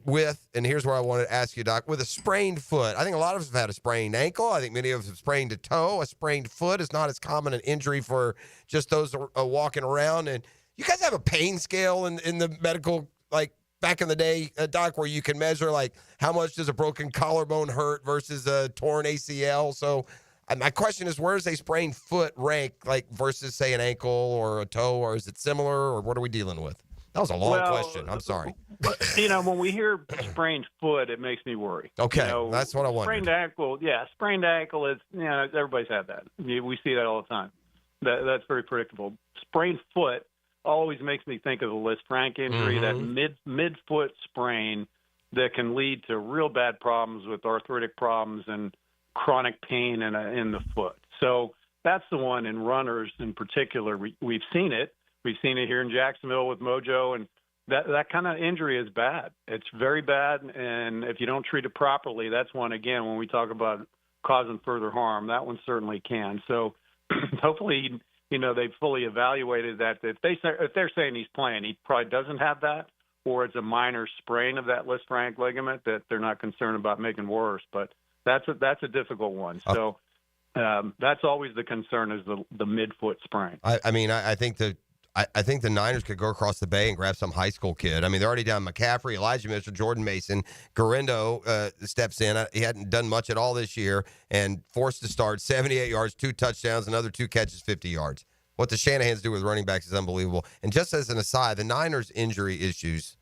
here's where I wanted to ask you, Doc, with a sprained foot. I think a lot of us have had a sprained ankle. I think many of us have sprained a toe. A sprained foot is not as common an injury for just those walking around. And you guys have a pain scale in the medical, like, back in the day, Doc, where you can measure, like, how much does a broken collarbone hurt versus a torn ACL. So my question is, where does a sprained foot rank, like, versus, say, an ankle or a toe, or is it similar, or what are we dealing with? That was a long question. I'm sorry. When we hear sprained foot, it makes me worry. Okay, that's what I wanted. Sprained ankle is, everybody's had that. We see that all the time. That's very predictable. Sprained foot always makes me think of the Liz Frank injury, that mid-foot sprain that can lead to real bad problems with arthritic problems and chronic pain in the foot. So that's the one in runners in particular. We've seen it. We've seen it here in Jacksonville with Mojo, and that kind of injury is bad. It's very bad, and if you don't treat it properly, that's one, again, when we talk about causing further harm, that one certainly can. So hopefully, they've fully evaluated that. If they're saying he's playing, he probably doesn't have that, or it's a minor sprain of that Liz Frank ligament that they're not concerned about making worse. But that's a difficult one. So That's always the concern is the midfoot sprain. I think the Niners could go across the bay and grab some high school kid. I mean, they're already down McCaffrey, Elijah Mitchell, Jordan Mason. Garindo steps in. He hadn't done much at all this year and forced to start 78 yards, 2 touchdowns, another 2 catches, 50 yards. What the Shanahans do with running backs is unbelievable. And just as an aside, the Niners' injury issues,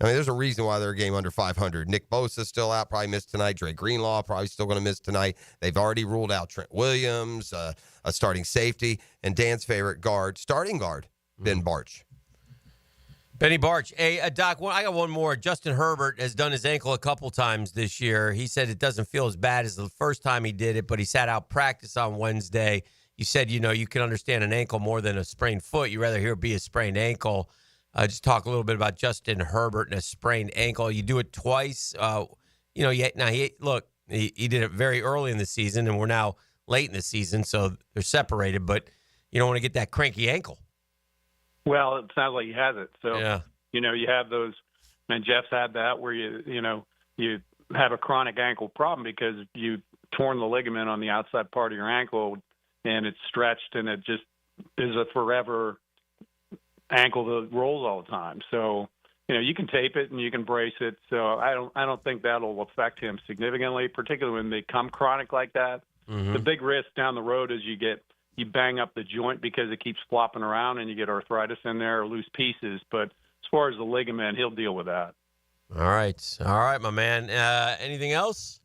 I mean, there's a reason why they're a game under 500. Nick Bosa's still out, probably missed tonight. Dre Greenlaw probably still going to miss tonight. They've already ruled out Trent Williams, a starting safety, and Dan's favorite starting guard, Ben Barch. Benny Barch. Hey, Doc, I got one more. Justin Herbert has done his ankle a couple times this year. He said it doesn't feel as bad as the first time he did it, but he sat out practice on Wednesday. You said, you can understand an ankle more than a sprained foot. You'd rather hear it be a sprained ankle. Just talk a little bit about Justin Herbert and a sprained ankle. You do it twice. He did it very early in the season, and we're now late in the season, so they're separated. But you don't want to get that cranky ankle. Well, it sounds like he has it. So, yeah. You have those, and Jeff's had that where you have a chronic ankle problem because you torn the ligament on the outside part of your ankle, and it's stretched, and it just is a forever ankle that rolls all the time. So, you can tape it and you can brace it. So I don't think that'll affect him significantly, particularly when they come chronic like that. Mm-hmm. The big risk down the road is you bang up the joint because it keeps flopping around and you get arthritis in there or loose pieces. But as far as the ligament, he'll deal with that. All right, my man. Anything else?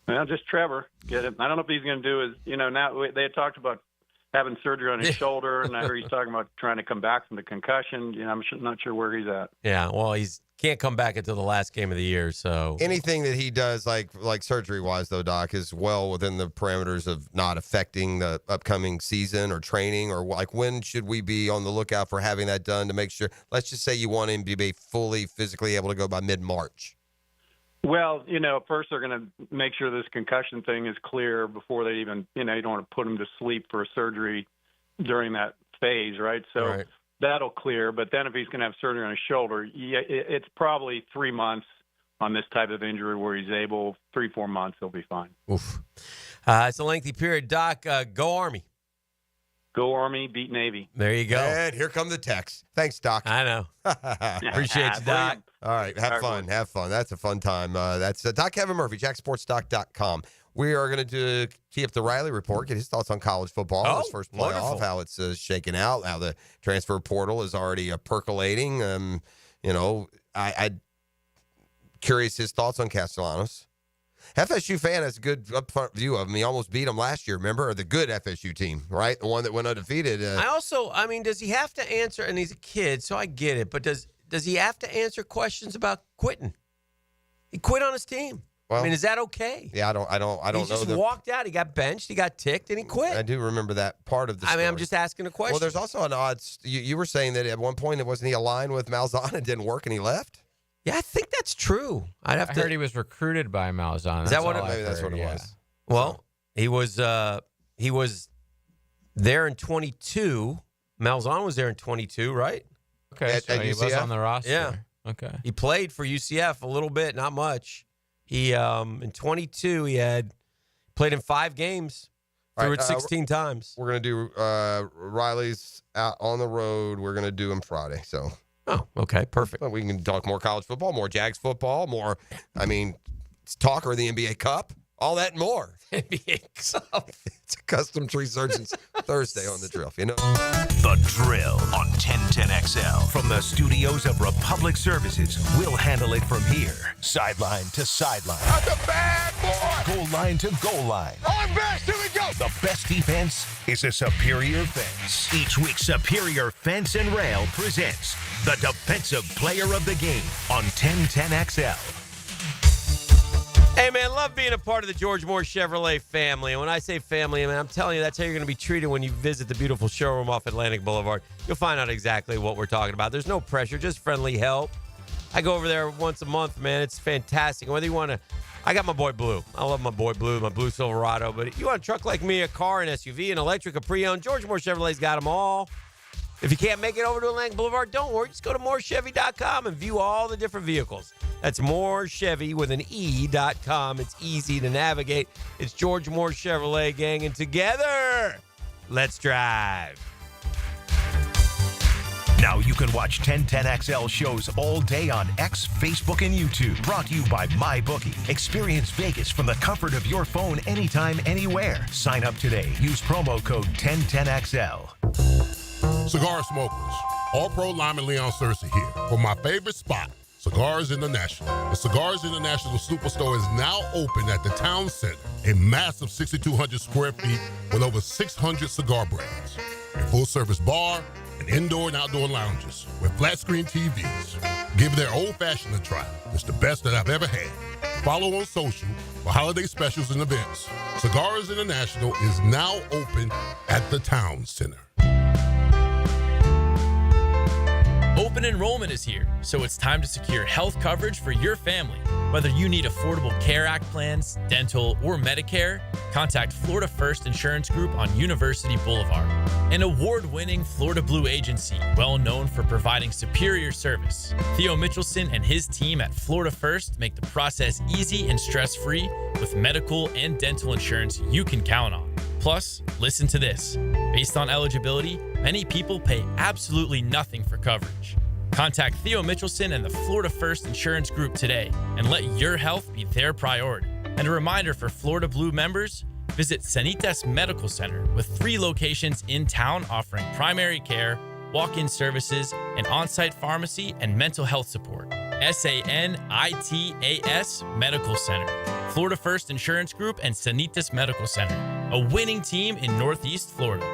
Well, just Trevor. Get it. I don't know if he's going to do his, now they had talked about having surgery on his shoulder, and I heard he's talking about trying to come back from the concussion. I'm not sure where he's at. Yeah, well, he's can't come back until the last game of the year. So anything that he does, like surgery-wise, though, Doc, is well within the parameters of not affecting the upcoming season or training, or like when should we be on the lookout for having that done to make sure? Let's just say you want him to be fully physically able to go by mid-March. Well, first they're going to make sure this concussion thing is clear before they even, you don't want to put him to sleep for surgery during that phase, right? So right. That'll clear. But then if he's going to have surgery on his shoulder, it's probably 3 months on this type of injury where he's able, 3-4 months, he'll be fine. Oof. It's a lengthy period. Doc, go Army. Go Army, beat Navy. There you go. And here come the texts. Thanks, Doc. I know. Appreciate you, Doc. All right. Have fun. That's a fun time. That's Doc Kevin Murphy, jacksportsdoc.com. We are going to tee up the Riley report, get his thoughts on college football, his first playoff, wonderful. how it's shaking out, how the transfer portal is already percolating. I'm curious his thoughts on Castellanos. FSU fan has a good upfront view of him. He almost beat him last year, remember? Or the good FSU team, right? The one that went undefeated. Does he have to answer, and he's a kid, so I get it, but does he have to answer questions about quitting? He quit on his team. Well, is that okay? Yeah, I don't know. He just walked out. He got benched. He got ticked, and he quit. I do remember that part of the story. I'm just asking a question. Well, there's also an odd. You were saying that at one point, wasn't he aligned with Malzahn and didn't work, and he left? Yeah, I think that's true. I heard he was recruited by Malzahn. Is that what maybe that's what it was? Well, he was there in 22. Malzahn was there in 22, right? Okay, so he was on the roster. Yeah. Okay. He played for UCF a little bit, not much. He in 22 he had played in 5 games, threw it 16 times. We're gonna do Riley's out on the road. We're gonna do him Friday. So. Oh, okay, perfect. Well, we can talk more college football, more Jags football, more. Talk or the NBA Cup, all that and more. NBA Cup. It's a custom tree surgeons Thursday on the drill. The Drill on 1010XL. From the studios of Republic Services, we'll handle it from here. Sideline to sideline. That's a bad boy. Goal line to goal line. On best, here we go. The best defense is a superior fence. Each week, Superior Fence and Rail presents the Defensive Player of the Game on 1010XL. Hey, man, love being a part of the George Moore Chevrolet family. And when I say family, I'm telling you, that's how you're going to be treated when you visit the beautiful showroom off Atlantic Boulevard. You'll find out exactly what we're talking about. There's no pressure, just friendly help. I go over there once a month, man. It's fantastic. Whether you want to, I got my boy Blue. I love my boy Blue, my Blue Silverado. But if you want a truck like me, a car, an SUV, an electric, a pre-owned, George Moore Chevrolet's got them all. If you can't make it over to Atlantic Boulevard, don't worry. Just go to morechevy.com and view all the different vehicles. That's Chevy with an E.com. It's easy to navigate. It's George Moore Chevrolet, gang, and together, let's drive. Now you can watch 1010XL shows all day on X, Facebook, and YouTube. Brought to you by MyBookie. Experience Vegas from the comfort of your phone anytime, anywhere. Sign up today. Use promo code 1010XL. Cigar smokers, All-Pro Lyman Leon Cersei here for my favorite spot, Cigars International. The Cigars International Superstore is now open at the Town Center, a massive 6,200 square feet with over 600 cigar brands. A full-service bar, and indoor and outdoor lounges with flat-screen TVs. Give their old-fashioned a try. It's the best that I've ever had. Follow on social for holiday specials and events. Cigars International is now open at the Town Center. Open enrollment is here, so it's time to secure health coverage for your family. Whether you need Affordable Care Act plans, dental, or Medicare, contact Florida First Insurance Group on University Boulevard. An award-winning Florida Blue agency, well known for providing superior service. Theo Mitchelson and his team at Florida First make the process easy and stress-free with medical and dental insurance you can count on. Plus, listen to this. Based on eligibility, many people pay absolutely nothing for coverage. Contact Theo Mitchelson and the Florida First Insurance Group today and let your health be their priority. And a reminder for Florida Blue members, visit Sanitas Medical Center with 3 locations in town offering primary care, walk-in services, an on-site pharmacy, and mental health support. SANITAS Medical Center, Florida First Insurance Group, and Sanitas Medical Center, a winning team in Northeast Florida.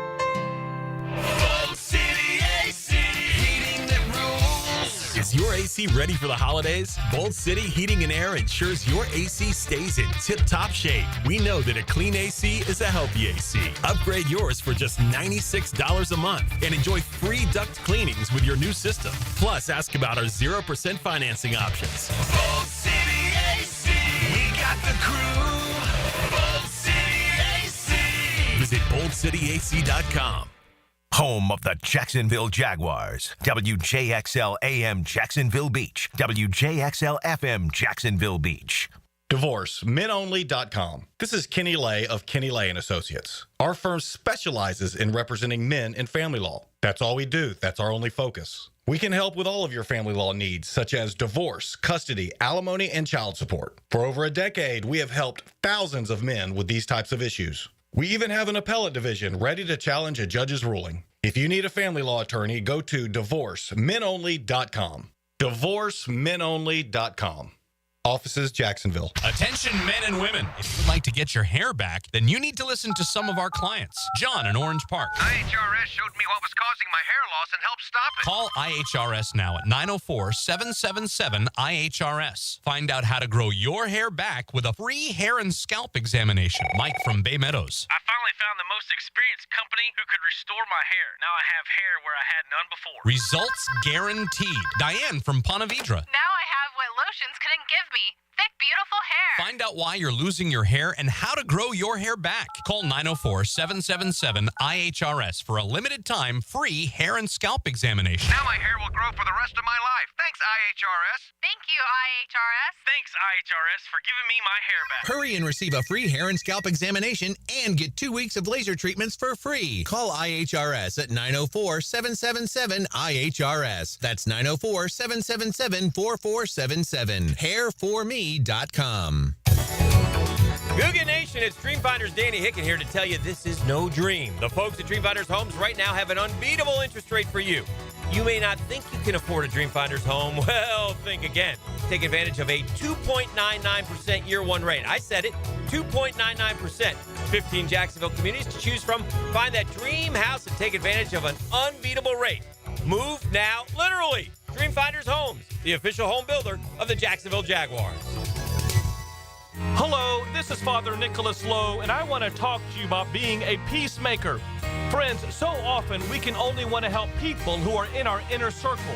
Is your AC ready for the holidays? Bold City Heating and Air ensures your AC stays in tip-top shape. We know that a clean AC is a healthy AC. Upgrade yours for just $96 a month and enjoy free duct cleanings with your new system. Plus, ask about our 0% financing options. Bold City AC. We got the crew. Bold City AC. Visit boldcityac.com. Home of the Jacksonville Jaguars. WJXL AM Jacksonville Beach. WJXL FM Jacksonville Beach. DivorceMenOnly.com. This is Kenny Lay of Kenny Lay & Associates. Our firm specializes in representing men in family law. That's all we do. That's our only focus. We can help with all of your family law needs, such as divorce, custody, alimony, and child support. For over a decade, we have helped thousands of men with these types of issues. We even have an appellate division ready to challenge a judge's ruling. If you need a family law attorney, go to DivorceMenOnly.com. DivorceMenOnly.com. Offices, Jacksonville. Attention men and women. If you would like to get your hair back, then you need to listen to some of our clients. John in Orange Park. IHRS showed me what was causing my hair loss and helped stop it. Call IHRS now at 904-777-IHRS. Find out how to grow your hair back with a free hair and scalp examination. Mike from Bay Meadows. I finally found the most experienced company who could restore my hair. Now I have hair where I had none before. Results guaranteed. Diane from Ponte Vedra. Now I have what lotions couldn't give me. Thick, beautiful hair. Find out why you're losing your hair and how to grow your hair back. Call 904-777-IHRS for a limited time free hair and scalp examination. Now my hair will grow for the rest of my life. Thanks, IHRS. Thank you, IHRS. Thanks, IHRS, for giving me my hair back. Hurry and receive a free hair and scalp examination and get 2 weeks of laser treatments for free. Call IHRS at 904-777-IHRS. That's 904-777-4477. Hairforme.com. Googan Nation, it's Dreamfinders Danny Hicken here to tell you this is no dream. The folks at Dreamfinders Homes right now have an unbeatable interest rate for you. You may not think you can afford a Dreamfinders home. Well, think again. Take advantage of a 2.99% year one rate. I said it, 2.99%. 15 Jacksonville communities to choose from. Find that dream house and take advantage of an unbeatable rate. Move now, literally. Dreamfinders Homes, the official home builder of the Jacksonville Jaguars. Hello, this is Father Nicholas Lowe, and I want to talk to you about being a peacemaker. Friends, so often we can only want to help people who are in our inner circle.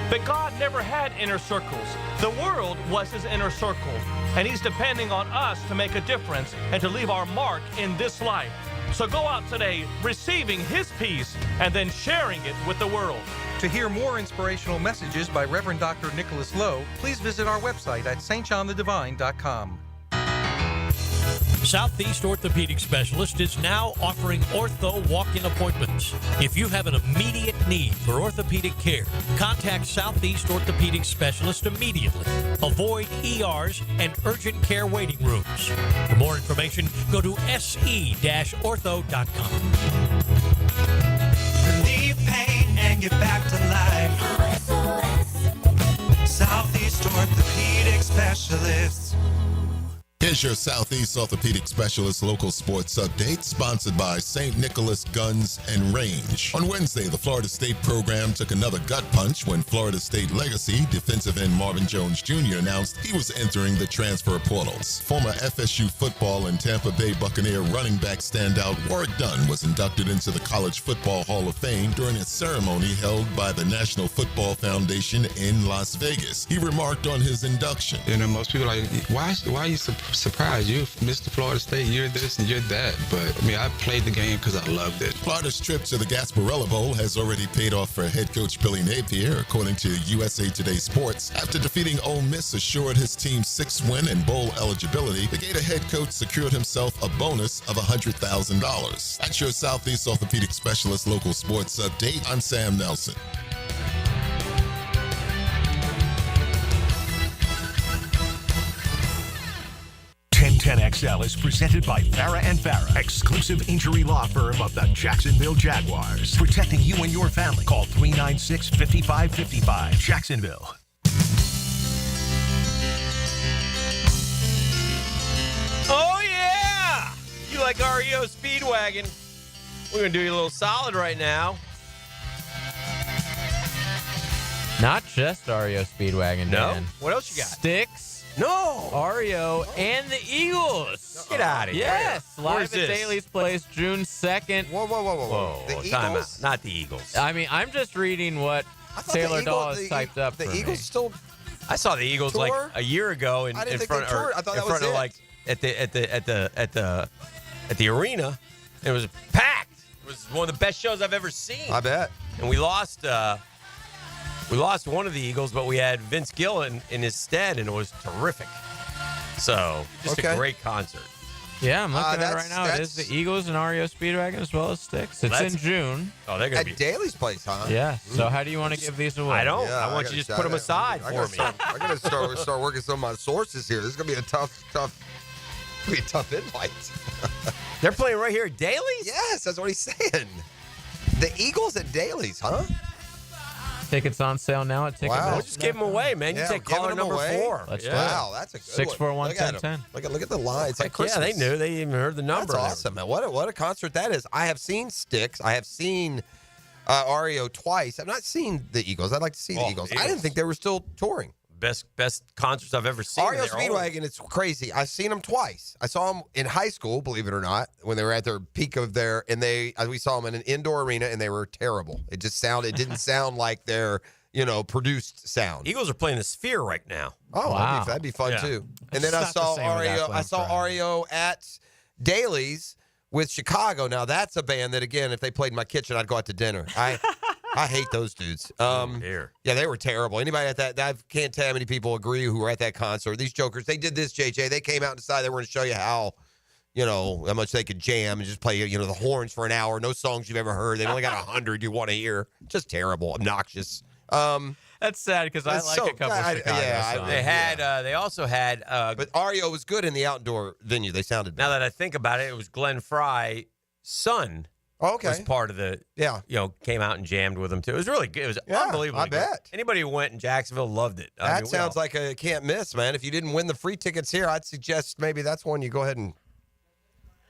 But God never had inner circles. The world was his inner circle, and he's depending on us to make a difference and to leave our mark in this life. So go out today receiving his peace and then sharing it with the world. To hear more inspirational messages by Reverend Dr. Nicholas Lowe, please visit our website at stjohnthedivine.com. Southeast Orthopedic Specialist is now offering ortho walk-in appointments. If you have an immediate need for orthopedic care, contact Southeast Orthopedic Specialist immediately. Avoid ERs and urgent care waiting rooms. For more information, go to se-ortho.com. Relieve pain and get back to life. Southeast Orthopedic Specialists. Here's your Southeast Orthopedic Specialist local sports update, sponsored by St. Nicholas Guns and Range. On Wednesday, the Florida State program took another gut punch when Florida State legacy defensive end Marvin Jones Jr. announced he was entering the transfer portals. Former FSU football and Tampa Bay Buccaneer running back standout Warrick Dunn was inducted into the College Football Hall of Fame during a ceremony held by the National Football Foundation in Las Vegas. He remarked on his induction. You know, most people are like, why are you surprised? You're Mr. Florida State, you're this and you're that. But, I mean, I played the game because I loved it. Florida's trip to the Gasparilla Bowl has already paid off for head coach Billy Napier, according to USA Today Sports. After defeating Ole Miss assured his team's 6th win and bowl eligibility, the Gator head coach secured himself a bonus of $100,000. That's your Southeast Orthopedic Specialist local sports update. I'm Sam Nelson. XL is presented by Farah and Farah, exclusive injury law firm of the Jacksonville Jaguars. Protecting you and your family. Call 396-5555. Jacksonville. Oh, yeah! You like REO Speedwagon? We're going to do you a little solid right now. Not just REO Speedwagon, No? man. What else you got? Sticks. No. REO and the Eagles. Get out of here. Yes. Where's Live at this? Daly's Place, June 2nd. Whoa. The Time Eagles? out. Not the Eagles. I mean, I'm just reading what Taylor Dahl has typed up The for Eagles me. still. I saw the Eagles Tour? like a year ago in I didn't think front they toured. I thought in that front was of it. like at the arena. It was packed. It was one of the best shows I've ever seen. I bet. And we lost one of the Eagles, but we had Vince Gill in his stead, and it was terrific. So just a great concert. Yeah, I'm looking at it right now. It is the Eagles and REO Speedwagon as well as Sticks. It's in June. Oh, they're going to At Daly's place, huh? Yeah. So how do you want to give these away? I don't. Yeah, I want you to just put them aside for me. I gotta start working some of my sources here. This is gonna be a tough invite. They're playing right here at Daly's? Yes, that's what he's saying. The Eagles at Daly's, huh? Tickets on sale now at Ticketmaster. Wow. We'll just give them away, man. You Yeah, take giving caller them number away? 4. Let's do it. Wow, that's a good 641-1010. one. Look at the line. It's like Christmas. Yeah, they knew. They even heard the number. That's awesome, man. What a concert that is. I have seen Styx. I have seen REO twice. I've not seen the Eagles. I'd like to see the Eagles. I didn't think they were still touring. Best concerts I've ever seen. REO Speedwagon, it's crazy. I've seen them twice. I saw them in high school, believe it or not, when they were at their peak of their, and we saw them in an indoor arena, and they were terrible. It didn't sound like their, produced sound. Eagles are playing the Sphere right now. Oh, Wow. that'd be fun too. And then It's I not the saw same without REO. playing I saw REO at Daly's with Chicago. Now that's a band that, again, if they played in my kitchen, I'd go out to dinner. I hate those dudes. Dear. Yeah, they were terrible. Anybody at that, I can't tell how many people agree who were at that concert. These jokers, they did this, JJ. They came out and decided they were going to show you how much they could jam and just play, the horns for an hour. No songs you've ever heard. They only got 100 you want to hear. Just terrible, obnoxious. That's sad because I like a couple of Chicago songs. They also had. But REO was good in the outdoor venue. They sounded bad. Now that I think about it, it was Glenn Fry's son. Oh, okay. Was part of the. Came out and jammed with them too. It was really good. It was unbelievable. I bet. Anybody who went in Jacksonville loved it. That sounds like a can't miss, man. If you didn't win the free tickets here, I'd suggest maybe that's one you go ahead and.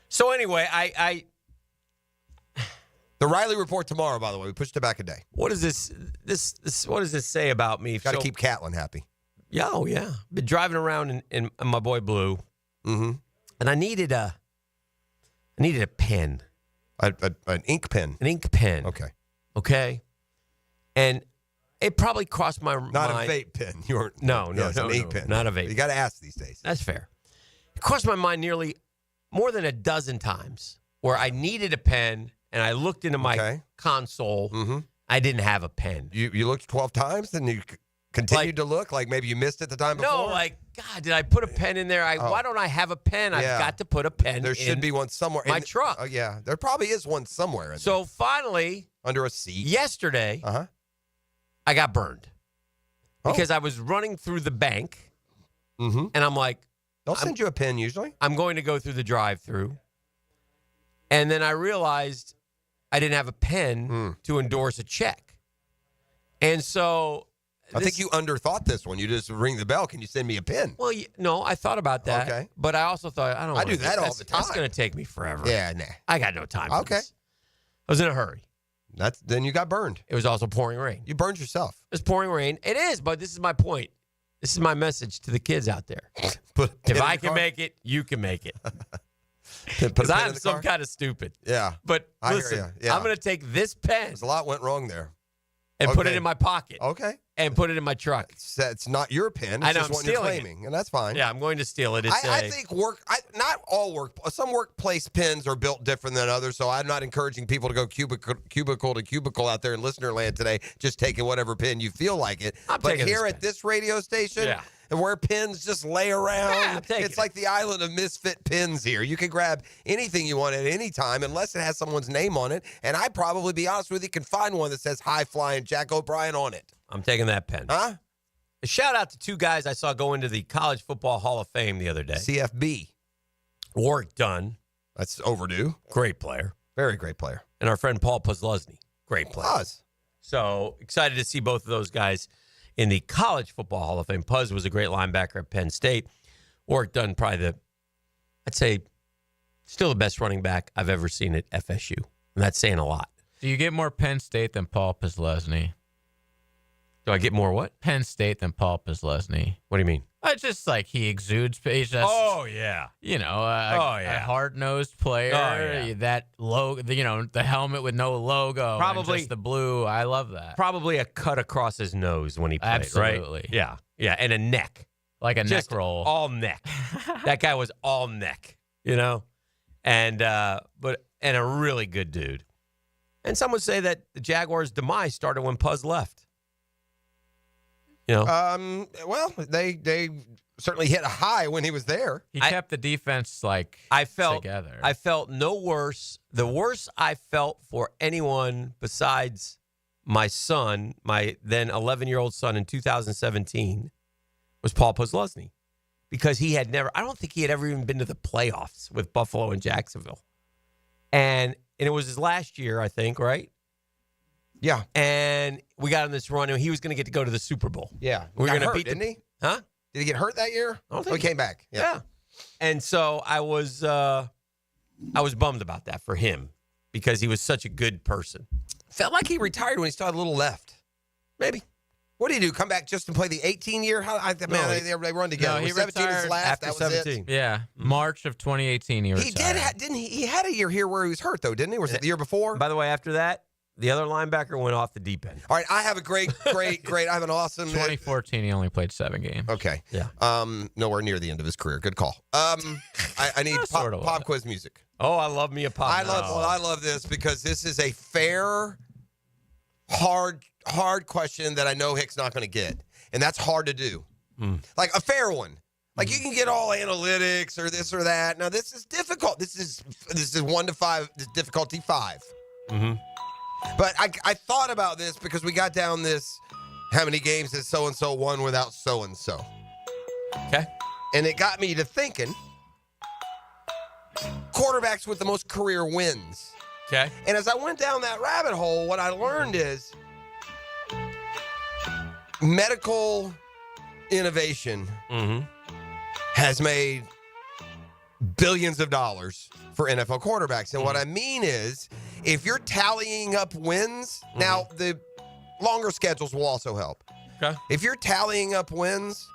So anyway, I the Riley Report tomorrow, by the way. We pushed it back a day. What does this what does this say about me? Got to keep Catlin happy. Yeah, been driving around in my boy Blue. Mm-hmm. And I needed a pen. An ink pen. An ink pen. Okay. And it probably crossed my mind. Not a vape pen. You weren't. No, it's an ink pen. Not a vape. You got to ask these days. That's fair. It crossed my mind nearly more than a dozen times. where I needed a pen, and I looked into my console. Mm-hmm. I didn't have a pen. You looked 12 times, and you continued to look like maybe you missed it the time before? No, like, God, did I put a pen in there? Why don't I have a pen? I've got to put a pen There should be one somewhere. my truck. Oh, yeah. There probably is one somewhere. So finally, under a seat. Yesterday, I got burned because I was running through the bank, and I'm like, they'll send you a pen usually. I'm going to go through the drive-through, and then I realized I didn't have a pen to endorse a check, and so I think you underthought this one. You just ring the bell. Can you send me a pen? Well, no, I thought about that. Okay. But I also thought, I do that all the time. That's going to take me forever. Yeah, nah. I got no time for Okay. this. I was in a hurry. Then you got burned. It was also pouring rain. You burned yourself. It's pouring rain. It is, but this is my point. This is my message to the kids out there. If I can make it, you can make it. Because I'm some kind of stupid. Yeah. But I hear listen, ya. Yeah. I'm going to take this pen. There's a lot went wrong there. And put it in my pocket. Okay. And put it in my truck. It's not your pen. It's I know, just I'm one you're stealing claiming, and that's fine. Yeah, I'm going to steal it. I think not all some workplace pens are built different than others, so I'm not encouraging people to go cubicle to cubicle out there in listener land today, just taking whatever pen you feel like it. But taking here this at this radio station, Yeah. and where pens just lay around, I'm taking it's like the island of misfit pens here. You can grab anything you want at any time, unless it has someone's name on it, and I'd probably be honest with you, can find one that says High Flying Jack O'Brien on it. I'm taking that pen. Huh? A shout out to two guys I saw go into the College Football Hall of Fame the other day. CFB. Warwick Dunn. That's overdue. Great player. Very great player. And our friend Paul Posluszny. Great player. Puz. So excited to see both of those guys in the College Football Hall of Fame. Puz was a great linebacker at Penn State. Warwick Dunn, probably I'd say, still the best running back I've ever seen at FSU. And that's saying a lot. Do you get more Penn State than Paul Posluszny? Do I get more what? Penn State than Paul Posluszny. What do you mean? Just like he exudes. He's just, yeah. A hard-nosed player. Oh, yeah. That logo, the helmet with no logo. Probably and just the blue. I love that. Probably a cut across his nose when he played, Absolutely. right? Yeah. Yeah, and a neck. Like a Just neck roll. All neck. That guy was all neck, And a really good dude. And some would say that the Jaguars' demise started when Puz left. Well, they certainly hit a high when he was there. He kept the defense together. I felt no worse. The worst I felt for anyone besides my son, my then 11-year-old son in 2017, was Paul Posluszny, because I don't think he had ever even been to the playoffs with Buffalo and Jacksonville. And it was his last year, I think, right? Yeah. And we got on this run, and he was going to go to the Super Bowl. Yeah. We were got going to hurt, beat didn't he? Huh? Did he get hurt that year? I don't think he came back. Yeah. And so I was bummed about that for him, because he was such a good person. Felt like he retired when he still had a little left. Maybe. What did he do? Come back just to play the 18-year? They run together. No, he 17 is retired last. after That was 17. it. Yeah. March of 2018 he retired. He didn't he? He had a year here where he was hurt, though, didn't he? Was it the year before? By the way, after that, the other linebacker went off the deep end. All right, I have a great. I have an awesome. 2014, he only played 7 games. Okay. Yeah. Nowhere near the end of his career. Good call. I need pop quiz music. Oh, I love me a pop. I love this because this is a fair, hard question that I know Hick's not going to get, and that's hard to do. Like a fair one. Like you can get all analytics or this or that. Now this is difficult. This is 1 to 5. This is difficulty 5. Mm-hmm. But I thought about this because we got down this, how many games has so-and-so won without so-and-so? Okay. And it got me to thinking, quarterbacks with the most career wins. Okay. And as I went down that rabbit hole, what I learned is medical innovation has made billions of dollars for NFL quarterbacks. And what I mean is, if you're tallying up wins, now the longer schedules will also help. Okay. If you're tallying up wins,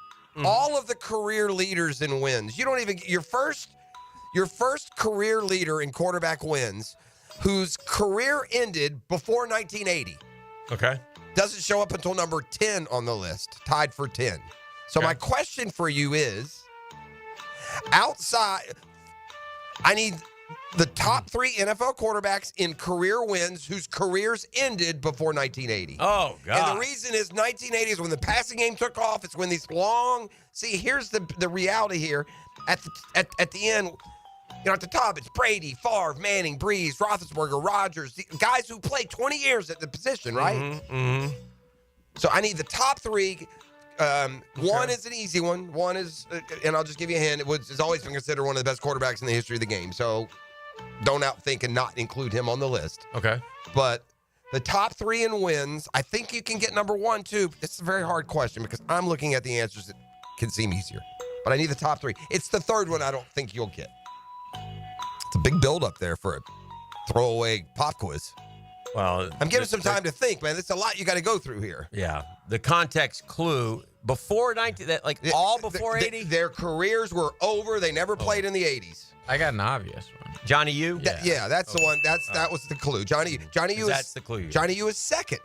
all of the career leaders in wins, you don't even your first career leader in quarterback wins, whose career ended before 1980. Okay. Doesn't show up until number 10 on the list, tied for 10. So my question for you is, outside, I need the top 3 NFL quarterbacks in career wins whose careers ended before 1980. Oh, God. And the reason is 1980 is when the passing game took off. It's when these long. See, here's the reality here. At the end, at the top, it's Brady, Favre, Manning, Breeze, Roethlisberger, Rodgers, the guys who played 20 years at the position, right? Mm-hmm. So I need the top 3. One is an easy one. One is, and I'll just give you a hint, it's always been considered one of the best quarterbacks in the history of the game. So don't outthink and not include him on the list. Okay. But the top 3 in wins, I think you can get number 1, too. It's a very hard question because I'm looking at the answers that can seem easier. But I need the top 3. It's the third one I don't think you'll get. It's a big build-up there for a throwaway pop quiz. Well, I'm giving some time to think, man. There's a lot you got to go through here. Yeah. The context clue before 90, all before 80? Their careers were over. They never played in the 80s. I got an obvious one. Johnny U? Yeah, that's the one. That was the clue. Johnny U. That's the clue. Johnny U is second.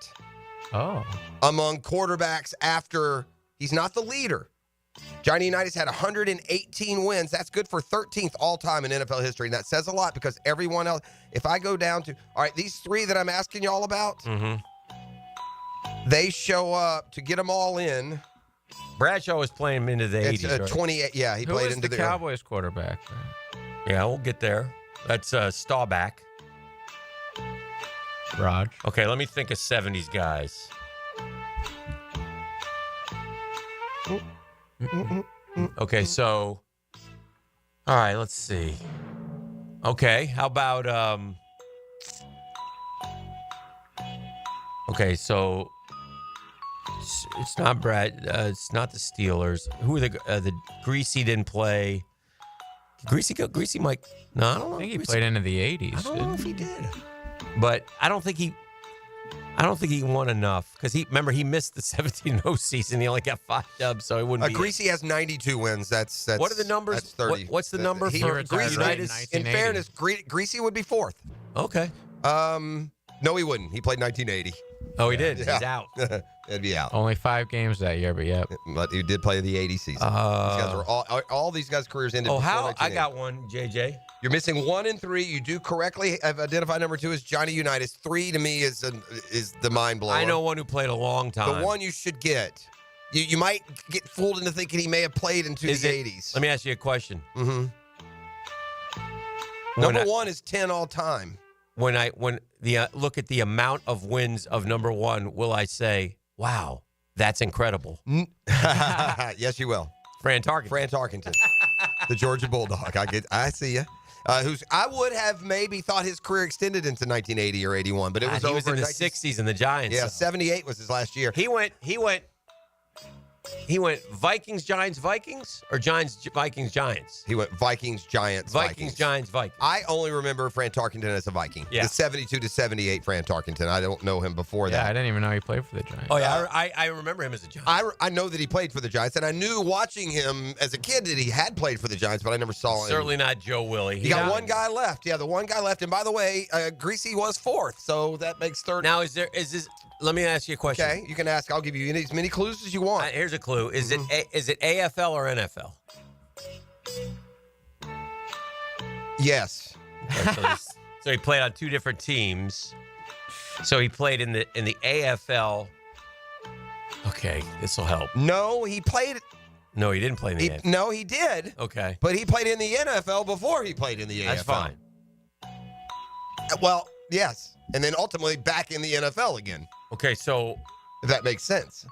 Oh. Among quarterbacks after he's not the leader. Johnny Unitas had 118 wins. That's good for 13th all-time in NFL history. And that says a lot because everyone else, if I go down to, all right, these 3 that I'm asking you all about, they show up to get them all in. Bradshaw was playing him into the 80s, right? 28, yeah, he Who played was into the Cowboys quarterback? Yeah, we'll get there. That's Staubach. Raj. Okay, let me think of 70s guys. Okay, so, all right, let's see. Okay, how about, okay, so it's not it's not the Steelers. Who are the Greasy didn't play? Greasy might, no, I don't know. I think he played into the 80s. I don't know if he did. But I don't think he won enough because he missed the 17-0 season. He only got 5 dubs, so it wouldn't be. Greasy has 92 wins. That's what are the numbers? That's 30. What's the number for Greasy? In fairness, Greasy would be 4th. Okay. No, he wouldn't. He played 1980. Oh, he did. Yeah. He's out. He'd be out. Only 5 games that year, but yep. But he did play the 80 season. These guys were all these guys' careers ended. Oh, before how? 1980. I got one, JJ. You're missing 1 and 3. You do correctly have identified number 2 as Johnny Unitas. 3 to me is the mind blower. I know one who played a long time. The one you should get. You might get fooled into thinking he may have played into the 80s. Let me ask you a question. Mm-hmm. Number 1 is 10 all time. When the look at the amount of wins of number 1, will I say, wow, that's incredible? Yes, you will. Fran Tarkenton. The Georgia Bulldog. I see you. I would have maybe thought his career extended into 1980 or 81, but it was he over was in the 60s in the Giants. Yeah, 78 was his last year. He went Vikings, Giants, Vikings, or Giants, Vikings, Giants? He went Vikings, Giants, Vikings, Giants, Vikings. I only remember Fran Tarkenton as a Viking. Yeah. The 72 to 78 Fran Tarkenton. I don't know him before that. Yeah, I didn't even know he played for the Giants. Oh, yeah, I remember him as a Giant. I know that he played for the Giants, and I knew watching him as a kid that he had played for the Giants, but I never saw him. Certainly not Joe Willie. He got one guy left. Yeah, the one guy left. And by the way, Greasy was 4th, so that makes 3rd. Now, is this? Let me ask you a question. Okay, you can ask. I'll give you as many clues as you want. Here's a clue. Is it AFL or NFL? Yes. Okay, so he played on 2 different teams. So he played in the AFL. Okay, this will help. No, he played. No, he didn't play in the AFL. No, he did. Okay. But he played in the NFL before he played in the AFL. That's fine. Well, yes. And then ultimately back in the NFL again. Okay, so if that makes sense.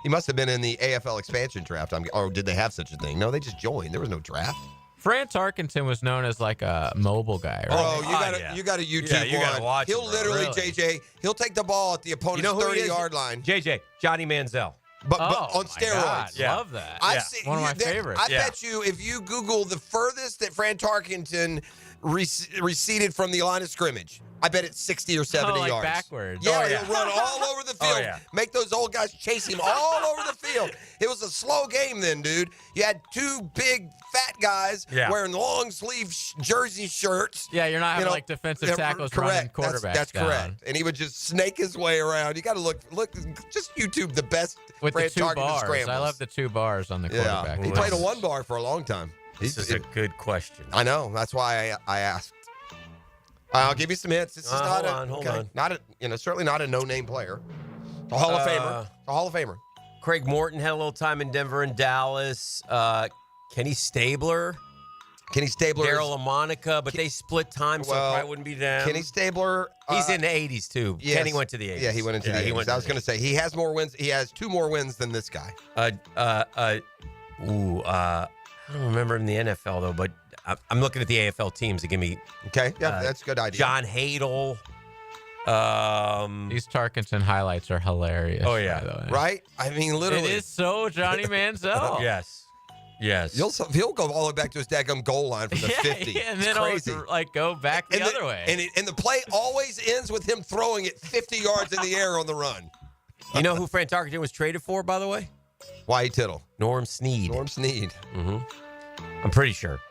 He must have been in the AFL expansion draft. Or did they have such a thing? No, they just joined. There was no draft. Fran Tarkenton was known as like a mobile guy, right? Oh, you got to YouTube Yeah, you gotta one. watch He'll him, literally, really. JJ, he'll take the ball at the opponent's 30-yard line. JJ, Johnny Manziel. But on my steroids. God, Yeah. Love that. One of my favorites. I bet you if you Google the furthest that Fran Tarkenton receded from the line of scrimmage, I bet it's 60 or 70 like yards. backwards. Yeah, he'll run all over the field. Make those old guys chase him all over the field. It was a slow game then, dude. You had 2 big fat guys wearing long sleeve jersey shirts. Yeah, you're not having like defensive tackles running quarterbacks That's down. correct. And he would just snake his way around. You got to look, just YouTube the best With Fran the 2 Tarkenton bars. scrambles. I love the 2 bars on the quarterback. He played a 1 bar for a long time. This is a good question. I know. That's why I asked. I'll give you some hints. This is not hold on. not a certainly not a no-name player. A Hall of Famer. A Hall of Famer. Craig Morton had a little time in Denver and Dallas. Kenny Stabler. Daryl LaMonica, but they split time, so it probably wouldn't be them. Kenny Stabler. He's in the 80s, too. Yes. Kenny went to the 80s. Yeah, he went into the 80s. I was going to say, he has more wins. He has 2 more wins than this guy. I don't remember in the NFL, though, but I'm looking at the AFL teams to give me. Okay, yeah, that's a good idea. John Hadel. These Tarkenton highlights are hilarious. Oh, yeah. by the way. Right? I mean, literally. It is so Johnny Manziel. Yes. He'll go all the way back to his daggum goal line from the 50. And then crazy. it'll go back the other way. And the play always ends with him throwing it 50 yards in the air on the run. You know who Fran Tarkenton was traded for, by the way? Why Tittle? Norm Snead. Mm-hmm. I'm pretty sure.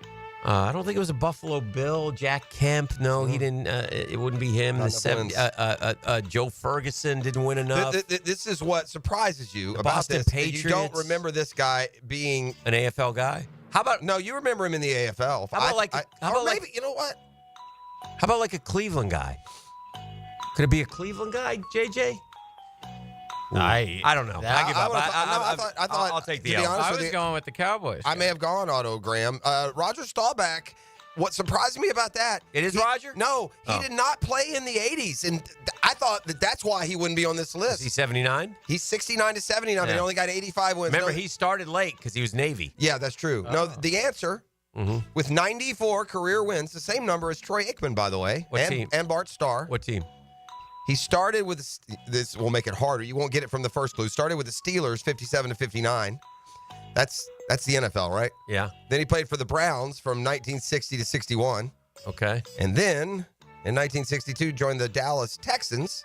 I don't think it was a Buffalo Bill. Jack Kemp. No, he didn't. It wouldn't be him. Not The enough 70, Joe Ferguson didn't win enough. This is what surprises you about Boston this. Patriots. You don't remember this guy being an AFL guy. How about no? You remember him in the AFL. How about maybe you know what? How about like a Cleveland guy? Could it be a Cleveland guy, JJ? I don't know. I give up. I'll take the L. I was going with the Cowboys. I may have gone Otto Graham. Roger Staubach. What surprised me about that? It is Roger? No, he did not play in the 80s. And I thought that's why he wouldn't be on this list. Is he 79? He's 69 to 79. Yeah. He only got 85 wins. Remember, he started late because he was Navy. Yeah, that's true. No, the answer, with 94 career wins, the same number as Troy Aikman, by the way. What team? And Bart Starr. What team? He started with this. Will make it harder. You won't get it from the first clue. Started with the Steelers, 57 to 59. That's the NFL, right? Yeah. Then he played for the Browns from 1960 to 61. Okay. And then in 1962 joined the Dallas Texans,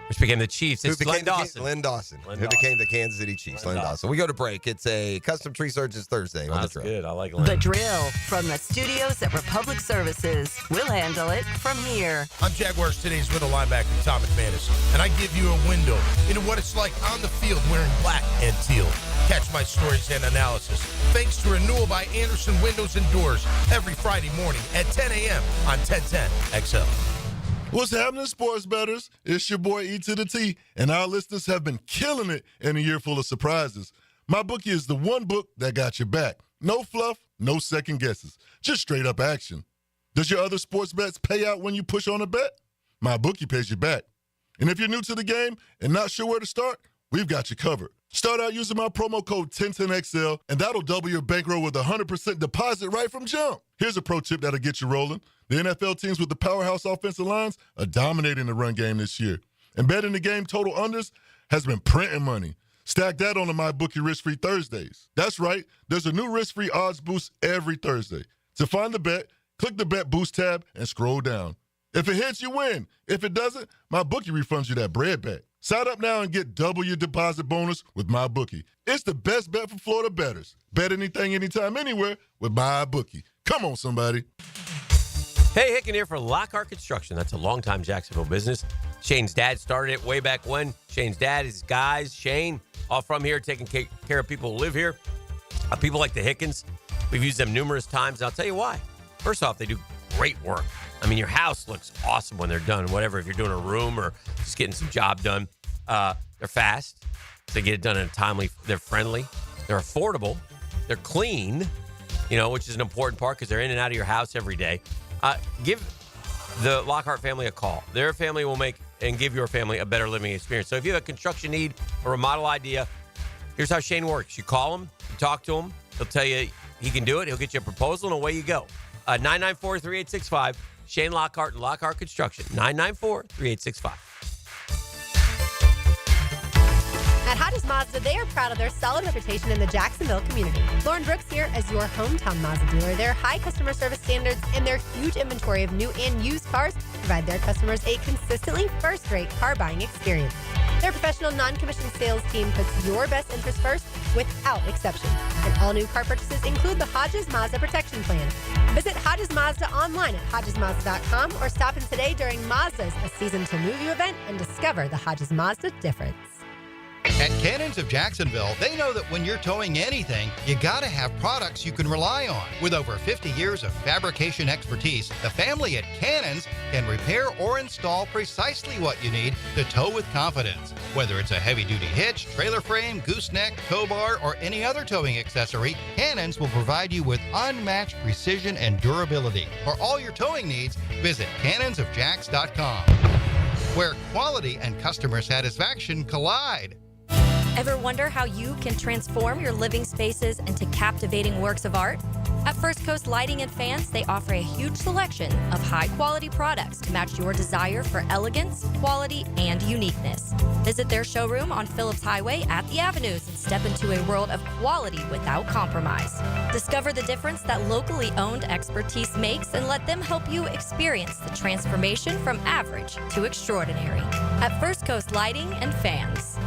which became the Chiefs. It's Len Dawson. Len Dawson, who became the Kansas City Chiefs. Len Dawson. We go to break. It's a Custom Tree Searches Thursday on the drill. Good. I like Len. The Drill from the studios at Republic Services. We'll handle it from here. I'm Jaguars Today's middle linebacker, Tom McManus, and I give you a window into what it's like on the field wearing black and teal. Catch my stories and analysis thanks to Renewal by Anderson Windows and Doors every Friday morning at 10 a.m. on 1010 XL. What's happening, sports bettors? It's your boy E to the T, and our listeners have been killing it in a year full of surprises. MyBookie is the one book that got your back. No fluff, no second guesses, just straight up action. Does your other sports bets pay out when you push on a bet? MyBookie pays you back. And if you're new to the game and not sure where to start, we've got you covered. Start out using my promo code 1010XL, and that'll double your bankroll with a 100% deposit right from jump. Here's a pro tip that'll get you rolling. The NFL teams with the powerhouse offensive lines are dominating the run game this year. And betting the game total unders has been printing money. Stack that on the MyBookie Risk-Free Thursdays. That's right. There's a new risk-free odds boost every Thursday. To find the bet, click the Bet Boost tab and scroll down. If it hits, you win. If it doesn't, MyBookie refunds you that bread back. Sign up now and get double your deposit bonus with MyBookie. It's the best bet for Florida bettors. Bet anything, anytime, anywhere with MyBookie. Come on, somebody. Hey, Hicken here for Lockhart Construction. That's a longtime Jacksonville business. Shane's dad started it way back when. Shane's dad is guys. Shane, all from here, taking care of people who live here. People like the Hickens. We've used them numerous times, and I'll tell you why. First off, they do great work. I mean, your house looks awesome when they're done. Whatever, if you're doing a room or just getting some job done. They're fast. So they get it done in a timely. They're friendly. They're affordable. They're clean, which is an important part because they're in and out of your house every day. Give the Lockhart family a call. Their family will make and give your family a better living experience. So if you have a construction need or remodel idea, here's how Shane works. You call him, you talk to him. He'll tell you he can do it. He'll get you a proposal, and away you go. 994-3865. Shane Lockhart and Lockhart Construction. 994-3865. At Hodges Mazda, they are proud of their solid reputation in the Jacksonville community. Lauren Brooks here as your hometown Mazda dealer. Their high customer service standards and their huge inventory of new and used cars provide their customers a consistently first-rate car buying experience. Their professional non-commissioned sales team puts your best interest first without exception. And all new car purchases include the Hodges Mazda Protection Plan. Visit Hodges Mazda online at HodgesMazda.com or stop in today during Mazda's A Season to Move You event and discover the Hodges Mazda difference. At Cannons of Jacksonville, they know that when you're towing anything, you gotta have products you can rely on. With over 50 years of fabrication expertise, the family at Cannons can repair or install precisely what you need to tow with confidence. Whether it's a heavy-duty hitch, trailer frame, gooseneck, tow bar, or any other towing accessory, Cannons will provide you with unmatched precision and durability. For all your towing needs, visit cannonsofjacks.com, where quality and customer satisfaction collide. Ever wonder how you can transform your living spaces into captivating works of art? At First Coast Lighting and Fans, they offer a huge selection of high-quality products to match your desire for elegance, quality, and uniqueness. Visit their showroom on Phillips Highway at the Avenues and step into a world of quality without compromise. Discover the difference that locally owned expertise makes and let them help you experience the transformation from average to extraordinary. At First Coast Lighting and Fans.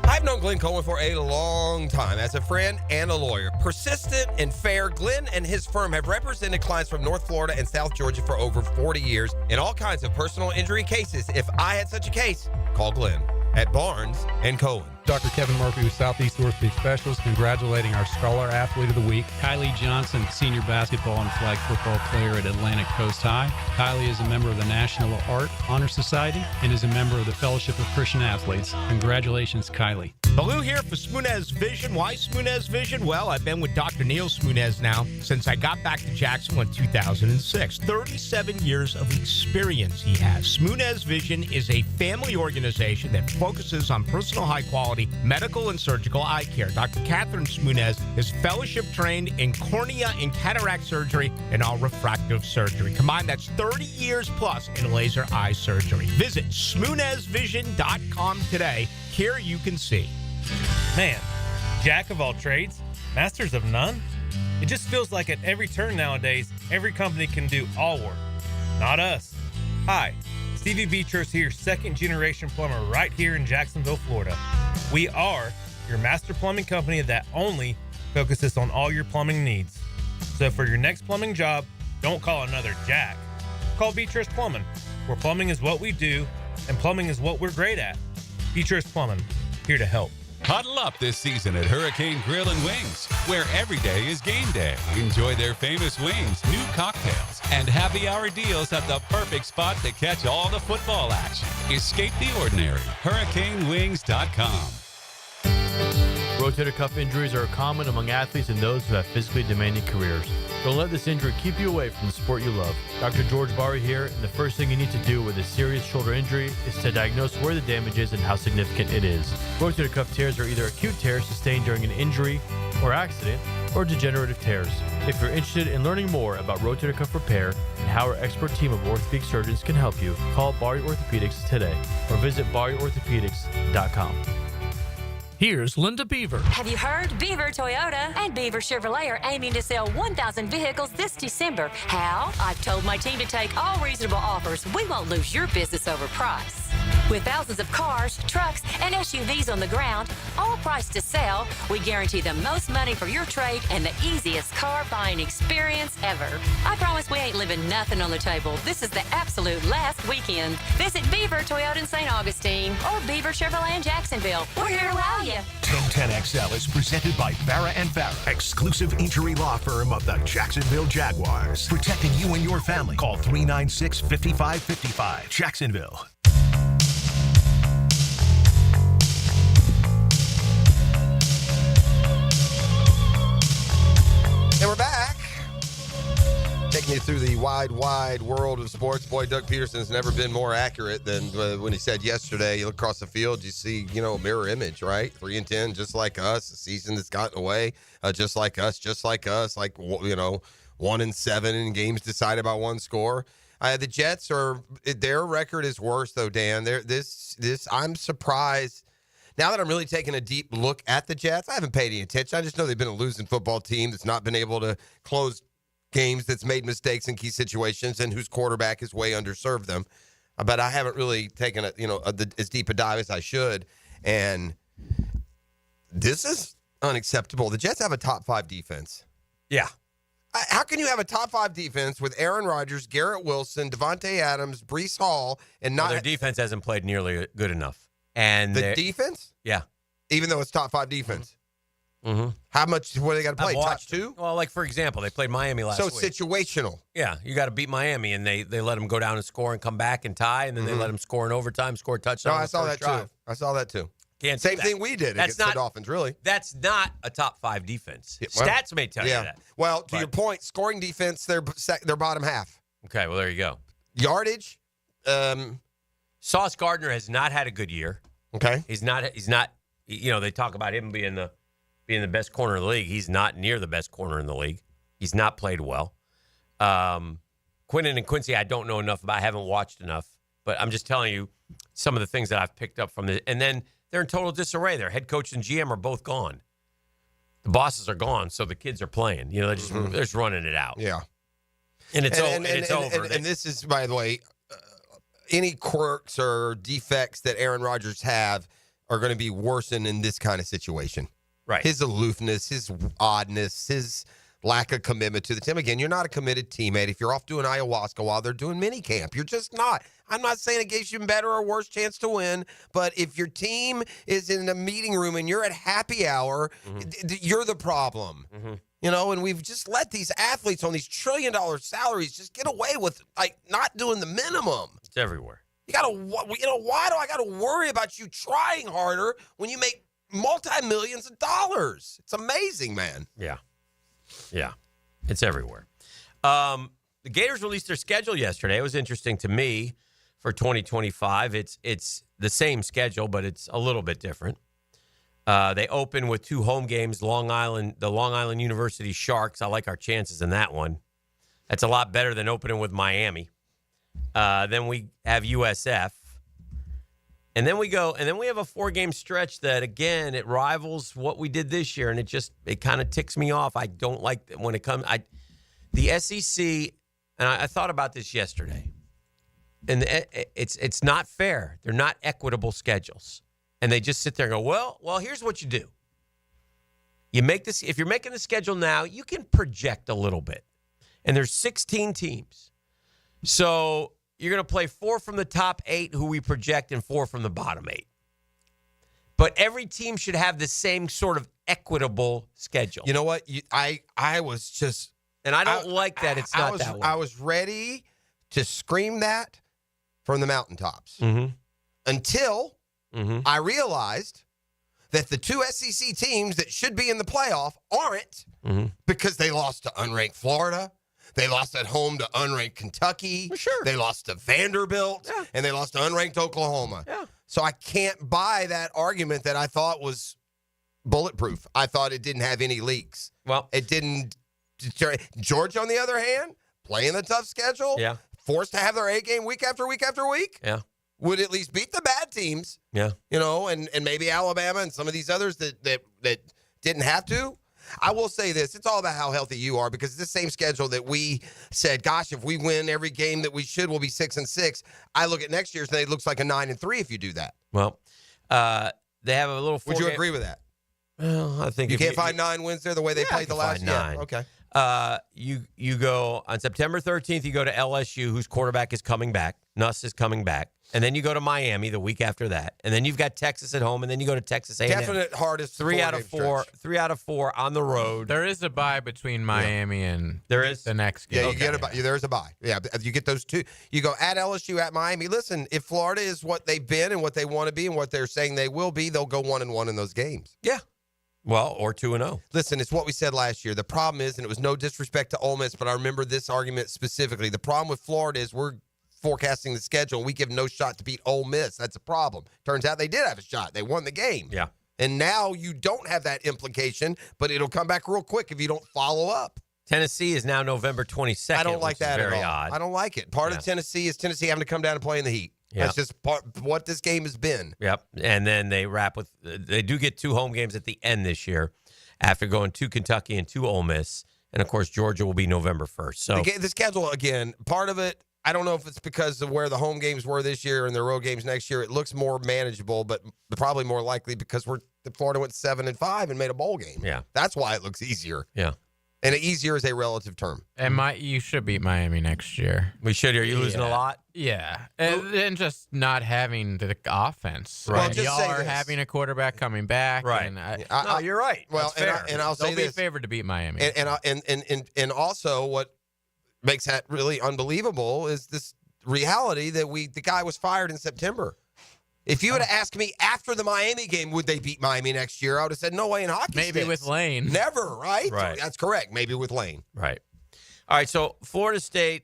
I've known Glenn Cohen for a long time as a friend and a lawyer. Persistent and fair, Glenn and his firm have represented clients from North Florida and South Georgia for over 40 years in all kinds of personal injury cases. If I had such a case, call Glenn at Barnes and Cohen. Dr. Kevin Murphy with Southeast Orthopedic Specialist, congratulating our Scholar Athlete of the Week, Kylie Johnson, senior basketball and flag football player at Atlantic Coast High. Kylie is a member of the National Art Honor Society and is a member of the Fellowship of Christian Athletes. Congratulations, Kylie. Baloo here for Smoonez Vision. Why Smoonez Vision? Well, I've been with Dr. Neil Smoonez now since I got back to Jacksonville in 2006. 37 years of experience he has. Smoonez Vision is a family organization that focuses on personal high-quality medical and surgical eye care. Dr. Catherine Smoonez is fellowship trained in cornea and cataract surgery and all refractive surgery. Combined, that's 30 years plus in laser eye surgery. Visit SmoonezVision.com today. Here you can see. Man, jack of all trades, masters of none? It just feels like at every turn nowadays, every company can do all work. Not us. Hi, Stevie Beatrice here, second-generation plumber right here in Jacksonville, Florida. We are your master plumbing company that only focuses on all your plumbing needs. So for your next plumbing job, don't call another Jack. Call Beatrice Plumbing, where plumbing is what we do and plumbing is what we're great at. Beatrice Plumbing, here to help. Huddle up this season at Hurricane Grill and Wings, where every day is game day. Enjoy their famous wings, new cocktails, and happy hour deals at the perfect spot to catch all the football action. Escape the ordinary. HurricaneWings.com. Rotator cuff injuries are common among athletes and those who have physically demanding careers. Don't let this injury keep you away from the sport you love. Dr. George Barry here, and the first thing you need to do with a serious shoulder injury is to diagnose where the damage is and how significant it is. Rotator cuff tears are either acute tears sustained during an injury or accident, or degenerative tears. If you're interested in learning more about rotator cuff repair and how our expert team of orthopedic surgeons can help you, call Barry Orthopedics today or visit barryorthopedics.com. Here's Linda Beaver. Have you heard? Beaver Toyota and Beaver Chevrolet are aiming to sell 1,000 vehicles this December. How? I've told my team to take all reasonable offers. We won't lose your business over price. With thousands of cars, trucks, and SUVs on the ground, all priced to sell, we guarantee the most money for your trade and the easiest car buying experience ever. I promise we ain't leaving nothing on the table. This is the absolute last weekend. Visit Beaver Toyota in St. Augustine or Beaver Chevrolet in Jacksonville. We're here to wow you. 1010XL is presented by Farah and Farah, exclusive injury law firm of the Jacksonville Jaguars. Protecting you and your family. Call 396-5555. Jacksonville. And we're back. Taking you through the wide, wide world of sports. Boy, Doug Peterson's never been more accurate than when he said yesterday, you look across the field, you see, a mirror image, right? 3-10, just like us. A season that's gotten away, just like us. Like, 1-7 in games decided by one score. The Jets their record is worse, though, Dan. I'm surprised. Now that I'm really taking a deep look at the Jets, I haven't paid any attention. I just know they've been a losing football team that's not been able to close games, that's made mistakes in key situations, and whose quarterback has way underserved them. But I haven't really taken as deep a dive as I should. And this is unacceptable. The Jets have a top 5 defense. Yeah. How can you have a top 5 defense with Aaron Rodgers, Garrett Wilson, Devontae Adams, Breece Hall, and not their defense hasn't played nearly good enough. And the defense? Yeah. Even though it's top 5 defense. Mm-hmm. How much? What do they got to play? Top 2? Well, like for example, they played Miami last week. So situational. Yeah, you got to beat Miami, and they let them go down and score and come back and tie, and then they let them score in overtime, score a touchdown. No, I saw that drive. too. I saw that too. Can't Same do that. thing we did That's against not, the Dolphins, really. That's not a top 5 defense. Well, Stats may tell you that. Well, to your point, scoring defense, they're bottom half. Okay, well, there you go. Yardage. Sauce Gardner has not had a good year. Okay. He's not. You know, they talk about him being the best corner in the league. He's not near the best corner in the league. He's not played well. Quinnen and Quincy, I don't know enough about. I haven't watched enough. But I'm just telling you some of the things that I've picked up from this. And then they're in total disarray. Their head coach and GM are both gone. The bosses are gone, so the kids are playing. You know, they're just running it out. Yeah. And it's over. And this is, by the way, any quirks or defects that Aaron Rodgers have are going to be worsened in this kind of situation. Right. His aloofness, his oddness, his lack of commitment to the team. Again, you're not a committed teammate if you're off doing ayahuasca while they're doing mini camp. You're just not. I'm not saying it gives you a better or worse chance to win, but if your team is in a meeting room and you're at happy hour, you're the problem. You know, and we've just let these athletes on these $1 trillion salaries just get away with not doing the minimum. It's everywhere. You gotta, why do I gotta worry about you trying harder when you make multi-millions of dollars? It's amazing, man. Yeah. It's everywhere. The Gators released their schedule yesterday. It was interesting to me for 2025. It's the same schedule, but it's a little bit different. They open with 2 home games, the Long Island University Sharks. I like our chances in that one. That's a lot better than opening with Miami. Then we have USF. And then we have a 4-game stretch that, again, it rivals what we did this year, and it kind of ticks me off. I don't like when it comes. The SEC, and I thought about this yesterday, and it's not fair. They're not equitable schedules, and they just sit there and go, well, here's what you do. You make this. If you're making the schedule now, you can project a little bit, and there's 16 teams, so you're going to play 4 from the top 8 who we project and 4 from the bottom 8. But every team should have the same sort of equitable schedule. You know what? I was just... And I don't like that it's not that way. I was ready to scream that from the mountaintops until I realized that the 2 SEC teams that should be in the playoff aren't because they lost to unranked Florida. They lost at home to unranked Kentucky. Well, sure. They lost to Vanderbilt. Yeah. And they lost to unranked Oklahoma. Yeah. So I can't buy that argument that I thought was bulletproof. I thought it didn't have any leaks. Well, it didn't. Georgia, on the other hand, playing the tough schedule. Yeah. Forced to have their A game week after week after week. Yeah. Would at least beat the bad teams. Yeah. You know, and maybe Alabama and some of these others that didn't have to. I will say this. It's all about how healthy you are, because it's the same schedule that we said, gosh, if we win every game that we should, we'll be 6-6. I look at next year's and it looks like a 9-3 if you do that. Well, they have a little. Would you agree with that? Well, I think you can't find 9 wins there the way they played the last year. 9. Okay. You go on September 13th. You go to LSU, whose quarterback is coming back. Nuss is coming back, and then you go to Miami the week after that, and then you've got Texas at home, and then you go to Texas A&M. Definite hardest. 3 out of 4. 3 out of 4 on the road. There is a bye between Miami and the next game. Yeah, you get a bye. There's a bye. Yeah, you get those 2. You go at LSU, at Miami. Listen, if Florida is what they've been and what they want to be and what they're saying they will be, they'll go 1-1 in those games. Yeah. Well, or 2-0. Listen, it's what we said last year. The problem is, and it was no disrespect to Ole Miss, but I remember this argument specifically. The problem with Florida is we're forecasting the schedule, and we give no shot to beat Ole Miss. That's a problem. Turns out they did have a shot. They won the game. Yeah. And now you don't have that implication, but it'll come back real quick if you don't follow up. Tennessee is now November 22nd. I don't like that very at all. odd. I don't like it. Part of Tennessee is Tennessee having to come down and play in the heat. Yeah. That's just part of what this game has been. Yep. And then they wrap with, they do get 2 home games at the end this year after going to Kentucky and to Ole Miss. And, of course, Georgia will be November 1st. So the schedule, again, part of it, I don't know if it's because of where the home games were this year and the road games next year. It looks more manageable, but probably more likely because Florida went 7-5 and made a bowl game. Yeah. That's why it looks easier. Yeah. And easier is a relative term. And you should beat Miami next year. We should. Are you losing a lot? Yeah. And just not having the offense. Well, And just y'all say are this. having a quarterback coming back. Right. And No, you're right. Well, That's fair. and I'll say Don't be this. favored to beat Miami. And also what makes that really unbelievable is this reality that the guy was fired in September. If you would have asked me after the Miami game, would they beat Miami next year? I would have said no way in hockey. Maybe sticks. with Lane. Never, right? Right. That's correct. Maybe with Lane. Right. All right. So Florida State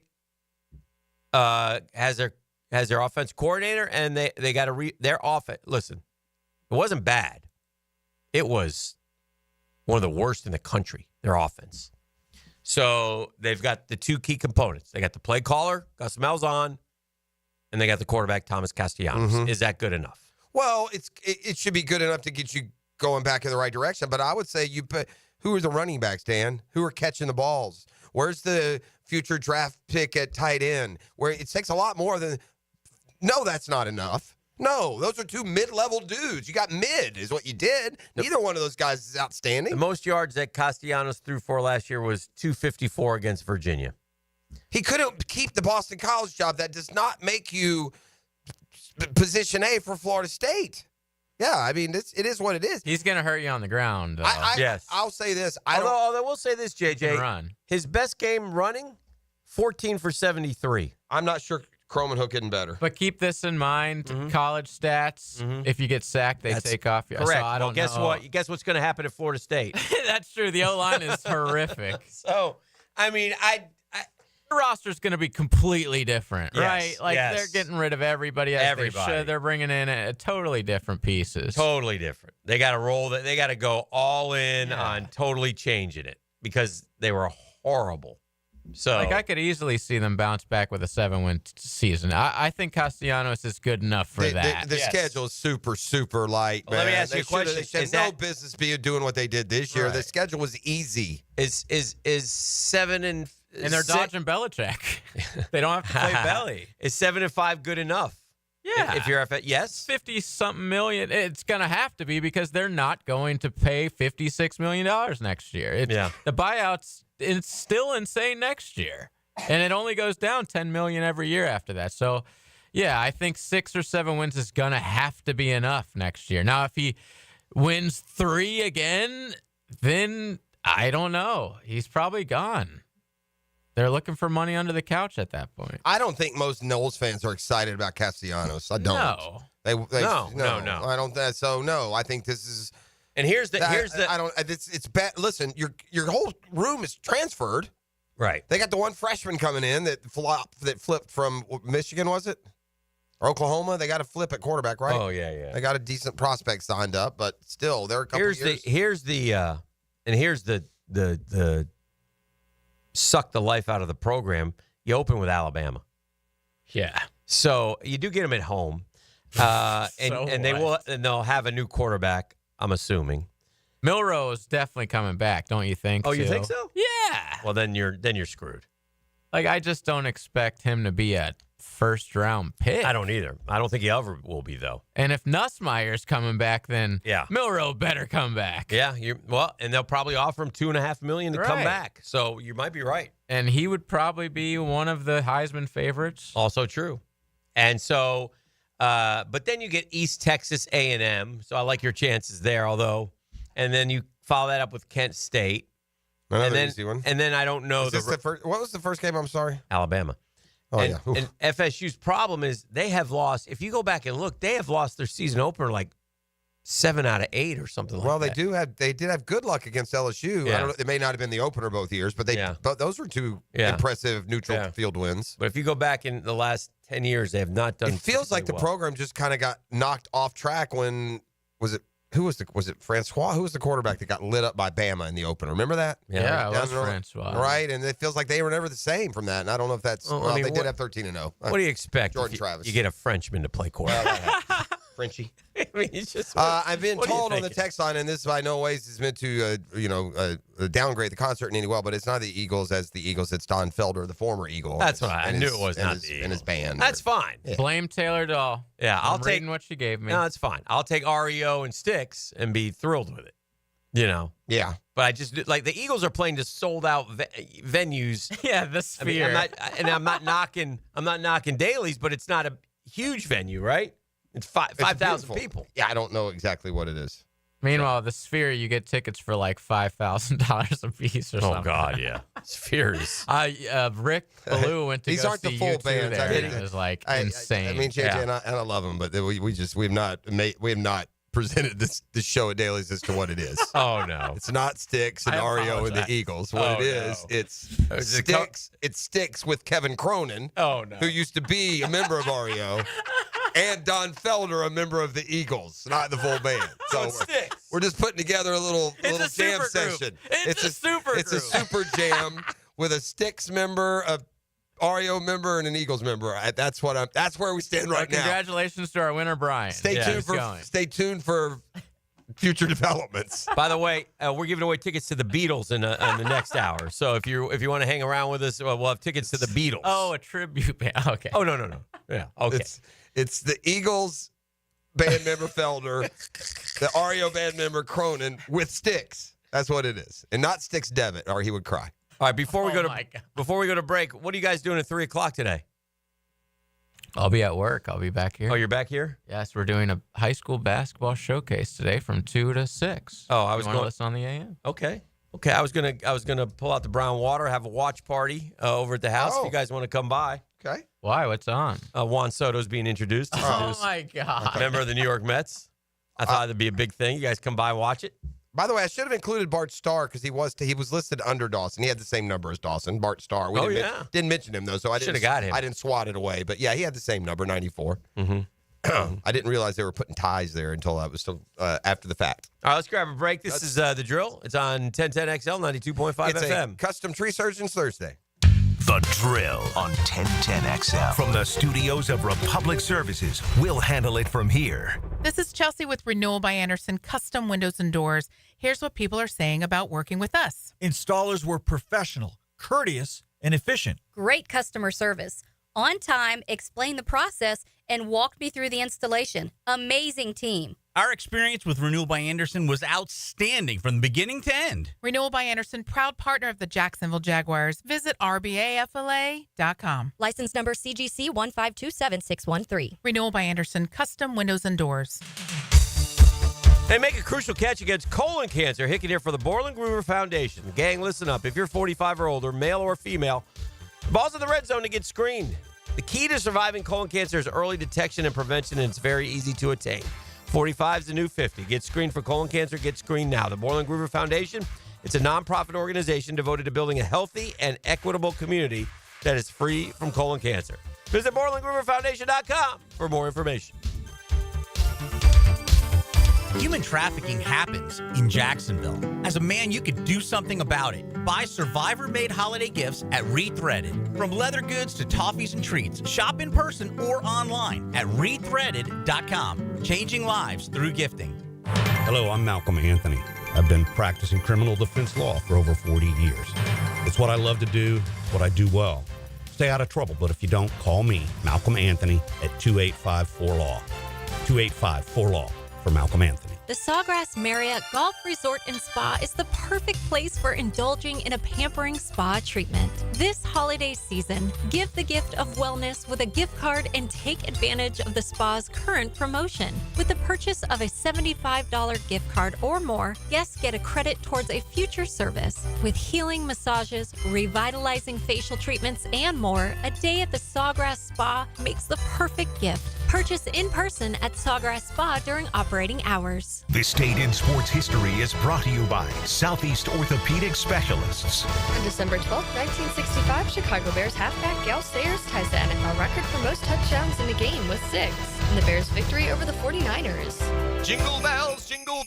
has their offense coordinator, and they got their offense. Listen, it wasn't bad. It was one of the worst in the country. Their offense. So they've got the two key components. They got the play caller, Gus Malzahn, and they got the quarterback, Thomas Castellanos. Mhm. Is that good enough? Well, it should be good enough to get you going back in the right direction. But I would say who are the running backs, Dan? Who are catching the balls? Where's the future draft pick at tight end? Where it takes a lot more than. No, that's not enough. No, those are two mid-level dudes. You got mid is what you did. Neither one of those guys is outstanding. The most yards that Castellanos threw for last year was 254 against Virginia. He couldn't keep the Boston College job. That does not make you position A for Florida State. Yeah, I mean, it is what it is. He's going to hurt you on the ground. Yes. I'll say this. Although we'll say this, JJ. Run. His best game running, 14 for 73. I'm not sure Croman Hook isn't better. But keep this in mind, college stats, if you get sacked, they take off you. Correct. So I don't guess know. what? Guess what's going to happen at Florida State? That's true. The O-line is horrific. So, I mean, the roster's going to be completely different, Yes, right? Like, yes. they're getting rid of everybody as they should. They're bringing in totally different pieces. Totally different. They got to roll that. They got to go all in on totally changing it because they were horrible. So, I could easily see them bounce back with a 7-win season. I think Castellanos is good enough for that. The schedule is super, super light, man. Let me ask you a question. They should have no business doing what they did this year. Right. The schedule was easy. Is 7 and they're dodging Belichick. They don't have to play Belly. Is 7-5 good enough? Yeah. If you're at yes, 50-something million. It's going to have to be because they're not going to pay $56 million next year. The buyouts. It's still insane next year, and it only goes down $10 million every year after that. So, yeah, I think 6 or 7 wins is gonna have to be enough next year. Now, if he wins 3 again, then I don't know. He's probably gone. They're looking for money under the couch at that point. I don't think most Knowles fans are excited about Castellanos. I don't. No. No. I don't. So no. I think this is. And here's the. I don't. It's bad. Listen, your whole room is transferred. Right. They got the one freshman coming in that flipped from Michigan, was it? Or Oklahoma? They got to flip at quarterback, right? Oh yeah. They got a decent prospect signed up, but still, they're a couple years. Here's the suck the life out of the program. You open with Alabama. Yeah. So you do get them at home, and they'll have a new quarterback. I'm assuming. Milroe's definitely coming back, don't you think? Oh, you think so? Yeah. Well, then you're screwed. Like, I just don't expect him to be a first-round pick. I don't either. I don't think he ever will be, though. And if Nussmeier's coming back, then Milroe better come back. Yeah, and they'll probably offer him $2.5 million to come back. So you might be right. And he would probably be one of the Heisman favorites. Also true. And so, but then you get East Texas A&M. So I like your chances there, and then you follow that up with Kent State. Another easy one. And then I don't know. What was the first game? I'm sorry. Alabama. Oh, and, yeah. Oof. And FSU's problem is they have lost. If you go back and look, they have lost their season opener like 7 out of 8 or something like that. Well, they did have good luck against LSU. Yeah. I don't know, it may not have been the opener both years, but those were two impressive neutral field wins. But if you go back in the last 10 years, they have not done. It feels like the program just kind of got knocked off track when was it Francois? Who was the quarterback that got lit up by Bama in the opener? Remember that? Yeah, it was Francois. Right, and it feels like they were never the same from that. And I don't know if that's they did have 13-0. What do you expect? Jordan Travis. You get a Frenchman to play quarterback. Frenchie. I mean, it's just. I've been told on the text line, and this by no ways is meant to, downgrade the concert in any way, but it's not the Eagles as the Eagles. It's Don Felder, the former Eagle. That's what I knew it was not the Eagles. And his band. That's fine. Yeah. Blame Taylor Dahl. Yeah, I'm reading what she gave me. No, that's fine. I'll take REO and Sticks and be thrilled with it. Yeah. But I just like the Eagles are playing to sold out venues. Yeah, the Sphere. I'm not knocking Dailies, but it's not a huge venue, right? It's 5,000 people. Yeah, I don't know exactly what it is. Meanwhile, the Sphere, you get tickets for like $5,000 a piece or something. Oh God, yeah, Spheres. Rick Ballou went to These go aren't the see full U2 bands. there. It was like insane. I mean, JJ and I love them, but we have not presented this show at Dailies as to what it is. Oh no, it's not Styx and REO and the Eagles. What it is, it's Styx. It's Styx with Kevin Cronin. Oh no, who used to be a member of REO. And Don Felder, a member of the Eagles, not the full band. So we're just putting together a little jam session. It's a super jam with a Styx member, a REO member, and an Eagles member. That's where we stand right now. Congratulations to our winner, Brian. Stay tuned for future developments. By the way, we're giving away tickets to the Beatles in the next hour. So if you want to hang around with us, we'll have tickets to the Beatles. Oh, a tribute band. Okay. Oh no. Yeah. Okay. It's the Eagles band member Felder, the REO band member Cronin with Styx. That's what it is, and not Styx Devitt, or he would cry. All right. Before we go to break, what are you guys doing at 3:00 today? I'll be at work. I'll be back here. Oh, you're back here? Yes, we're doing a high school basketball showcase today from 2 to 6. Oh, I was going to going listen on the AM. Okay. I was gonna pull out the brown water, have a watch party over at the house. If you guys want to come by. Okay. Why? What's on? Juan Soto's being introduced. Oh my God! Member of the New York Mets. I thought it'd be a big thing. You guys come by and watch it. By the way, I should have included Bart Starr because he was listed under Dawson. He had the same number as Dawson, Bart Starr. We didn't mention him though, so I should have got him. I didn't swat it away, but yeah, he had the same number, 94. Mm-hmm. I didn't realize they were putting ties there until I was still after the fact. All right, let's grab a break. This is The Drill. It's on 1010XL 92.5 it's FM. A Custom Tree Surgeons Thursday. The Drill on 1010XL. From the studios of Republic Services, we'll handle it from here. This is Chelsea with Renewal by Anderson Custom Windows and Doors. Here's what people are saying about working with us. Installers were professional, courteous, and efficient. Great customer service. On time, explained the process, and walked me through the installation. Amazing team. Our experience with Renewal by Anderson was outstanding from the beginning to end. Renewal by Anderson, proud partner of the Jacksonville Jaguars. Visit rbafla.com. License number CGC 1527613. Renewal by Anderson, custom windows and doors. They make a crucial catch against colon cancer. Hicken here for the Borland Groover Foundation. Gang, listen up. If you're 45 or older, male or female, the ball's in the red zone to get screened. The key to surviving colon cancer is early detection and prevention, and it's very easy to attain. 45 is the new 50. Get screened for colon cancer. Get screened now. The Borland Groover Foundation, it's a nonprofit organization devoted to building a healthy and equitable community that is free from colon cancer. Visit BorlandGrooverFoundation.com for more information. Human trafficking happens in Jacksonville. As a man, you could do something about it. Buy Survivor-made holiday gifts at Rethreaded. From leather goods to toffees and treats, shop in person or online at rethreaded.com. Changing lives through gifting. Hello, I'm Malcolm Anthony. I've been practicing criminal defense law for over 40 years. It's what I love to do, what I do well. Stay out of trouble, but if you don't, call me, Malcolm Anthony, at 2854-LAW. 2854-LAW. For Malcolm Anthony. The Sawgrass Marriott Golf Resort and Spa is the perfect place for indulging in a pampering spa treatment. This holiday season, give the gift of wellness with a gift card and take advantage of the spa's current promotion. With the purchase of a $75 gift card or more, guests get a credit towards a future service. With healing massages, revitalizing facial treatments, and more, a day at the Sawgrass Spa makes the perfect gift. Purchase in person at Sawgrass Spa during operating hours. This Day in Sports History is brought to you by Southeast Orthopedic Specialists. On December 12, 1965, Chicago Bears halfback Gale Sayers ties the NFL record for most touchdowns in a game with 6 in the Bears' victory over the 49ers. Jingle bells, jingle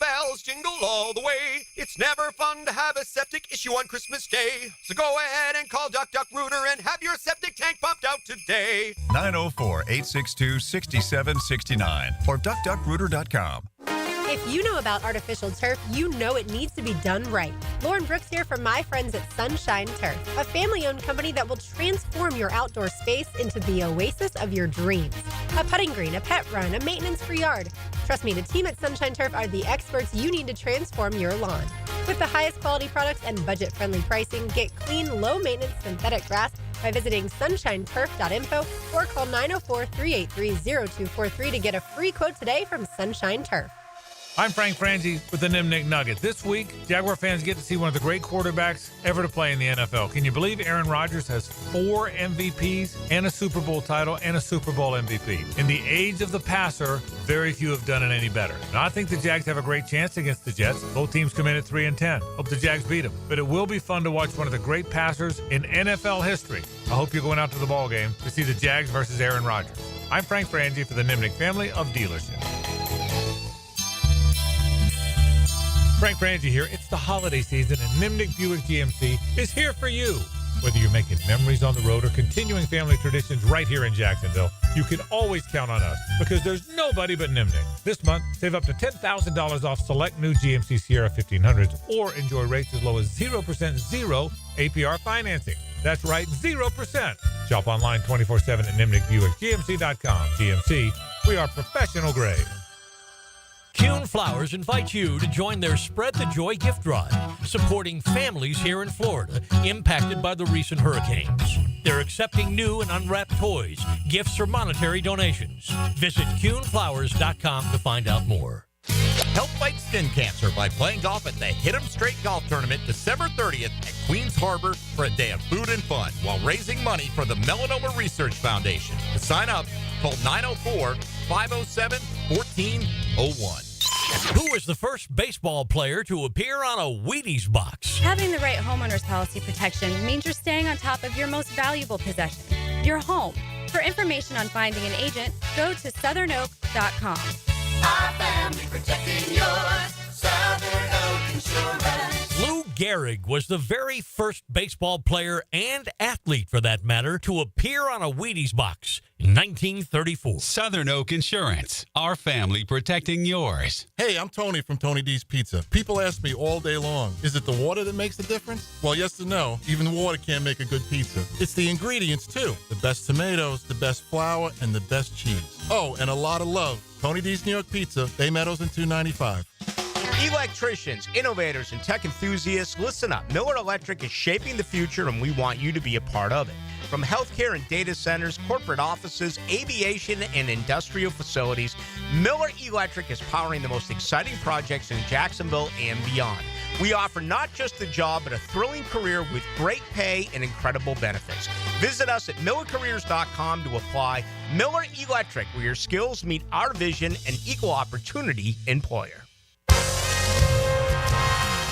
all the way. It's never fun to have a septic issue on Christmas Day. So go ahead and call Duck Duck Rooter and have your septic tank pumped out today. 904-862-6769 or duckduckrooter.com. If you know about artificial turf, you know it needs to be done right. Lauren Brooks here from my friends at Sunshine Turf, a family-owned company that will transform your outdoor space into the oasis of your dreams. A putting green, a pet run, a maintenance-free yard. Trust me, the team at Sunshine Turf are the experts you need to transform your lawn. With the highest quality products and budget-friendly pricing, get clean, low-maintenance synthetic grass by visiting sunshineturf.info or call 904-383-0243 to get a free quote today from Sunshine Turf. I'm Frank Frangie with the Nimnik Nugget. This week, Jaguar fans get to see one of the great quarterbacks ever to play in the NFL. Can you believe Aaron Rodgers has 4 MVPs and a Super Bowl title and a Super Bowl MVP? In the age of the passer, very few have done it any better. Now, I think the Jags have a great chance against the Jets. Both teams come in at 3-10. Hope the Jags beat them. But it will be fun to watch one of the great passers in NFL history. I hope you're going out to the ball game to see the Jags versus Aaron Rodgers. I'm Frank Frangie for the Nimnik family of dealerships. Frank Frangie here. It's the holiday season, and Nimnik Buick GMC is here for you. Whether you're making memories on the road or continuing family traditions right here in Jacksonville, you can always count on us because there's nobody but Nimnik. This month, save up to $10,000 off select new GMC Sierra 1500s or enjoy rates as low as 0% zero APR financing. That's right, 0%. Shop online 24/7 at NimnikBuickGMC.com. GMC, we are professional grade. Kuhn Flowers invites you to join their Spread the Joy gift drive, supporting families here in Florida impacted by the recent hurricanes. They're accepting new and unwrapped toys, gifts, or monetary donations. Visit KuhnFlowers.com to find out more. Help fight skin cancer by playing golf at the Hit 'em Straight Golf Tournament December 30th at Queens Harbor for a day of food and fun while raising money for the Melanoma Research Foundation. To sign up, call 904-507-1401. Who was the first baseball player to appear on a Wheaties box? Having the right homeowner's policy protection means you're staying on top of your most valuable possession, your home. For information on finding an agent, go to southernoak.com. Our family protecting yours, Southern Oak Insurance. Lou Gehrig was the very first baseball player and athlete, for that matter, to appear on a Wheaties box in 1934. Southern Oak Insurance, our family protecting yours. Hey, I'm Tony from Tony D's Pizza. People ask me all day long, is it the water that makes the difference? Well, yes and no. Even water can't make a good pizza. It's the ingredients, too. The best tomatoes, the best flour, and the best cheese. Oh, and a lot of love. Tony D's New York Pizza, Bay Meadows and 295. Electricians, innovators, and tech enthusiasts, listen up. Miller Electric is shaping the future, and we want you to be a part of it. From healthcare and data centers, corporate offices, aviation, and industrial facilities, Miller Electric is powering the most exciting projects in Jacksonville and beyond. We offer not just a job, but a thrilling career with great pay and incredible benefits. Visit us at millercareers.com to apply. Miller Electric, where your skills meet our vision, and equal opportunity employer.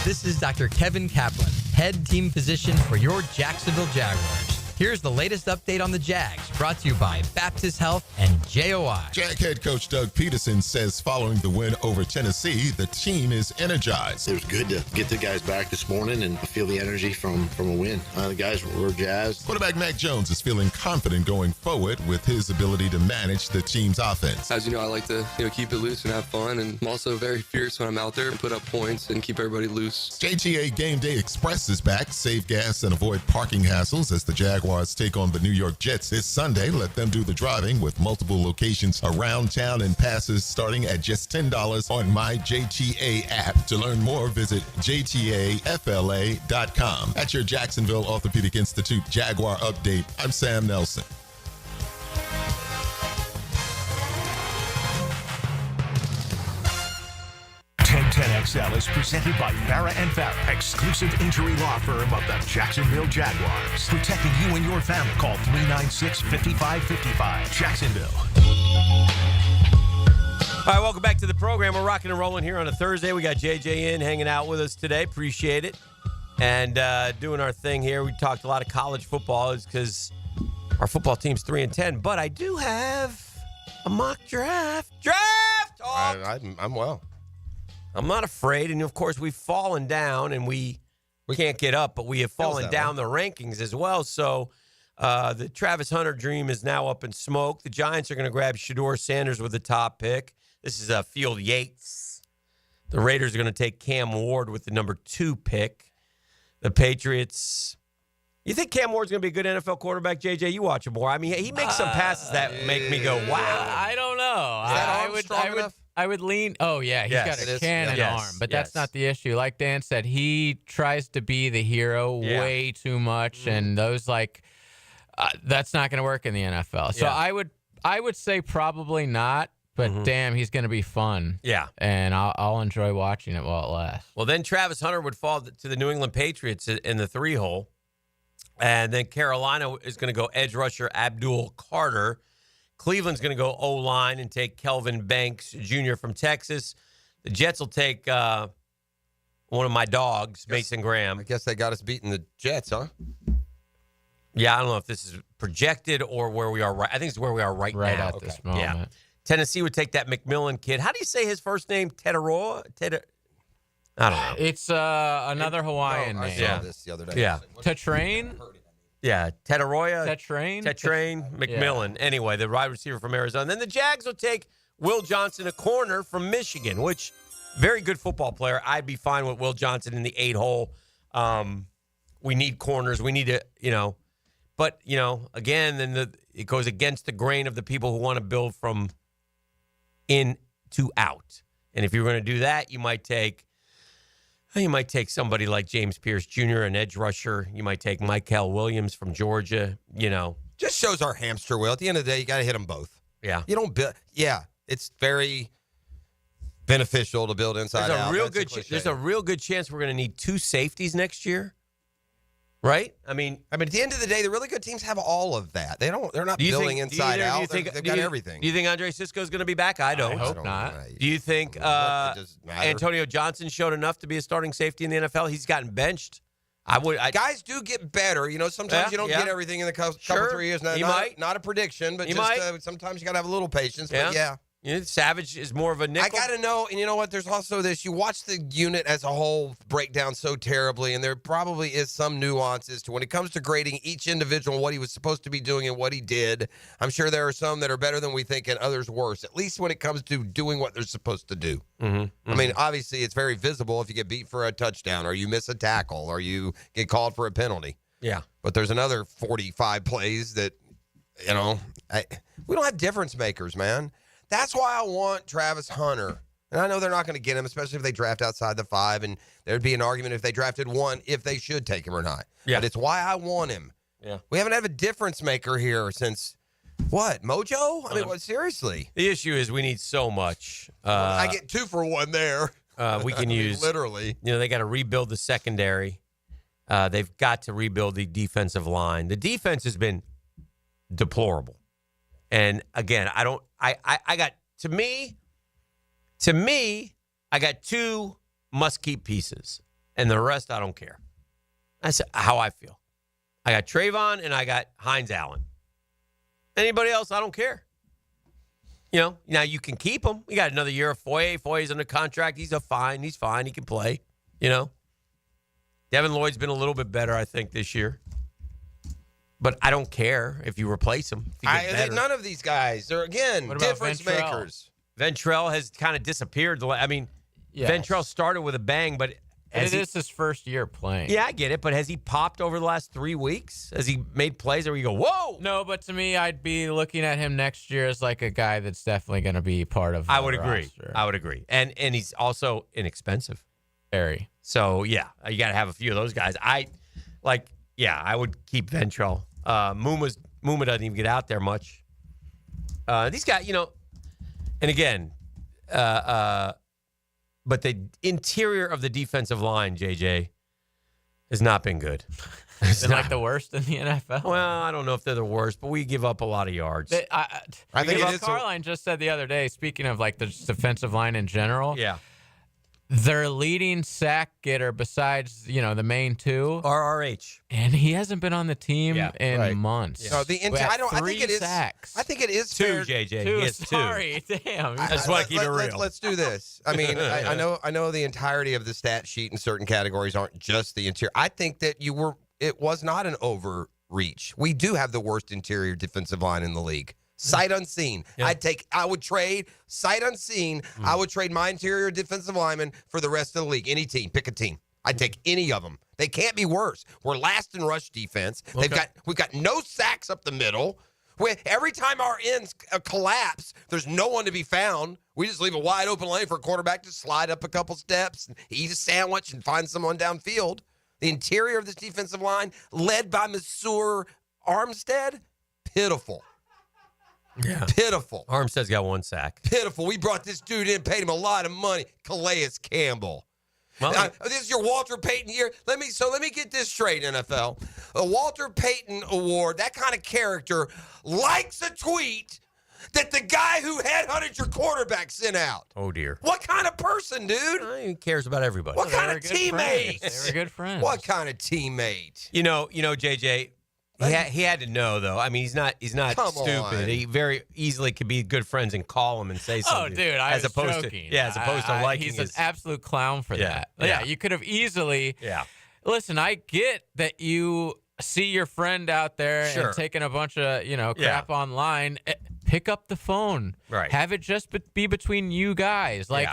This is Dr. Kevin Kaplan, head team physician for your Jacksonville Jaguars. Here's the latest update on the Jags, brought to you by Baptist Health and JOI. Jag head coach Doug Peterson says following the win over Tennessee, the team is energized. It was good to get the guys back this morning and feel the energy from a win. The guys were jazzed. Quarterback Mac Jones is feeling confident going forward with his ability to manage the team's offense. As you know, I like to keep it loose and have fun, and I'm also very fierce when I'm out there and put up points and keep everybody loose. JTA Game Day Express is back. Save gas and avoid parking hassles as the Jaguars take on the New York Jets this Sunday. Let them do the driving with multiple locations around town and passes starting at just $10 on my JTA app. To learn more, visit jtafla.com. At your Jacksonville Orthopedic Institute Jaguar Update, I'm Sam Nelson. XL is presented by Farah and Farah, exclusive injury law firm of the Jacksonville Jaguars. Protecting you and your family. Call 396-5555. Jacksonville. All right, welcome back to the program. We're rocking and rolling here on a Thursday. We got JJ in hanging out with us today. Appreciate it. And doing our thing here. We talked a lot of college football because our football team's 3-10. But I do have a mock draft. I'm well. I'm not afraid, and of course we've fallen down, and we can't get up, but we have fallen down the rankings as well. So the Travis Hunter dream is now up in smoke. The Giants are going to grab Shedeur Sanders with the top pick. This is Field Yates. The Raiders are going to take Cam Ward with the number 2 pick. The Patriots. You think Cam Ward's going to be a good NFL quarterback, JJ? You watch him more. I mean, he makes some passes that make me go, wow. I don't know. I would lean. Oh, yeah, he's got a cannon arm, but that's not the issue. Like Dan said, he tries to be the hero way too much, and those that's not going to work in the NFL. So I would say probably not, but damn, he's going to be fun. Yeah. And I'll enjoy watching it while it lasts. Well, then Travis Hunter would fall to the New England Patriots in the 3-hole. And then Carolina is going to go edge rusher Abdul Carter. Cleveland's going to go O-line and take Kelvin Banks Jr. from Texas. The Jets will take one of my dogs, Mason Graham. I guess they got us beating the Jets, huh? Yeah, I don't know if this is projected or where we are right. I think it's where we are right now. At this moment. Yeah. Tennessee would take that McMillan kid. How do you say his first name? Teteroa? I don't know. It's another Hawaiian name. I saw this the other day. Yeah. Tetrain? Yeah, Teteroya. Tetrain McMillan. Yeah. Anyway, the wide receiver from Arizona. Then the Jags will take Will Johnson, a corner from Michigan, which very good football player. I'd be fine with Will Johnson in the 8-hole. We need corners. We need to, but, again, then it goes against the grain of the people who want to build from in to out. And if you're going to do that, you might take somebody like James Pierce Jr., an edge rusher. You might take Michael Williams from Georgia, Just shows our hamster wheel. At the end of the day, you got to hit them both. Yeah. You don't build. Yeah, it's very beneficial to build inside out. There's a real good chance we're going to need 2 safeties next year. Right? I mean, at the end of the day, the really good teams have all of that. They're not building inside out. They've got everything. Do you think Andre Cisco's going to be back? I don't. I hope not. Do you think Antonio Johnson showed enough to be a starting safety in the NFL? He's gotten benched. Guys do get better. Sometimes you don't get everything in the couple 3 years. Not a prediction, but sometimes you got to have a little patience. But yeah. Savage is more of a nickel. I got to know, and you know what? There's also this. You watch the unit as a whole break down so terribly, and there probably is some nuances to when it comes to grading each individual, what he was supposed to be doing and what he did. I'm sure there are some that are better than we think and others worse, at least when it comes to doing what they're supposed to do. Mm-hmm. I mean, obviously, it's very visible if you get beat for a touchdown or you miss a tackle or you get called for a penalty. Yeah. But there's another 45 plays that, we don't have difference makers, man. That's why I want Travis Hunter. And I know they're not going to get him, especially if they draft outside the 5. And there'd be an argument if they drafted 1 if they should take him or not. Yeah. But it's why I want him. Yeah. We haven't had a difference maker here since, what, Mojo? I mean, seriously. The issue is we need so much. I get 2 for 1 there. We can use. Literally. They got to rebuild the secondary. They've got to rebuild the defensive line. The defense has been deplorable. And again, I got to me, I got 2 must-keep pieces, and the rest I don't care. That's how I feel. I got Trayvon and I got Hines Allen. Anybody else, I don't care. Now you can keep him. We got another year of Foye. Foye's under contract. He's fine. He can play. Devin Lloyd's been a little bit better, I think, this year. But I don't care if you replace him. None of these guys are, again, difference makers. Ventrell has kind of disappeared. I mean, Ventrell started with a bang, but it is his first year playing. Yeah, I get it, but has he popped over the last 3 weeks? Has he made plays where you go, whoa? No, but to me, I'd be looking at him next year as like a guy that's definitely going to be part of the I would agree. roster. I would agree. And he's also inexpensive. Very. So, yeah, you got to have a few of those guys. I would keep Ventrell. Muma doesn't even get out there much. These guys, and again, but the interior of the defensive line, JJ, has not been good. It's been like the worst in the NFL. Well, I don't know if they're the worst, but we give up a lot of yards. I think it is. Carline just said the other day, speaking of like the defensive line in general. Yeah. Their leading sack getter besides, the main 2. RRH. And he hasn't been on the team in months. Yeah. No, I think it is. Sacks. I think it is 2, fair. JJ. 2, he has 2. Sorry, damn. I just want to keep it real. Let's do this. I mean, I know the entirety of the stat sheet in certain categories aren't just the interior. I think that it was not an overreach. We do have the worst interior defensive line in the league. Sight unseen. Yeah. I would trade sight unseen. I would trade my interior defensive lineman for the rest of the league. Any team, pick a team. I'd take any of them. They can't be worse. We're last in rush defense. Okay. We've got no sacks up the middle. Every time our ends collapse, there's no one to be found. We just leave a wide open lane for a quarterback to slide up a couple steps and eat a sandwich and find someone downfield. The interior of this defensive line, led by Monsieur Armstead, pitiful. Yeah. Pitiful. Armstead's got 1 sack. Pitiful. We brought this dude in, paid him a lot of money. Calais Campbell. Well, This is your Walter Payton year. Let me get this straight, NFL. A Walter Payton award, that kind of character, likes a tweet that the guy who headhunted your quarterback sent out. Oh, dear. What kind of person, dude? He cares about everybody. What kind of teammate? They were good friends. What kind of teammate? You know, JJ, he had to know, though. I mean, he's not Come stupid. on. He very easily could be good friends and call him and say something. Oh, dude, I was joking. As opposed to liking he's his... an absolute clown for that. Yeah. Yeah, you could have easily. Yeah. Listen, I get that you see your friend out there Sure. and taking a bunch of crap online. Pick up the phone. Right. Have it just be between you guys. Like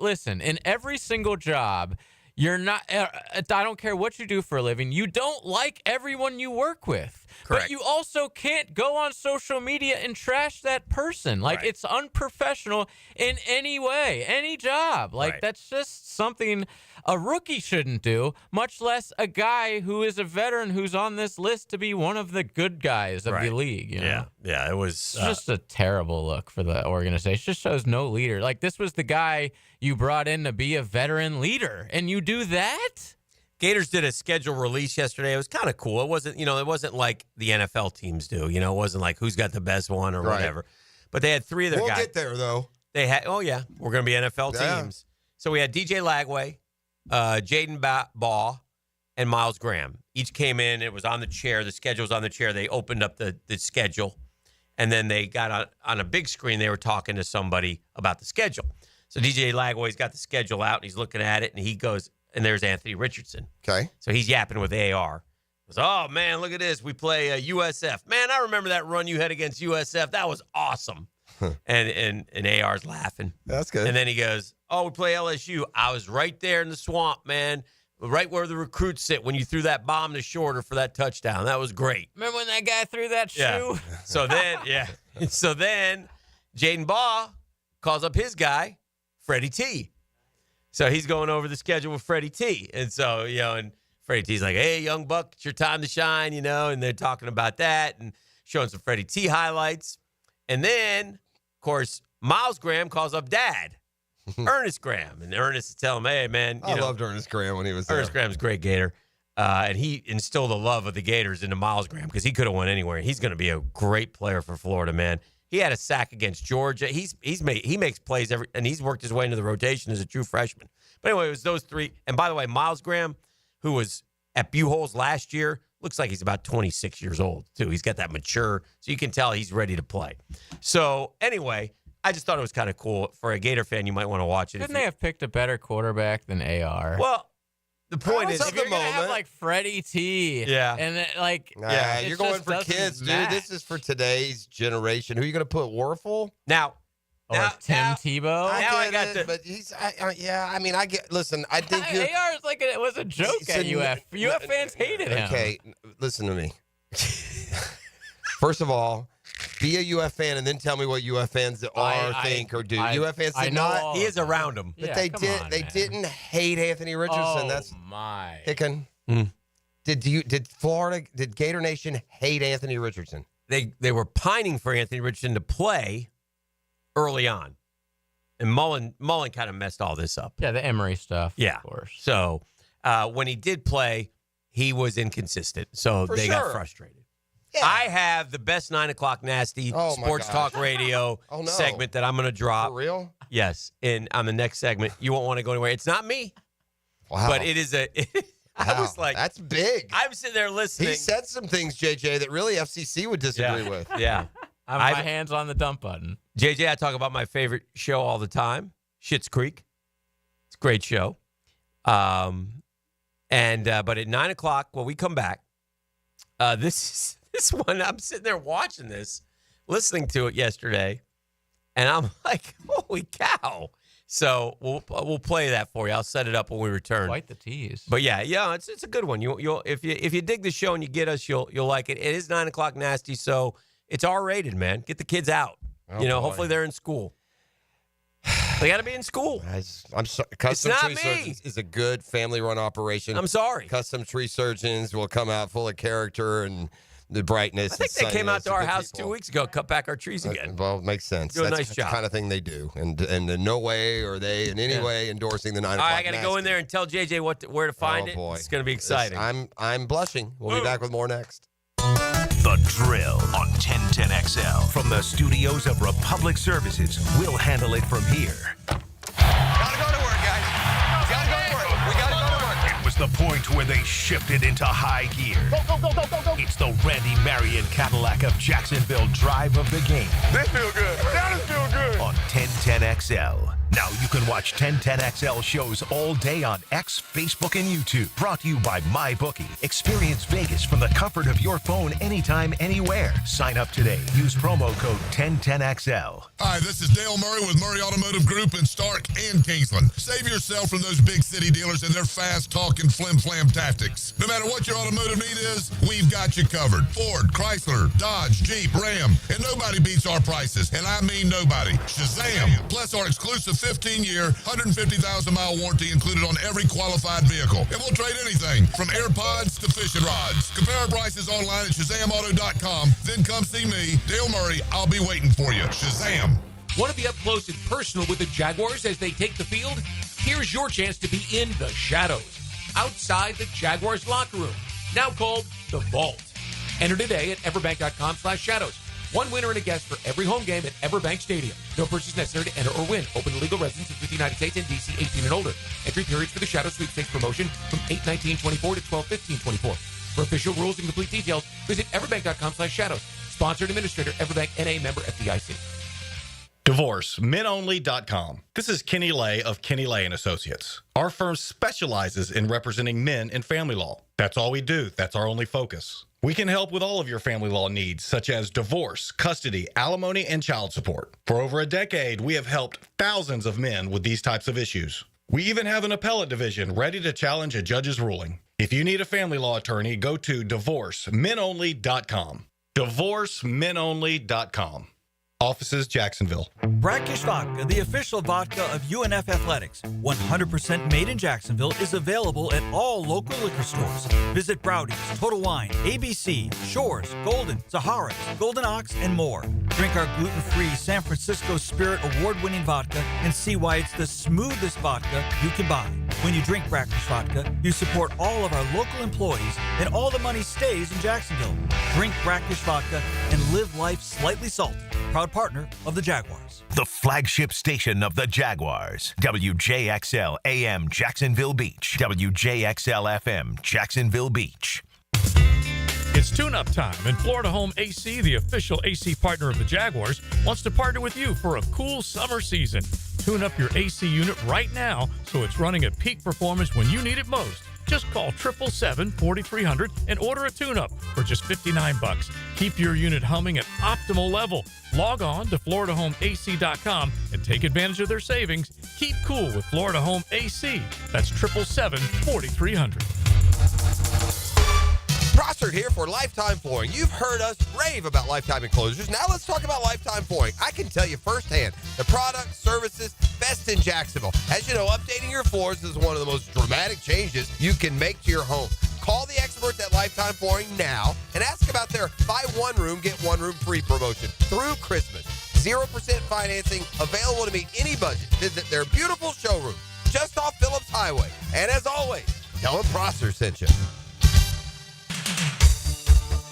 listen, in every single job. You're not, I don't care what you do for a living. You don't like everyone you work with. Correct. But you also can't go on social media and trash that person. Like, it's unprofessional in any way, any job. Like, that's just something a rookie shouldn't do, much less a guy who is a veteran who's on this list to be one of the good guys of the league. You know? Yeah, it was It's just a terrible look for the organization. It just shows no leader. Like, this was the guy you brought in to be a veteran leader, and you do that? Gators did a schedule release yesterday. It was kind of cool. It wasn't like the NFL teams do. It wasn't like who's got the best one or whatever. But they had 3 of their guys. We'll get there, though. They had, we're going to be NFL teams. So we had DJ Lagway, Jaden Baugh, and Miles Graham. Each came in. It was on the chair. The schedule was on the chair. They opened up the schedule, and then they got on a big screen. They were talking to somebody about the schedule. So DJ Lagway's got the schedule out, and he's looking at it, and he goes, and there's Anthony Richardson. Okay. So he's yapping with AR. He goes, oh, man, look at this. We play USF. Man, I remember that run you had against USF. That was awesome. And AR's laughing. That's good. And then he goes, oh, we play LSU. I was right there in the swamp, man, right where the recruits sit when you threw that bomb to Shorter for that touchdown. That was great. Remember when that guy threw that shoe? Yeah. So then Jaden Baugh calls up his guy, Freddie T. So he's going over the schedule with Freddie T. And so, and Freddie T's like, hey, young buck, it's your time to shine, and they're talking about that and showing some Freddie T highlights. And then, of course, Miles Graham calls up Dad, Ernest Graham. And Ernest is telling him, hey, man. I loved Ernest Graham when he was there. Ernest Graham's a great Gator. And he instilled the love of the Gators into Miles Graham because he could have went anywhere. He's going to be a great player for Florida, man. He had a sack against Georgia. He makes plays and he's worked his way into the rotation as a true freshman. But anyway, it was those 3. And by the way, Miles Graham, who was at Buchholz last year, looks like he's about 26 years old, too. He's got that mature, so you can tell he's ready to play. So anyway, I just thought it was kind of cool. For a Gator fan, you might want to watch it. Couldn't they have picked a better quarterback than AR? Well, the point is, if you're going to have like Freddie T. Yeah. And you're going for kids, dude. This is for today's generation. Who are you going to put, Werfel? Or Tim Tebow? I but he's, I get, listen, I think AR is it was a joke at UF. UF fans hated him. Okay, listen to me. First of all, be a UF fan and then tell me what UF fans think or do. UF fans did not. He is around them. But they didn't hate Anthony Richardson. Oh, That's my. Hicken. Did Gator Nation hate Anthony Richardson? They were pining for Anthony Richardson to play early on. And Mullen kind of messed all this up. Yeah, the Emory stuff. Yeah. Of course. So when he did play, he was inconsistent. So they got frustrated. Yeah. I have the best 9 o'clock nasty sports talk radio segment that I'm going to drop. For real? Yes. On the next segment. You won't want to go anywhere. It's not me. Wow. But it is I was like, that's big. I'm sitting there listening. He said some ththings, JJ, that really FCC would disagree with. Yeah. I have my hands on the dump button. JJ, I talk about my favorite show all the time, Schitt's Creek. It's a great show. But at 9 o'clock, when we come back, this one, I'm sitting there watching this, listening to it yesterday, and I'm like, holy cow. So we'll play that for you. I'll set it up when we return. Quite the tease. But yeah, it's a good one. You'll if you dig the show and you get us, you'll like it. It is 9 o'clock nasty, so It's R-rated, man. Get the kids out. Oh, hopefully they're in school. They got to be in school. I'm sorry. Custom It's not Tree me. Surgeons is a good family-run operation. I'm sorry. Custom Tree Surgeons will come out full of character and the brightness. I think they came out to our house 2 weeks ago, cut back our trees again. Well, it makes sense. Do a That's nice job. the kind of thing they do. And in no way are they in any way endorsing the 9 All o'clock right, I got to go in there and tell JJ where to find it. boy. It's going to be exciting. I'm blushing. We'll be back with more next. The Drill on 1010XL. From the studios of Republic Services, we'll handle it from here. It was the point where they shifted into high gear. Go. It's the Randy Marion Cadillac of Jacksonville drive of the game. This feel good. That feel good. On 1010XL. Now you can watch 1010XL shows all day on X, Facebook, and YouTube. Brought to you by MyBookie. Experience Vegas from the comfort of your phone anytime, anywhere. Sign up today. Use promo code 1010XL. Hi, this is Dale Murray with Murray Automotive Group in Stark and Kingsland. Save yourself from those big city dealers and their fast-talking flim-flam tactics. No matter what your automotive need is, we've got you covered. Ford, Chrysler, Dodge, Jeep, Ram, and nobody beats our prices. And I mean nobody. Shazam! Plus our exclusive 15-year, 150,000-mile warranty included on every qualified vehicle. And we'll trade anything from AirPods to fishing rods. Compare our prices online at ShazamAuto.com. Then come see me, Dale Murray. I'll be waiting for you. Shazam! Want to be up close and personal with the Jaguars as they take the field? Here's your chance to be in the shadows, outside the Jaguars locker room, now called The Vault. Enter today at everbank.com/shadows. One winner and a guest for every home game at Everbank Stadium. No purchase necessary to enter or win. Open to legal residents of the United States and D.C. 18 and older. Entry periods for the Shadow Sweepstakes promotion from 8/19/24 to 12/15/24. For official rules and complete details, visit everbank.com/shadows. Sponsored administrator, Everbank N.A. member FDIC. DivorceMenOnly.com. This is Kenny Lay of Kenny Lay & Associates. Our firm specializes in representing men in family law. That's all we do. That's our only focus. We can help with all of your family law needs, such as divorce, custody, alimony, and child support. For over a decade, we have helped thousands of men with these types of issues. We even have an appellate division ready to challenge a judge's ruling. If you need a family law attorney, go to DivorceMenOnly.com. DivorceMenOnly.com. Offices, Jacksonville. Brackish Vodka, the official vodka of UNF Athletics, 100% made in Jacksonville, is available at all local liquor stores. Visit Browdy's, Total Wine, ABC, Shores, Golden, Zahara's, Golden Ox, and more. Drink our gluten-free San Francisco Spirit award-winning vodka and see why it's the smoothest vodka you can buy. When you drink Brackish Vodka, you support all of our local employees and all the money stays in Jacksonville. Drink Brackish Vodka and live life slightly salty. Proud partner of the Jaguars. The flagship station of the Jaguars. WJXL AM Jacksonville Beach. WJXL FM Jacksonville Beach. It's tune-up time, and Florida Home AC, the official AC partner of the Jaguars, wants to partner with you for a cool summer season. Tune up your AC unit right now so it's running at peak performance when you need it most. Just call 777-4300 and order a tune-up for just $59. Keep your unit humming at optimal level. Log on to FloridaHomeAC.com and take advantage of their savings. Keep cool with Florida Home AC. That's 777-4300. Prosser here for Lifetime Flooring. You've heard us rave about Lifetime Enclosures. Now let's talk about Lifetime Flooring. I can tell you firsthand, the product, services, best in Jacksonville. As you know, updating your floors is one of the most dramatic changes you can make to your home. Call the experts at Lifetime Flooring now and ask about their buy one room, get one room free promotion through Christmas. 0% financing available to meet any budget. Visit their beautiful showroom just off Phillips Highway. And as always, tell them Prosser sent you.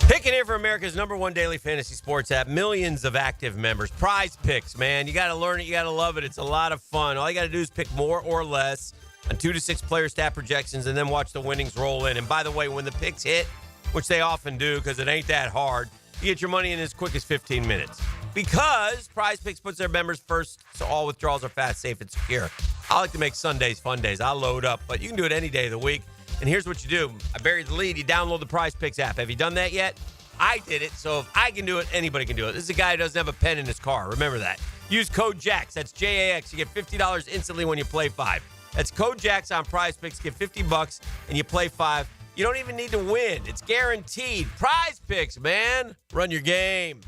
Picking here for America's #1 daily fantasy sports app. Millions of active members. Prize Picks, man. You got to learn it. You got to love it. It's a lot of fun. All you got to do is pick more or less on 2 to 6 player stat projections and then watch the winnings roll in. And by the way, when the picks hit, which they often do because it ain't that hard, you get your money in as quick as 15 minutes. Because Prize Picks puts their members first, so all withdrawals are fast, safe, and secure. I like to make Sundays fun days. I load up, but you can do it any day of the week. And here's what you do. I buried the lead. You download the Prize Picks app. Have you done that yet? I did it, so if I can do it, anybody can do it. This is a guy who doesn't have a pen in his car. Remember that. Use code JAX. That's JAX. You get $50 instantly when you play 5. That's code JAX on Prize Picks. Get $50 and you play 5. You don't even need to win. It's guaranteed. Prize Picks, man. Run your game.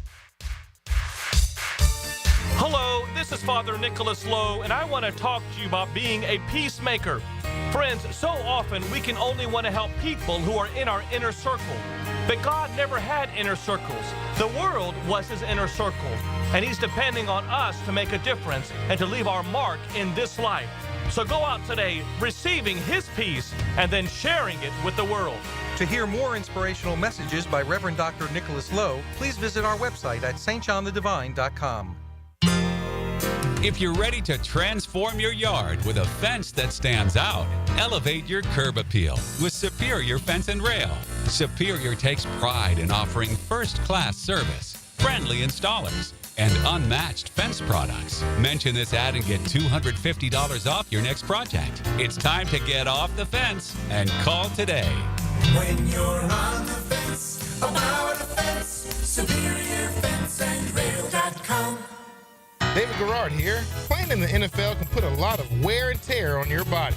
This is Father Nicholas Lowe, and I want to talk to you about being a peacemaker. Friends, so often we can only want to help people who are in our inner circle. But God never had inner circles. The world was his inner circle, and he's depending on us to make a difference and to leave our mark in this life. So go out today receiving his peace and then sharing it with the world. To hear more inspirational messages by Reverend Dr. Nicholas Lowe, please visit our website at stjohnthedivine.com. If you're ready to transform your yard with a fence that stands out, elevate your curb appeal with Superior Fence and Rail. Superior takes pride in offering first-class service, friendly installers, and unmatched fence products. Mention this ad and get $250 off your next project. It's time to get off the fence and call today. When you're on the fence, about a fence, SuperiorFenceandRail.com. David Garrard here. Playing in the NFL can put a lot of wear and tear on your body,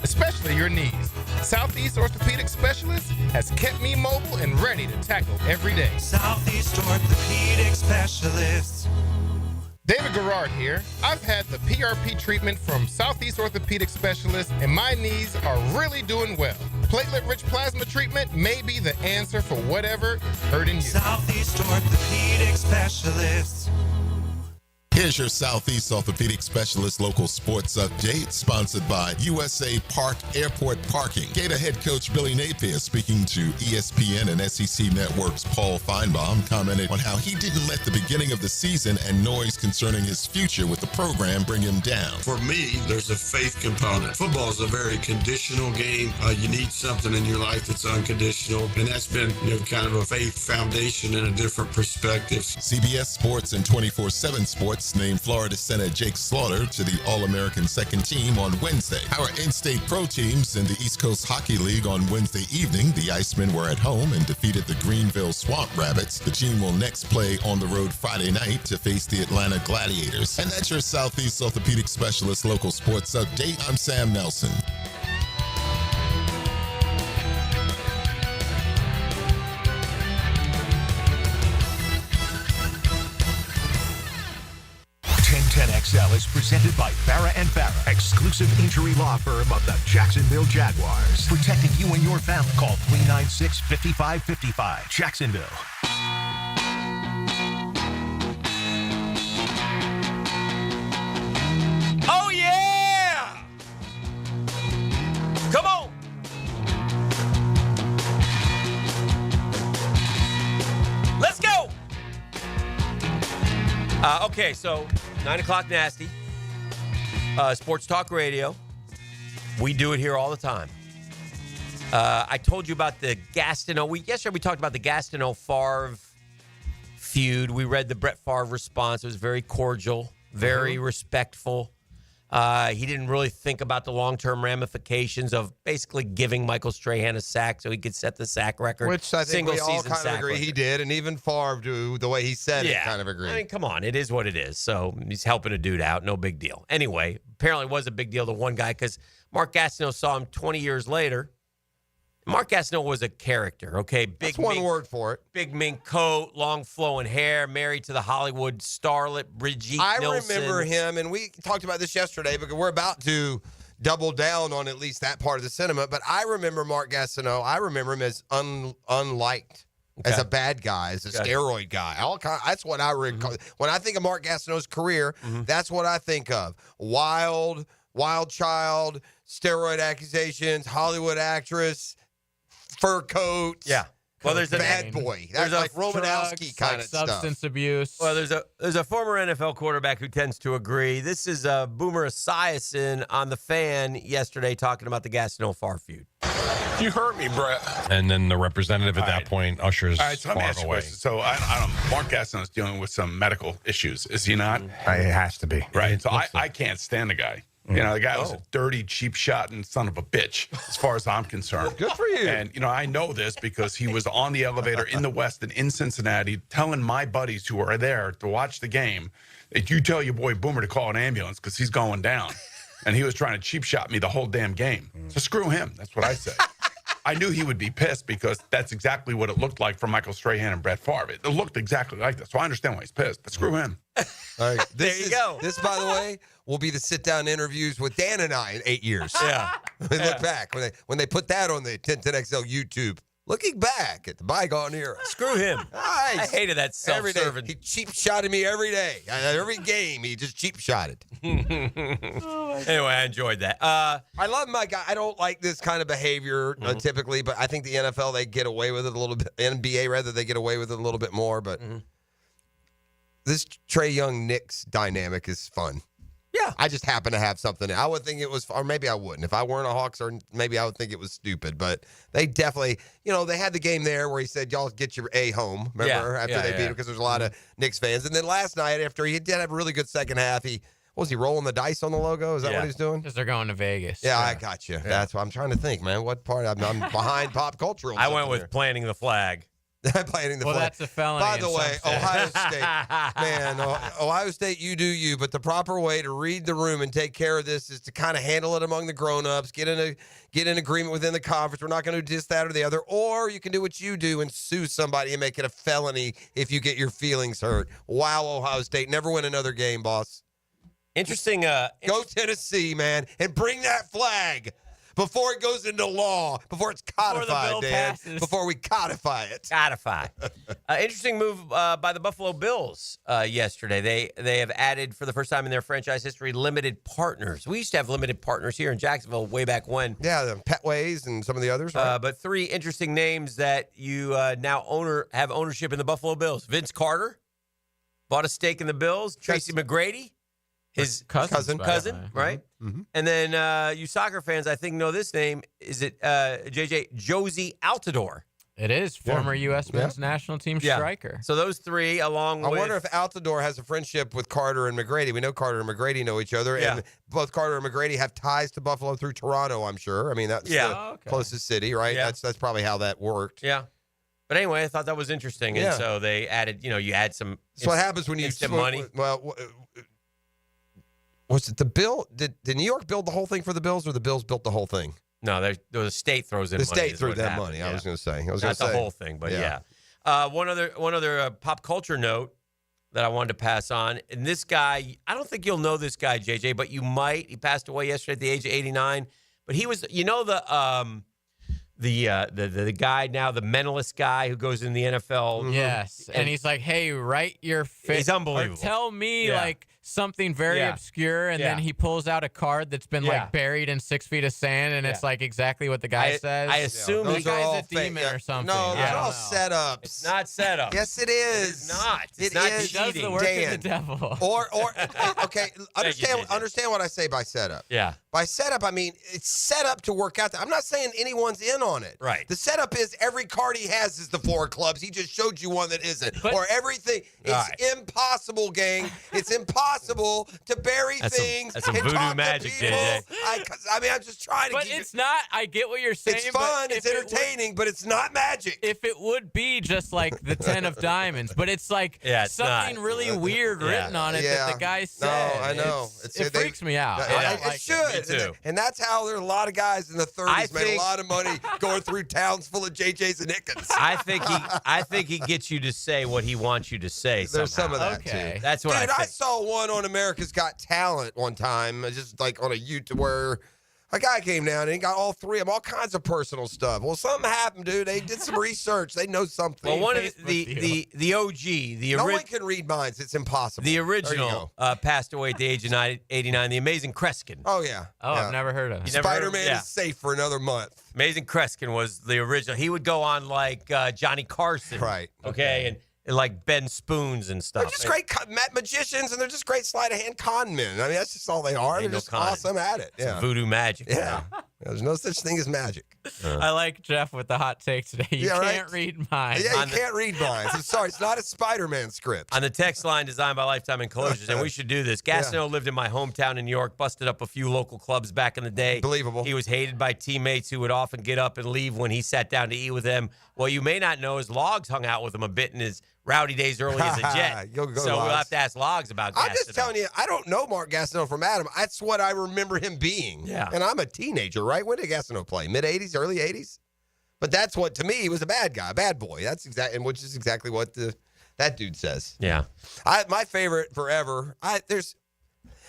especially your knees. Southeast Orthopedic Specialist has kept me mobile and ready to tackle every day. Southeast Orthopedic Specialist. David Garrard here. I've had the PRP treatment from Southeast Orthopedic Specialist, and my knees are really doing well. Platelet-rich plasma treatment may be the answer for whatever is hurting you. Southeast Orthopedic Specialist. Here's your Southeast Orthopedic Specialist local sports update, sponsored by USA Park Airport Parking. Gator head coach Billy Napier, speaking to ESPN and SEC Network's Paul Feinbaum, commented on how he didn't let the beginning of the season and noise concerning his future with the program bring him down. For me, there's a faith component. Football is a very conditional game. You need something in your life that's unconditional, and that's been kind of a faith foundation and a different perspective. CBS Sports and 24/7 Sports named Florida center Jake Slaughter to the All-American second team on Wednesday. Our in-state pro teams in the East Coast Hockey League on Wednesday evening, the Icemen were at home and defeated the Greenville Swamp Rabbits. The team will next play on the road Friday night to face the Atlanta Gladiators. And that's your Southeast Orthopedic Specialist local sports update. I'm Sam Nelson. XL is presented by Farah and Farah, exclusive injury law firm of the Jacksonville Jaguars. Protecting you and your family. Call 396-5555. Jacksonville. Oh, yeah! Come on! Let's go! Okay, so 9 o'clock nasty. Sports Talk Radio. We do it here all the time. I told you about the Gastineau. Yesterday we talked about the Gastineau-Favre feud. We read the Brett Favre response. It was very cordial, very respectful. He didn't really think about the long-term ramifications of basically giving Michael Strahan a sack so he could set the sack record. Which I think we all kind of agree record. he did, and even Favre, the way he said it, kind of agreed. I mean, come on. It is what it is. So he's helping a dude out. No big deal. Anyway, apparently it was a big deal to one guy because Mark Gastineau saw him 20 years later. Mark Gastineau was a character, okay? That's one word for it. Big mink coat, long flowing hair, married to the Hollywood starlet Brigitte Nielsen. I remember him, and we talked about this yesterday because we're about to double down on at least that part of the sentiment. But I remember Mark Gastineau. I remember him as unliked, as a bad guy, as a steroid guy. That's what I recall. When I think of Mark Gastineau's career, that's what I think of. Wild child, steroid accusations, Hollywood actress, fur coats. Yeah. Well, there's a bad boy. That's like Romanowski kind of stuff. Substance abuse. Well, there's a former NFL quarterback who tends to agree. This is Boomer Esiason on The Fan yesterday talking about the Gastineau-Favre feud. You hurt me, Brett. And then the representative at that point ushers All right, so let me ask you a away. question. So I don't know, Mark Gastineau is dealing with some medical issues, is he not? It has to be. Right. So I can't stand the guy. You know, the guy was a dirty, cheap shot and son of a bitch, as far as I'm concerned. Good for you. And, I know this because he was on the elevator in the West and in Cincinnati telling my buddies who are there to watch the game that you tell your boy Boomer to call an ambulance because he's going down. And he was trying to cheap shot me the whole damn game. So screw him. That's what I say. I knew he would be pissed because that's exactly what it looked like for Michael Strahan and Brett Favre. It looked exactly like that. So I understand why he's pissed, but screw him. All right. There you go. This, by the way, will be the sit-down interviews with Dan and I in 8 years. Yeah. When they look back, when they put that on the 10XL YouTube, looking back at the bygone era. Screw him. Nice. I hated that self-serving. He cheap-shotted me every day. Every game, he just cheap-shotted. Anyway, I enjoyed that. I love my guy. I don't like this kind of behavior typically, but I think the NFL, they get away with it a little bit. NBA, rather, they get away with it a little bit more. But this Trae Young-Knicks dynamic is fun. Yeah. I just happen to have something. I would think it was, or maybe I wouldn't. If I weren't a Hawks, or maybe I would think it was stupid. But they definitely, they had the game there where he said, y'all get your A home, remember, after they beat him, because there's a lot of Knicks fans. And then last night, after he did have a really good second half, was he rolling the dice on the logo? Is that what he's doing? Because they're going to Vegas. Yeah, I got you. That's what I'm trying to think, man. What part? I'm behind pop culture. I went with planting the flag. Planting the flag. That's a felony. By the way, Ohio State, man, Ohio State, you do you. But the proper way to read the room and take care of this is to kind of handle it among the grown-ups, get in agreement within the conference. We're not going to do this, that, or the other. Or you can do what you do and sue somebody and make it a felony if you get your feelings hurt. Wow, Ohio State, never win another game, boss. Interesting. Go Tennessee, man, and bring that flag. Before it goes into law, before it's codified, Dan, before we codify it. Codify. Interesting move by the Buffalo Bills yesterday. They have added, for the first time in their franchise history, limited partners. We used to have limited partners here in Jacksonville way back when. Yeah, the Petways and some of the others. Right? But three interesting names that you now have ownership in the Buffalo Bills. Vince Carter bought a stake in the Bills. Tracy McGrady. His cousin, right? Mm-hmm. And then you soccer fans, I think, know this name. Is it JJ Josie Altidore? It is. Former U.S. men's national team striker. So those three, along with... I wonder if Altidore has a friendship with Carter and McGrady. We know Carter and McGrady know each other. Yeah. And both Carter and McGrady have ties to Buffalo through Toronto, I'm sure. I mean, that's the closest city, right? Yeah. That's probably how that worked. Yeah. But anyway, I thought that was interesting. And so they added, you add some... That's what happens when you... money. Well... Was it the bill? Did New York build the whole thing for the Bills, or the Bills built the whole thing? No, the state throws in the money. The state threw that money. Yeah. I was going to say. Not the whole thing, but yeah. One other pop culture note that I wanted to pass on. And this guy, I don't think you'll know this guy, JJ, but you might. He passed away yesterday at the age of 89. But he was, the guy now, the mentalist guy who goes in the NFL. Yes. And he's like, hey, write your face. He's unbelievable. Or tell me something very obscure, and then he pulls out a card that's been like buried in 6 feet of sand, and it's like exactly what the guy says. I assume the guy's a demon or something. No, they're all setups. It's not setup. Yes, it is. It's not. It not is. He does the work of the devil. Or okay, understand what I say by setup. Yeah. By setup, I mean it's set up to work out. I'm not saying anyone's in on it. Right. The setup is every card he has is the 4 clubs. He just showed you one that isn't. Or everything. It's impossible, gang. It's impossible to bury things. That's some and voodoo talk magic, to people. JJ. I mean, I'm just trying to But keep it's not. I get what you're saying. It's fun. It's entertaining, but it's not magic. If it would be just like the 10 of diamonds, but it's like something really weird written on it that the guy said. No, I know. It freaks me out. It should. Me too. And that's how there are a lot of guys in the 30s made a lot of money going through towns full of JJs and Hickens. I think he gets you to say what he wants you to say. There's somehow. some of that too. That's what Dude, I I think. saw one on America's Got Talent one time, just like on a YouTube where a guy came down and he got all 3 of them, all kinds of personal stuff. Well, something happened, dude. They did some research. They know something. Well, one of the OG, no one can read minds. It's impossible. The original passed away at the age of 89. The Amazing Kreskin. Oh yeah. I've never heard of him. Spider-Man is safe for another month. Amazing Kreskin was the original. He would go on like Johnny Carson, right? Okay, and like Ben Spoons and stuff. They're just great magicians, and they're just great sleight of hand con men. I mean, that's just all they are. They're just awesome at it. Some voodoo magic. Yeah. There's no such thing as magic. I like Jeff with the hot take today. You can't read minds. Yeah, you can't read minds. I'm sorry, it's not a Spider-Man script. On the text line designed by Lifetime Enclosures, and we should do this. Gastineau lived in my hometown in New York, busted up a few local clubs back in the day. Believable. He was hated by teammates who would often get up and leave when he sat down to eat with them. What you may not know is Logs hung out with him a bit in his rowdy days early as a Jet. Go, so Logs. we'll have to ask Logs about Gastineau. I'm just telling you, I don't know Mark Gastineau from Adam. That's what I remember him being. Yeah. And I'm a teenager, right? When did Gastineau play? Mid-'80s, early 80s? But that's what, to me, he was a bad guy, a bad boy. That's exactly, which is exactly what that dude says. Yeah. My favorite forever.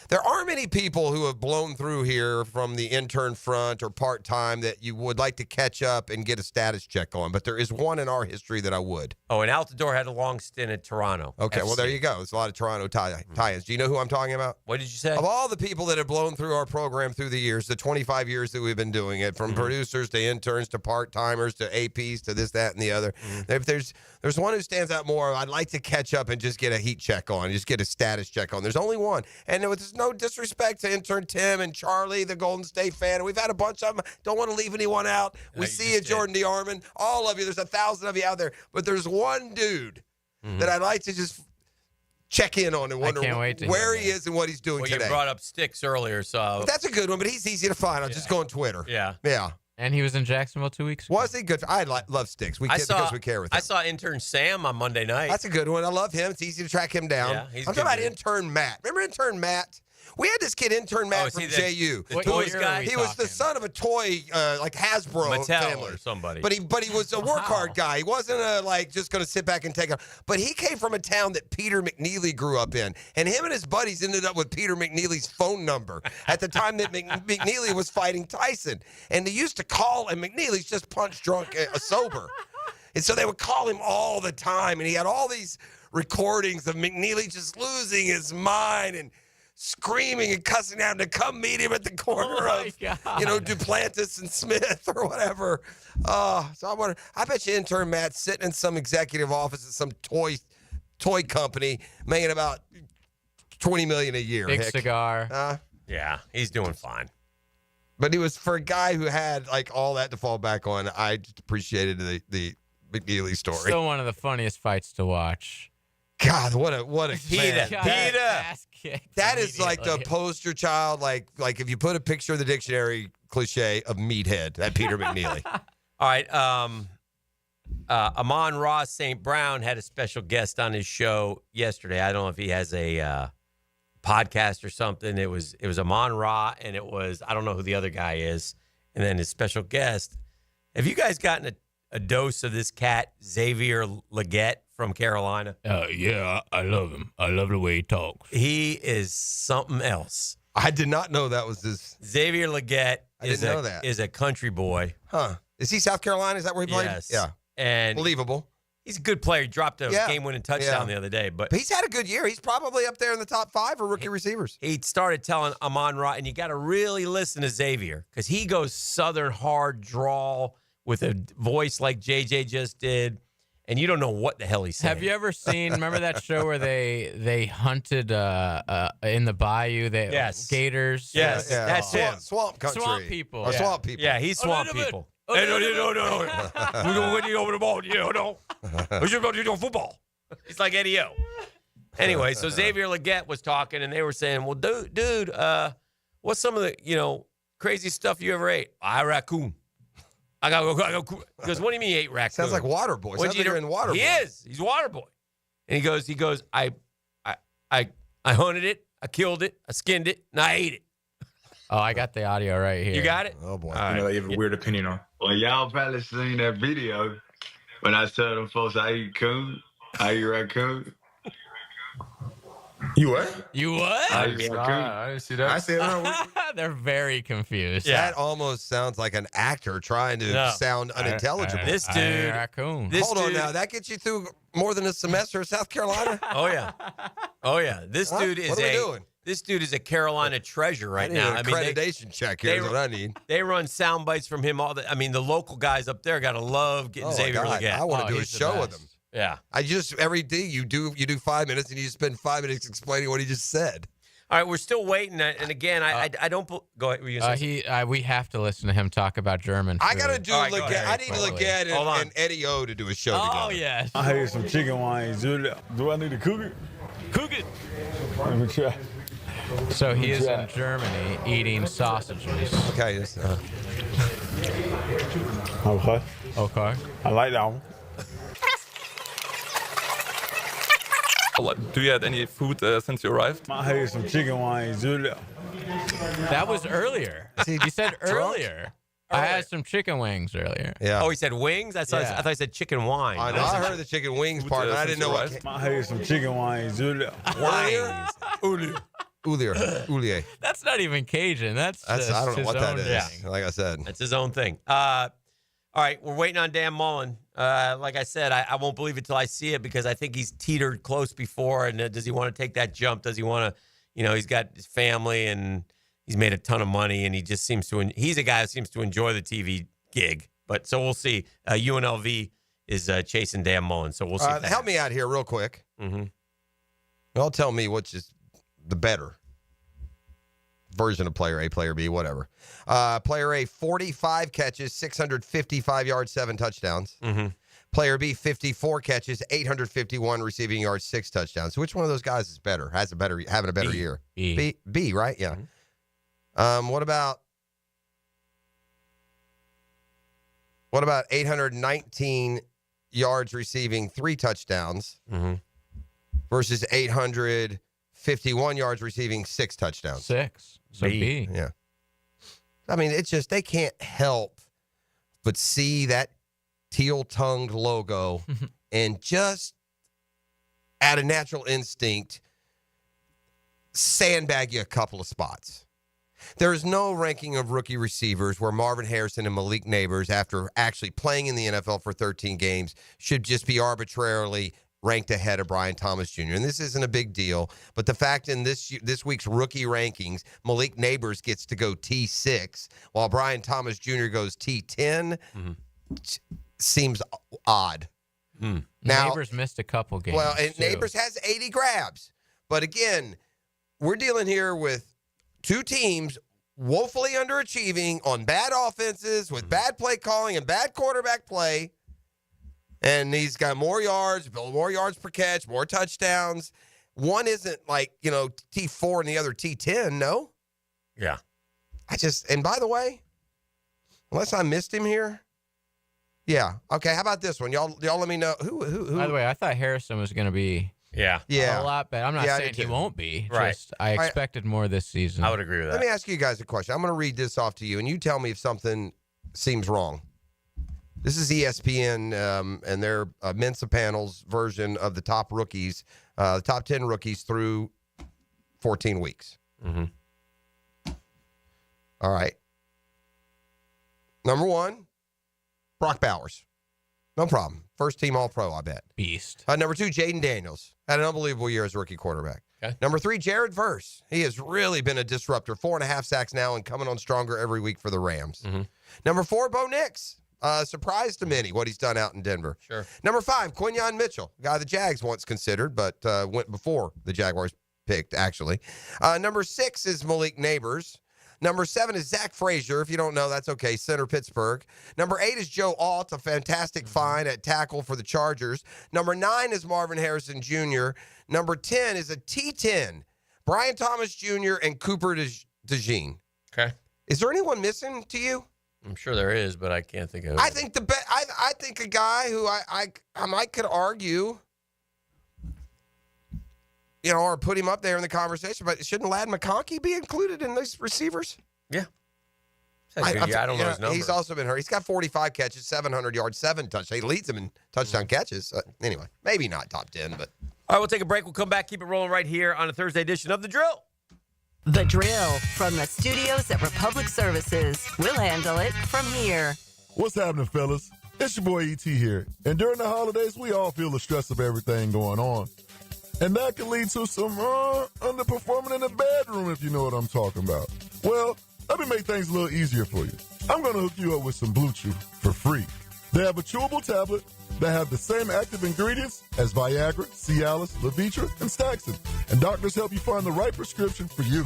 There aren't many people who have blown through here from the intern front or part-time that you would like to catch up and get a status check on, but there is one in our history that I would. Oh, and Altidore had a long stint at Toronto. Okay, FC. well, there you go. There's a lot of Toronto tie-ins. Do you know who I'm talking about? What did you say? Of all the people that have blown through our program through the years, the 25 years that we've been doing it, from producers to interns to part-timers to APs to this, that, and the other, if there's one who stands out more, I'd like to catch up and just get a heat check on, just get a status check on. There's only one. And there's no disrespect to intern Tim and Charlie, the Golden State fan. We've had a bunch of them. Don't want to leave anyone out. We see you, Jordan DeArmond. All of you. There's 1,000 of you out there. But there's one dude that I'd like to just check in on and wonder where he is and what he's doing today. You brought up Sticks earlier, so. But that's a good one, but he's easy to find. I'll just go on Twitter. Yeah. Yeah. And he was in Jacksonville 2 weeks ago. Was he good? I love Sticks. Because we care with him. I saw intern Sam on Monday night. That's a good one. I love him. It's easy to track him down. Yeah, he's I'm talking about intern Matt. Remember intern Matt? We had this kid, intern Matt from JU. The toys guy? He was the son of a toy, like Hasbro Mattel family. or somebody. But he was a work hard guy. He wasn't just going to sit back and take it. But he came from a town that Peter McNeely grew up in. And him and his buddies ended up with Peter McNeely's phone number at the time that McNeely was fighting Tyson. And they used to call, and McNeely's just punch drunk, sober. And so they would call him all the time. And he had all these recordings of McNeely just losing his mind and screaming and cussing out to come meet him at the corner of, Duplantis and Smith or whatever. So I bet you intern Matt's sitting in some executive office at some toy company making about $20 million a year. Big cigar. Yeah, he's doing fine. But he was, for a guy who had like all that to fall back on, I just appreciated the McNeely story. Still one of the funniest fights to watch. God, what a PETA. That is like the poster child, like if you put a picture of the dictionary cliche of meathead, that Peter McNeely. All right. Amon-Ra St. Brown had a special guest on his show yesterday. I don't know if he has a podcast or something. It was Amon-Ra, and it was, I don't know who the other guy is, and then his special guest. Have you guys gotten a dose of this cat, Xavier Legette from Carolina? Yeah, I love him. I love the way he talks. He is something else. I did not know that was this. Xavier Legette is a country boy. Huh. Is he South Carolina? Is that where he played? Yes. Yeah. And believable. He's a good player. He dropped a game-winning touchdown the other day. But he's had a good year. He's probably up there in the top 5 for rookie receivers. He started telling Amon-Ra, and you got to really listen to Xavier because he goes Southern hard drawl with a voice like JJ just did, and you don't know what the hell he's saying. Have you ever seen, remember that show where they hunted in the bayou, gators? Yes, that's him. Swamp country. Swamp people. Or swamp people. Yeah, he's swamp people. Hey, no. We're going to win you over the ball. No. We're just going to do football. It's like Eddie O. Anyway, so Xavier Legette was talking, and they were saying, well, dude, what's some of the, crazy stuff you ever ate? Raccoon. I got to go. He goes, what do you mean you ate raccoon? Sounds like Waterboy. Sounds like you're in Waterboy. He is. He's Waterboy. And he goes, I hunted it, I killed it, I skinned it, and I ate it. Oh, I got the audio right here. You got it? Oh, boy. You have a weird opinion on. Well, y'all probably seen that video when I tell them folks I eat coon, I eat raccoon. You what? You what? I didn't see that. I said They're very confused. Yeah. That almost sounds like an actor trying to sound unintelligible. This dude. Raccoon. Hold on now. That gets you through more than a semester of South Carolina? Oh, yeah. This dude is what are we doing? This dude is a Carolina treasure right now. I mean, accreditation check here is what I need. They run sound bites from him all the. I mean, the local guys up there got to love getting Xavier Legette. I want to do a show with him. Yeah. I just every day you do 5 minutes and you spend 5 minutes explaining what he just said. All right, we're still waiting, and again, I don't go ahead. We have to listen to him talk about German food. I gotta do Legette. I need Legette and Eddie O to do a show together. Oh yes. I had some chicken wings. Do I need to cook it? Cook it. Let me try. So he is in Germany eating sausages. Okay. Okay. I like that one. Do you have any food since you arrived? I had some chicken wings. That was earlier. You said earlier. I had some chicken wings earlier. Yeah. Oh, he said wings? I thought he said chicken wine. I know. I heard the chicken wings part, but I didn't know what. I heard some chicken wines. Ulier. That's not even Cajun. That's I don't know his what that own is. thing. Like I said, It's his own thing. All right, we're waiting on Dan Mullen. Like I said, I won't believe it till I see it because I think he's teetered close before. And does he want to take that jump? Does he want to, he's got his family and he's made a ton of money and he just seems to, he's a guy who seems to enjoy the TV gig. But so we'll see. UNLV is chasing Dan Mullen. So we'll see. Help me out here real quick. Mm-hmm. Well, tell me which is the better version of player A, player B, whatever. Player A, 45 catches, 655 yards, 7 touchdowns. Mm-hmm. Player B, 54 catches, 851 receiving yards, 6 touchdowns. So which one of those guys is better? Having a better year? B, right? Yeah. Mm-hmm. What about 819 yards receiving, 3 touchdowns versus 851 yards receiving, 6 touchdowns? 6. So B. Yeah. I mean, it's just they can't help but see that teal-tongued logo and just out of natural instinct sandbag you a couple of spots. There is no ranking of rookie receivers where Marvin Harrison and Malik Neighbors, after actually playing in the NFL for 13 games, should just be arbitrarily ranked ahead of Brian Thomas Jr. And this isn't a big deal, but the fact in this week's rookie rankings, Malik Neighbors gets to go T6 while Brian Thomas Jr. goes T10 seems odd. Now, Neighbors missed a couple games. Well, and too. Neighbors has 80 grabs. But again, we're dealing here with 2 teams woefully underachieving on bad offenses with bad play calling and bad quarterback play. And he's got more yards per catch, more touchdowns. One isn't like, T4 and the other T10, no? Yeah. And by the way, unless I missed him here. Yeah. Okay, how about this one? Y'all let me know. Who? By the way, I thought Harrison was going to be Yeah. a lot better. I'm not saying he won't be. Right. Just, I expected more this season. I would agree with that. Let me ask you guys a question. I'm going to read this off to you, and you tell me if something seems wrong. This is ESPN and their Mensa Panel's version of the top rookies, the top 10 rookies through 14 weeks. Mm-hmm. All right. Number 1, Brock Bowers. No problem. First team All-Pro, I bet. Beast. Number 2, Jaden Daniels. Had an unbelievable year as rookie quarterback. Okay. Number 3, Jared Verse. He has really been a disruptor. 4.5 sacks now and coming on stronger every week for the Rams. Mm-hmm. Number 4, Bo Nix. Surprised to many what he's done out in Denver. Sure. Number 5, Quinyon Mitchell, guy the Jags once considered, but went before the Jaguars picked, actually. Number 6 is Malik Neighbors. Number 7 is Zach Frazier. If you don't know, that's okay. Center, Pittsburgh. Number 8 is Joe Alt, a fantastic find at tackle for the Chargers. Number 9 is Marvin Harrison Jr. Number 10 is a T10, Brian Thomas Jr. and Cooper DeJean. Okay. Is there anyone missing to you? I'm sure there is, but I can't think of it. I think I think a guy who I might could argue, or put him up there in the conversation, but shouldn't Ladd McConkey be included in these receivers? Yeah. I don't know his number. He's also been hurt. He's got 45 catches, 700 yards, 7 touchdowns. He leads them in touchdown catches. Anyway, maybe not top 10, but. All right, we'll take a break. We'll come back, keep it rolling right here on a Thursday edition of The Drill. The Drill from the studios at Republic Services. We'll handle it from here. What's happening, fellas? It's your boy E.T. here. And during the holidays, we all feel the stress of everything going on. And that can lead to some underperforming in the bedroom, if you know what I'm talking about. Well, let me make things a little easier for you. I'm going to hook you up with some Blue Chew for free. They have a chewable tablet that have the same active ingredients as Viagra, Cialis, Levitra, and Staxin. And doctors help you find the right prescription for you.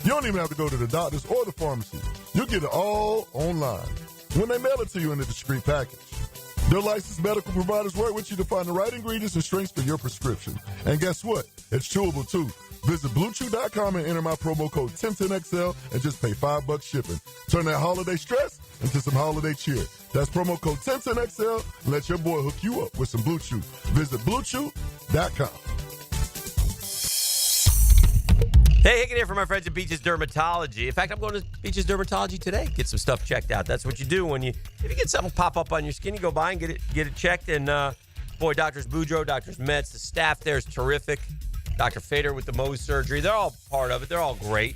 You don't even have to go to the doctors or the pharmacy. You'll get it all online when they mail it to you in a discreet package. Their licensed medical providers work with you to find the right ingredients and strengths for your prescription. And guess what? It's chewable too. Visit BlueChew.com and enter my promo code 1010XL and just pay $5 shipping. Turn that holiday stress into some holiday cheer. That's promo code 1010XL and let your boy hook you up with some Blue Chew. Visit BlueChew.com. Hey, Hicken here from my friends at Beaches Dermatology. In fact, I'm going to Beaches Dermatology today. Get some stuff checked out. That's what you do if you get something pop up on your skin, you go by and get it checked. And boy, Doctors Boudreaux, Doctors Metz, the staff there is terrific. Dr. Fader with the Mohs surgery, they're all part of it. They're all great.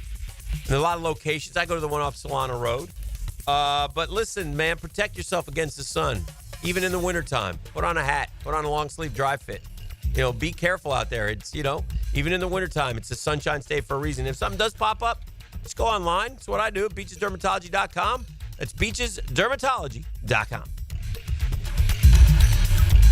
And a lot of locations. I go to the one off Solana Road. But listen, man, protect yourself against the sun, even in the wintertime. Put on a hat. Put on a long sleeve dry fit. Be careful out there. It's, even in the wintertime, it's a sunshine state for a reason. If something does pop up, just go online. That's what I do, beachesdermatology.com. That's beachesdermatology.com.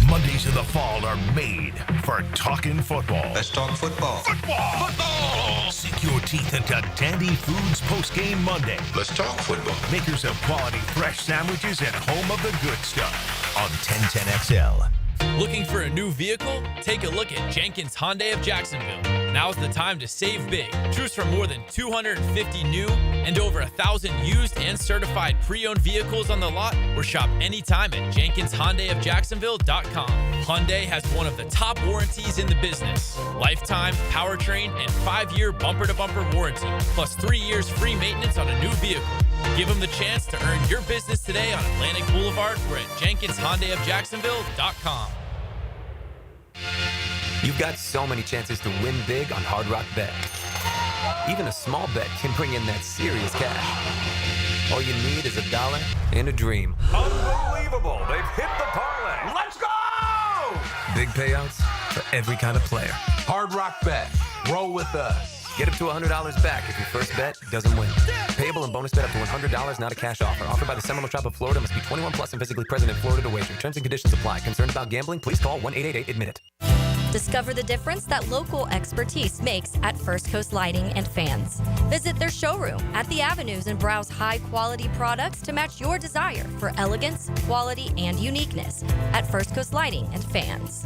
Mondays in the fall are made for talking football. Let's talk football. Football! Sink your teeth into Dandy Foods Postgame Monday. Let's talk football. Makers of quality fresh sandwiches and home of the good stuff on 1010XL. Looking for a new vehicle? Take a look at Jenkins Hyundai of Jacksonville. Now's the time to save big. Choose from more than 250 new and over 1,000 used and certified pre-owned vehicles on the lot, or shop anytime at JenkinsHyundaiofJacksonville.com. Hyundai has one of the top warranties in the business. Lifetime, powertrain, and 5-year bumper-to-bumper warranty, plus 3 years free maintenance on a new vehicle. Give them the chance to earn your business today on Atlantic Boulevard or at JenkinsHyundaiofJacksonville.com. You've got so many chances to win big on Hard Rock Bet. Even a small bet can bring in that serious cash. All you need is $1 and a dream. Unbelievable. They've hit the parlay. Let's go! Big payouts for every kind of player. Hard Rock Bet. Roll with us. Get up to $100 back if your first bet doesn't win. Payable and bonus bet up to $100, not a cash offer. Offered by the Seminole Tribe of Florida. Must be 21 plus and physically present in Florida to wager. Terms and conditions apply. Concerned about gambling? Please call 1-888-ADMIT-IT. Discover the difference that local expertise makes at First Coast Lighting and Fans. Visit their showroom at the Avenues and browse high-quality products to match your desire for elegance, quality, and uniqueness at First Coast Lighting and Fans.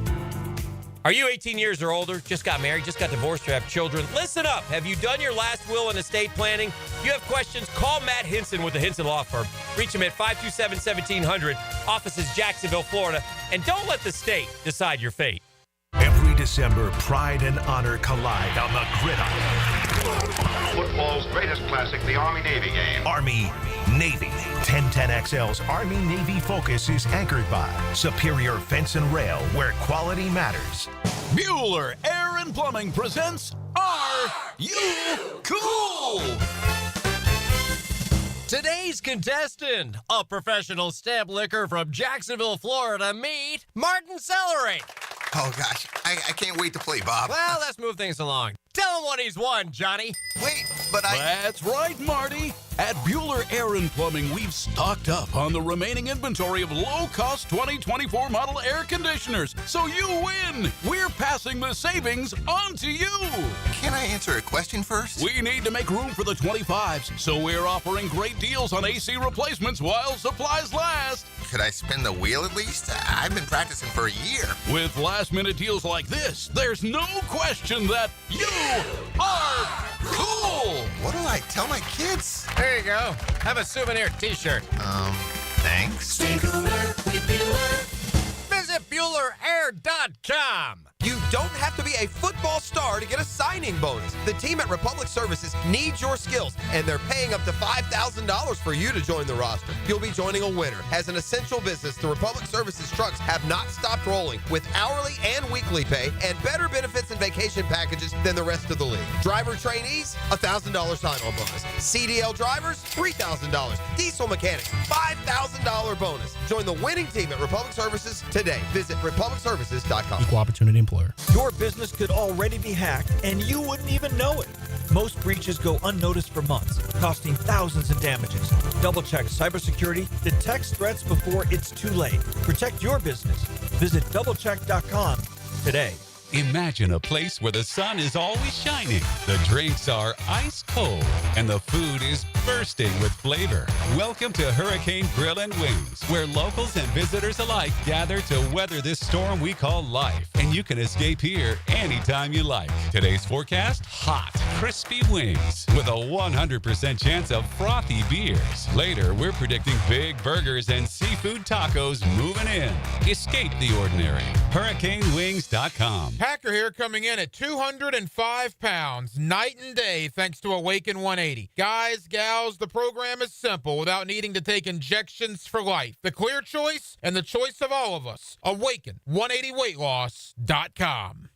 Are you 18 years or older, just got married, just got divorced, or have children? Listen up. Have you done your last will and estate planning? If you have questions, call Matt Hinson with the Hinson Law Firm. Reach him at 527-1700. Office is Jacksonville, Florida. And don't let the state decide your fate. Every December, pride and honor collide on the gridiron. Football's greatest classic, the Army-Navy game. Army-Navy. 1010XL's Army-Navy focus is anchored by Superior Fence and Rail, where quality matters. Bueller Air and Plumbing presents Are You Cool? Today's contestant, a professional stamp licker from Jacksonville, Florida, meet Martin Celery. Oh, gosh. I can't wait to play, Bob. Well, let's move things along. Tell him what he's won, Johnny. Wait, but That's right, Marty. At Bueller Air and Plumbing, we've stocked up on the remaining inventory of low-cost 2024 model air conditioners. So you win. We're passing the savings on to you. Can I answer a question first? We need to make room for the 25s, so we're offering great deals on AC replacements while supplies last. Could I spin the wheel at least? I've been practicing for a year. With last-minute deals like this, there's no question that you are cool. What do I tell my kids? There you go. Have a souvenir t-shirt. Thanks. Stay cooler with Bueller. Visit BuellerAir.com. You don't have to be a football star to get a signing bonus. The team at Republic Services needs your skills, and they're paying up to $5,000 for you to join the roster. You'll be joining a winner. As an essential business, the Republic Services trucks have not stopped rolling with hourly and weekly pay and better benefits and vacation packages than the rest of the league. Driver trainees, $1,000 sign-on bonus. CDL drivers, $3,000. Diesel mechanics, $5,000 bonus. Join the winning team at Republic Services today. Visit republicservices.com. Equal opportunity employer. Your business could already be hacked, and you wouldn't even know it. Most breaches go unnoticed for months, costing thousands in damages. Double-check cybersecurity, detect threats before it's too late. Protect your business. Visit doublecheck.com today. Imagine a place where the sun is always shining, the drinks are ice cold, and the food is bursting with flavor. Welcome to Hurricane Grill and Wings, where locals and visitors alike gather to weather this storm we call life. And you can escape here anytime you like. Today's forecast, hot. crispy wings with a 100% chance of frothy beers. Later, we're predicting big burgers and seafood tacos moving in. Escape the ordinary. HurricaneWings.com. Packer here coming in at 205 pounds, night and day, thanks to Awaken 180. Guys, gals, the program is simple without needing to take injections for life. The clear choice and the choice of all of us. Awaken180weightloss.com.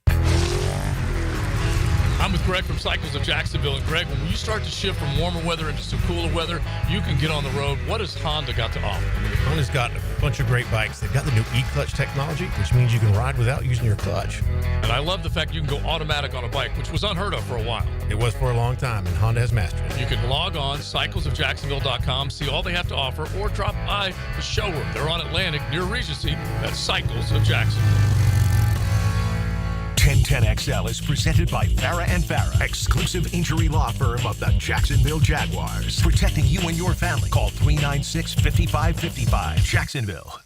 I'm with Greg from Cycles of Jacksonville. And Greg, when you start to shift from warmer weather into some cooler weather, you can get on the road. What has Honda got to offer? Honda's got a bunch of great bikes. They've got the new e-clutch technology, which means you can ride without using your clutch. And I love the fact you can go automatic on a bike, which was unheard of for a while. It was for a long time, and Honda has mastered it. You can log on, cyclesofjacksonville.com, see all they have to offer, or drop by the showroom. They're on Atlantic, near Regency. That's Cycles of Jacksonville. 1010XL is presented by Farah and Farah, exclusive injury law firm of the Jacksonville Jaguars. Protecting you and your family. Call 396-5555. Jacksonville.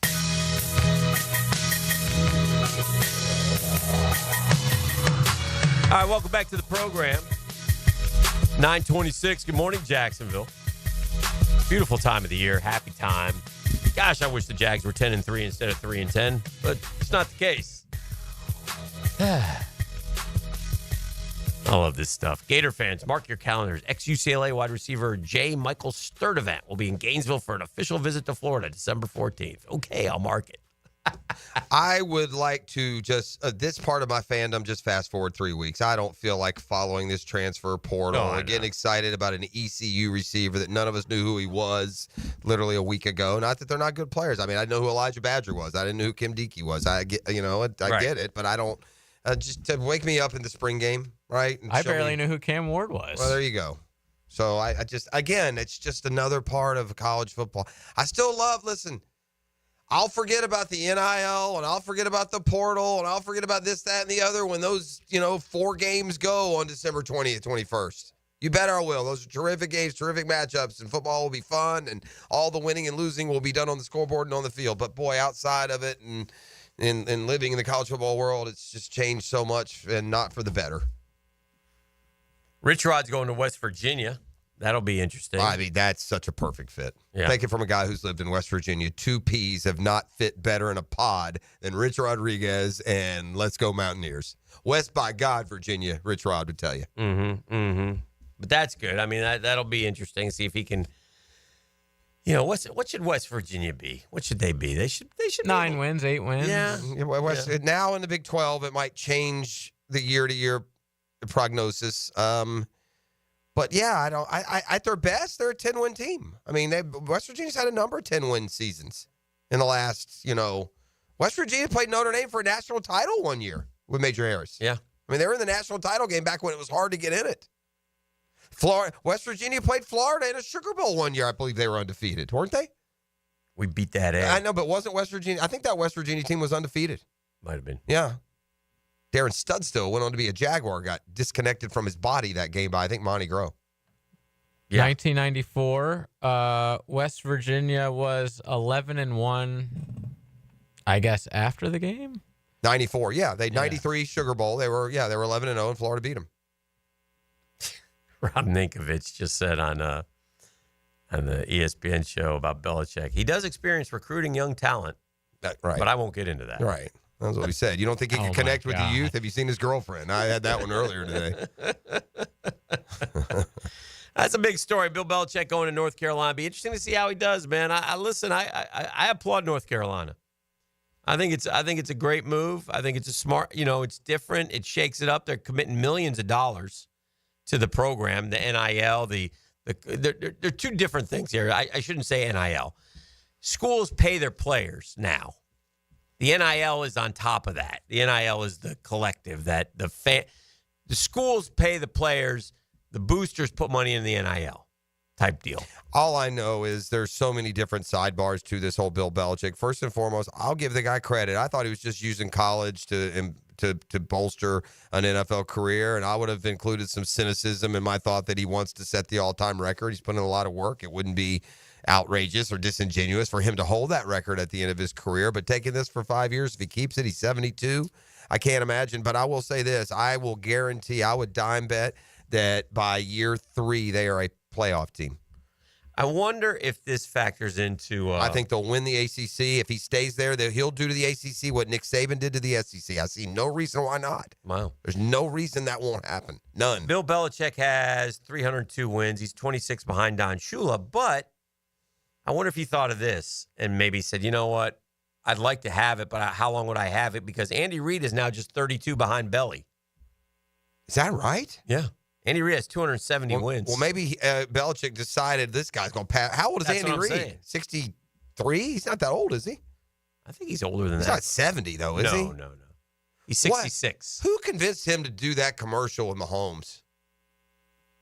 All right, welcome back to the program. 9:26. Good morning, Jacksonville. Beautiful time of the year. Happy time. Gosh, I wish the Jags were 10-3 instead of 3-10, but it's not the case. I love this stuff. Gator fans, mark your calendars. Ex-UCLA wide receiver J. Michael Sturdivant will be in Gainesville for an official visit to Florida December 14th. Okay, I'll mark it. I would like to just, this part of my fandom, just fast forward 3 weeks. I don't feel like following this transfer portal and getting excited about an ECU receiver that none of us knew who he was literally a week ago. Not that they're not good players. I mean, I know who Elijah Badger was. I didn't know who Kim Dickey was. I get, I get it, but I don't. Just to wake me up in the spring game, right? I barely knew who Cam Ward was. Well, there you go. So I just, again, it's just another part of college football. I still love, listen, I'll forget about the NIL and I'll forget about the portal and I'll forget about this, that, and the other when those, 4 games go on December 20th, 21st. You bet I will. Those are terrific games, terrific matchups, and football will be fun, and all the winning and losing will be done on the scoreboard and on the field. But, boy, outside of it and living in the college football world, it's just changed so much and not for the better. Rich Rod's going to West Virginia. That'll be interesting. I mean, that's such a perfect fit. Yeah. Take it from a guy who's lived in West Virginia. 2 peas have not fit better in a pod than Rich Rodriguez and Let's Go Mountaineers. West by God, Virginia, Rich Rod would tell you. But that's good. I mean, that'll be interesting. See if he can. What should West Virginia be? What should they be? They should 9 wins, 8 wins. Yeah. Now in the Big 12, it might change the year-to-year prognosis. But yeah, at their best, they're a 10-win team. I mean, West Virginia's had a number of 10-win seasons in the last. West Virginia played Notre Dame for a national title one year with Major Harris. Yeah, I mean, they were in the national title game back when it was hard to get in it. West Virginia played Florida in a Sugar Bowl one year. I believe they were undefeated, weren't they? We beat that egg. I know, but wasn't West Virginia? I think that West Virginia team was undefeated. Might have been. Yeah. Darren Studstill went on to be a Jaguar, got disconnected from his body that game by, I think, Monty Groh. Yeah. 1994, West Virginia was 11-1, I guess, after the game? 94, yeah. 93 Sugar Bowl. They were 11-0, and Florida beat them. Rob Ninkovich just said on the ESPN show about Belichick, he does experience recruiting young talent. Right. But I won't get into that. Right. That's what he said. You don't think he can connect with the youth? Have you seen his girlfriend? I had that one earlier today. That's a big story. Bill Belichick going to North Carolina. Be interesting to see how he does, man. I applaud North Carolina. I think it's a great move. I think it's a smart, it's different. It shakes it up. They're committing millions of dollars to the program, the NIL, they're two different things here. I shouldn't say NIL. Schools pay their players now. The NIL is on top of that. The NIL is the collective that the schools pay the players. The boosters put money in the NIL type deal. All I know is there's so many different sidebars to this whole Bill Belichick. First and foremost, I'll give the guy credit. I thought he was just using college to bolster an NFL career, and I would have included some cynicism in my thought that he wants to set the all-time record. He's putting in a lot of work. It wouldn't be outrageous or disingenuous for him to hold that record at the end of his career, but taking this for 5 years, if he keeps it, he's 72. I can't imagine, but I will say this. I will guarantee, I would dime bet that by year 3 they are a playoff team. I wonder if this factors into. I think they'll win the ACC. If he stays there, he'll do to the ACC what Nick Saban did to the SEC. I see no reason why not. Wow. There's no reason that won't happen. None. Bill Belichick has 302 wins. He's 26 behind Don Shula. But I wonder if he thought of this and maybe said, you know what? I'd like to have it, but how long would I have it? Because Andy Reid is now just 32 behind Belly. Is that right? Yeah. Andy Reid has 270 wins. Well, maybe Belichick decided this guy's going to pass. How old is That's Andy what I'm Reid? saying. 63? He's not that old, is he? I think he's older than He's that. not 70, though, is he? No. He's 66. Who convinced him to do that commercial with Mahomes?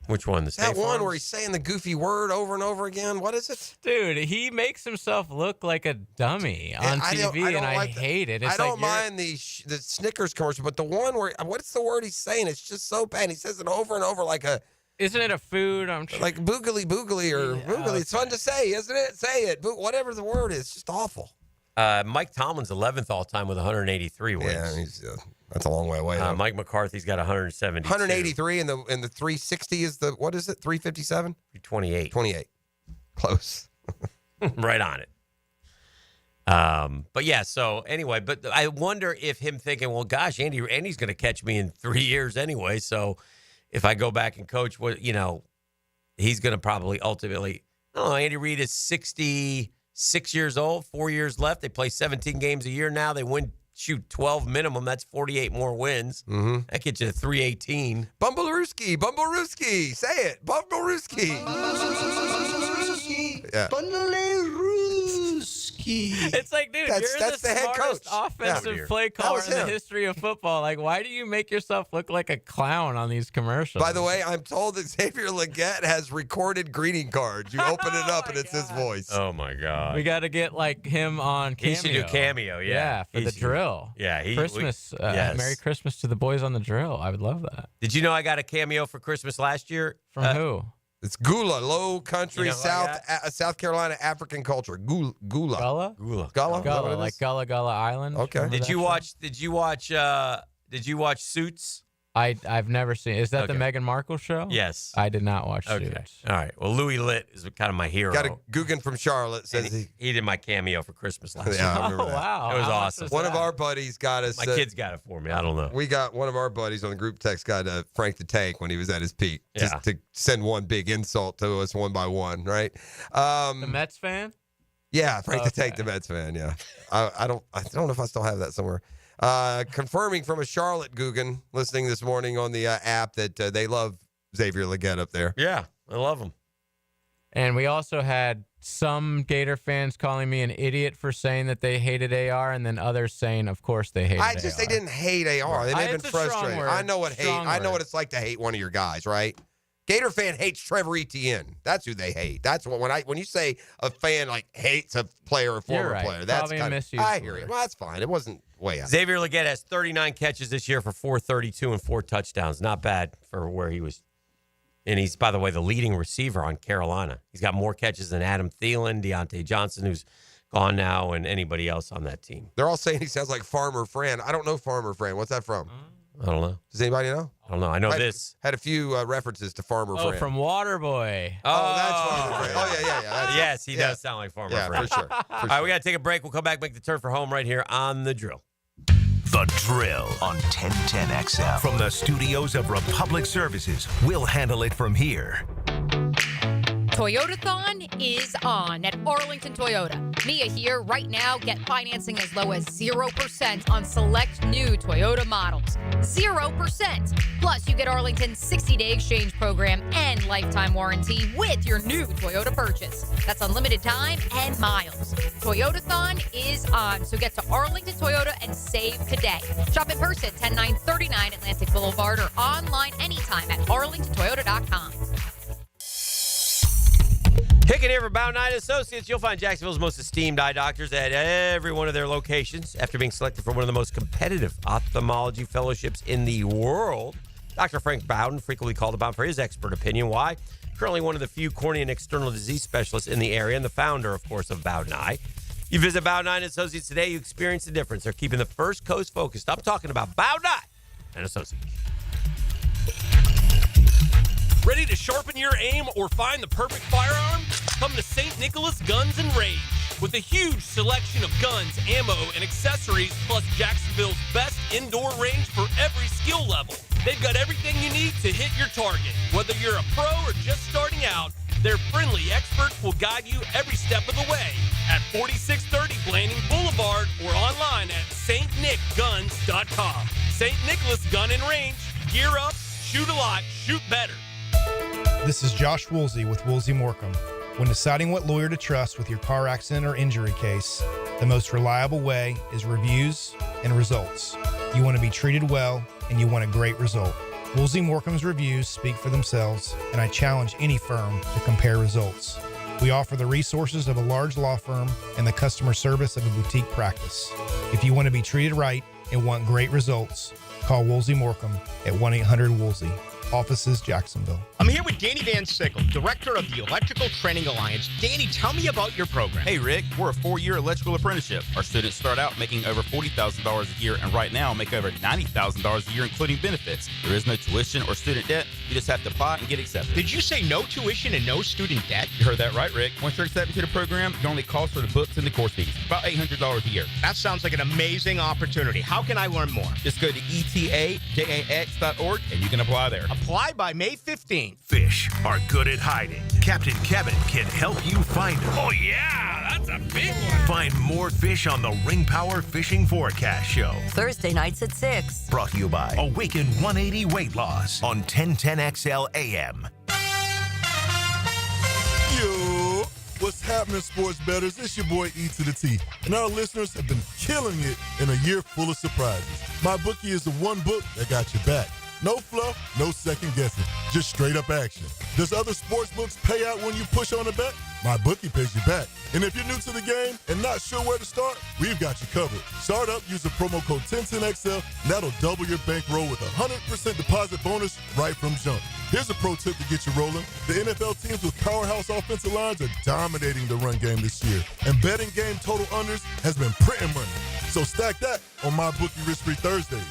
Which one? The State That one Farms? where he's saying the goofy word over and over again. What is it? Dude, he makes himself look like a dummy on TV, and I hate it. It's I don't like mind the Snickers commercial, but the one where, what's the word he's saying? It's just so bad. He says it over and over like a... Isn't it a food? Like boogly boogly or boogly. It's fun to say, isn't it? Say it. Whatever the word is, it's just awful. Mike Tomlin's 11th all-time with 183 wins. Yeah, that's a long way away. Mike McCarthy's got 170. 183 and the 360 is the, what is it? 357? 28. 28. Close. Right on it. But yeah, so anyway, but I wonder if him thinking, well, gosh, Andy's going to catch me in 3 years anyway. So if I go back and coach, he's going to probably ultimately, I don't know, Andy Reid is 66 years old, 4 years left. They play 17 games a year now. They shoot 12 minimum. That's 48 more wins. Mm-hmm. That gets you to 318. Bumblerooski. Say it. Bumblerooski. Yeah. It's like, dude, you're that's the head smartest coach. offensive play caller in the history of football. Like, why do you make yourself look like a clown on these commercials? By the way, I'm told that Xavier Legette has recorded greeting cards. You open it up and it's his voice. Oh, my God. We got to get, like, him on Cameo. He should do Cameo, yeah. Yeah, for the drill. Yeah. Christmas. Yes. Merry Christmas to the boys on the drill. I would love that. Did you know I got a cameo for Christmas last year? From who? It's Gula, Low Country, You know South Carolina African culture. Gula. Gullah? Gullah, like Gullah Gullah Island. Okay. Remember Did that you watch Suits? I've never seen. Is that the Meghan Markle show? Yes. I did not watch Okay. Suits. All right. Well, Louis Litt is kind of my hero. Got a Guggen from Charlotte says he did my cameo for Christmas last year. Yeah, I remember Oh, that. wow. It was How much awesome. was One of that? our buddies got us. My kids got it for me. I don't know. We got one of our buddies on the group text got Frank the Tank when he was at his peak. Just Yeah. to send one big insult to us one by one, right? The Mets fan? Yeah, Frank the Tank, Okay. the Mets fan. Yeah, I don't know if I still have that somewhere. Confirming from a Charlotte Guggen listening this morning on the app that they love Xavier Legette up there. Yeah, I love him. And we also had some Gator fans calling me an idiot for saying that they hated AR, and then others saying, of course, they hated AR. They didn't hate AR. They may have It's been a strong frustrated. word. I know what Strong I know word. what it's like to hate one of your guys, right? Gator fan hates Trevor Etienne. That's who they hate. That's what when you say a fan like hates a player or former You're right. player. That's Probably a kind of misuse I hear word. you. Well, that's fine. It wasn't way out. Xavier Legette has 39 catches this year for 432 and 4 touchdowns. Not bad for where he was. And he's, by the way, the leading receiver on Carolina. He's got more catches than Adam Thielen, Deontay Johnson, who's gone now, and anybody else on that team. They're all saying he sounds like Farmer Fran. I don't know Farmer Fran. What's that from? I don't know. Does anybody know? I don't know. I know this. Had a few references to Farmer Oh, Fran. from Waterboy. Oh, that's Farmer Fran. Oh, yeah. That's Yes, he yeah. does sound like Farmer Yeah, Fran. for sure. All right, we got to take a break. We'll come back, make the turn for home right here on The Drill. The Drill on 1010XL. From the studios of Republic Services, we'll handle it from here. Toyotathon is on at Arlington Toyota. Mia here. Right now, get financing as low as 0% on select new Toyota models. 0%. Plus, you get Arlington's 60-day exchange program and lifetime warranty with your new Toyota purchase. That's unlimited time and miles. Toyotathon is on, so get to Arlington Toyota and save today. Shop in person, 10939 Atlantic Boulevard, or online anytime at arlingtontoyota.com. Hicken here for Bound 9 Associates. You'll find Jacksonville's most esteemed eye doctors at every one of their locations. After being selected for one of the most competitive ophthalmology fellowships in the world, Dr. Frank Bowden, frequently called upon for his expert opinion. Why? Currently one of the few cornea and external disease specialists in the area, and the founder, of course, of Bowden Eye. You visit Bowden Eye Associates today, you experience the difference. They're keeping the First Coast focused. I'm talking about Bowden Eye and Associates. Ready to sharpen your aim or find the perfect firearm? Come to St. Nicholas Guns and Range. With a huge selection of guns, ammo, and accessories, plus Jacksonville's best indoor range for every skill level. They've got everything you need to hit your target. Whether you're a pro or just starting out, their friendly experts will guide you every step of the way at 4630 Blanding Boulevard or online at stnickguns.com. St. Nicholas Gun and Range. Gear up, shoot a lot, shoot better. This is Josh Woolsey with Woolsey Morecambe. When deciding what lawyer to trust with your car accident or injury case, the most reliable way is reviews and results. You want to be treated well, and you want a great result. Woolsey Morecambe's reviews speak for themselves, and I challenge any firm to compare results. We offer the resources of a large law firm and the customer service of a boutique practice. If you want to be treated right and want great results, call Woolsey Morecambe at 1-800-WOOLSEY. Offices, Jacksonville. I'm here with Danny Van Sickle, director of the Electrical Training Alliance. Danny, tell me about your program. Hey, Rick, we're a 4-year electrical apprenticeship. Our students start out making over $40,000 a year and right now make over $90,000 a year, including benefits. There is no tuition or student debt. You just have to apply and get accepted. Did you say no tuition and no student debt? You heard that right, Rick. Once you're accepted to the program, your only cost for the books and the course fees. About $800 a year. That sounds like an amazing opportunity. How can I learn more? Just go to etajax.org and you can apply there. Apply by May 15th. Fish are good at hiding. Captain Kevin can help you find them. Oh, yeah, that's a big one. Find more fish on the Ring Power Fishing Forecast Show. Thursday nights at 6. Brought to you by Awaken 180 Weight Loss on 1010XL AM. Yo, what's happening, sports bettors? It's your boy E to the T, and our listeners have been killing it in a year full of surprises. My bookie is the one book that got your back. No fluff, no second guessing, just straight up action. Does other sports books pay out when you push on a bet? My bookie pays you back. And if you're new to the game and not sure where to start, we've got you covered. Start up, use the promo code 1010XL, and that'll double your bankroll with a 100% deposit bonus right from jump. Here's a pro tip to get you rolling. The NFL teams with powerhouse offensive lines are dominating the run game this year. And betting game total unders has been printing money. So stack that on my bookie risk-free Thursdays.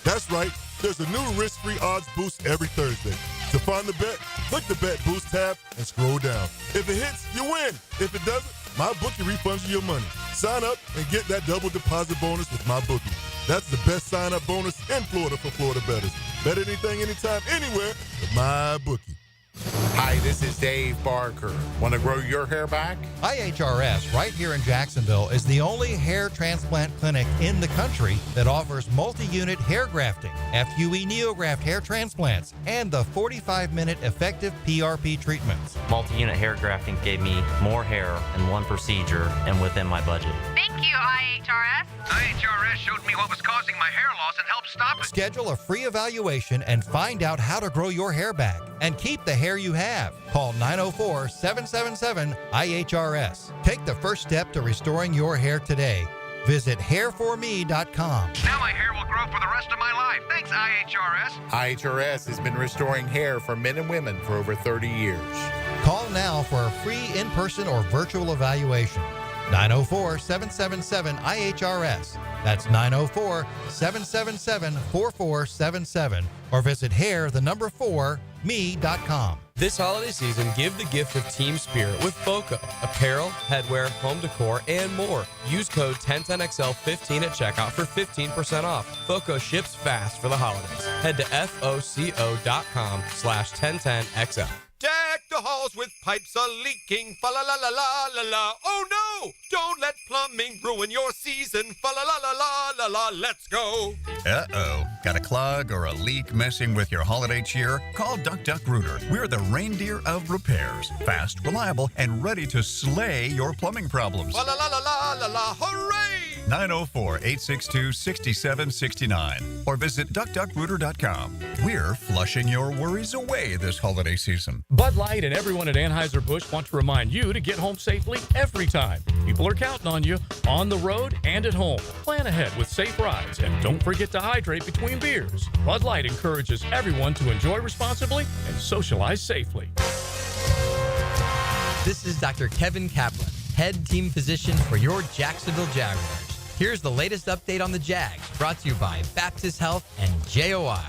That's right. There's a new risk-free odds boost every Thursday. To find the bet, click the Bet Boost tab and scroll down. If it hits, you win. If it doesn't, my bookie refunds you your money. Sign up and get that double deposit bonus with my bookie. That's the best sign-up bonus in Florida for Florida bettors. Bet anything, anytime, anywhere with my bookie. Hi, this is Dave Barker. Want to grow your hair back? IHRS, right here in Jacksonville, is the only hair transplant clinic in the country that offers multi-unit hair grafting, FUE neograft hair transplants, and the 45-minute effective PRP treatments. Multi-unit hair grafting gave me more hair in one procedure and within my budget. Thank you, IHRS. IHRS showed me what was causing my hair loss and helped stop it. Schedule a free evaluation and find out how to grow your hair back and keep the hair you have. Call 904-777-IHRS. Take the first step to restoring your hair today. Visit hairforme.com. Now my hair will grow for the rest of my life. Thanks, IHRS. IHRS has been restoring hair for men and women for over 30 years. Call now for a free in-person or virtual evaluation. 904-777-IHRS. That's 904-777-4477. Or visit hair4me.com. This holiday season, give the gift of team spirit with FOCO. Apparel, headwear, home decor, and more. Use code 1010XL15 at checkout for 15% off. FOCO ships fast for the holidays. Head to FOCO.com/1010XL. Deck the halls with pipes a-leaking, fa-la-la-la-la-la-la. Oh no! Don't let plumbing ruin your season, fa-la-la-la-la-la-la. Let's go! Uh-oh. Got a clog or a leak messing with your holiday cheer? Call Duck Duck Rooter. We're the reindeer of repairs. Fast, reliable, and ready to slay your plumbing problems. Fa-la-la-la-la-la-la, hooray! 904-862-6769 or visit duckduckrooter.com. We're flushing your worries away this holiday season. Bud Light and everyone at Anheuser-Busch want to remind you to get home safely every time. People are counting on you on the road and at home. Plan ahead with safe rides and don't forget to hydrate between beers. Bud Light encourages everyone to enjoy responsibly and socialize safely. This is Dr. Kevin Kaplan, head team physician for your Jacksonville Jaguars. Here's the latest update on the Jags, brought to you by Baptist Health and JOI.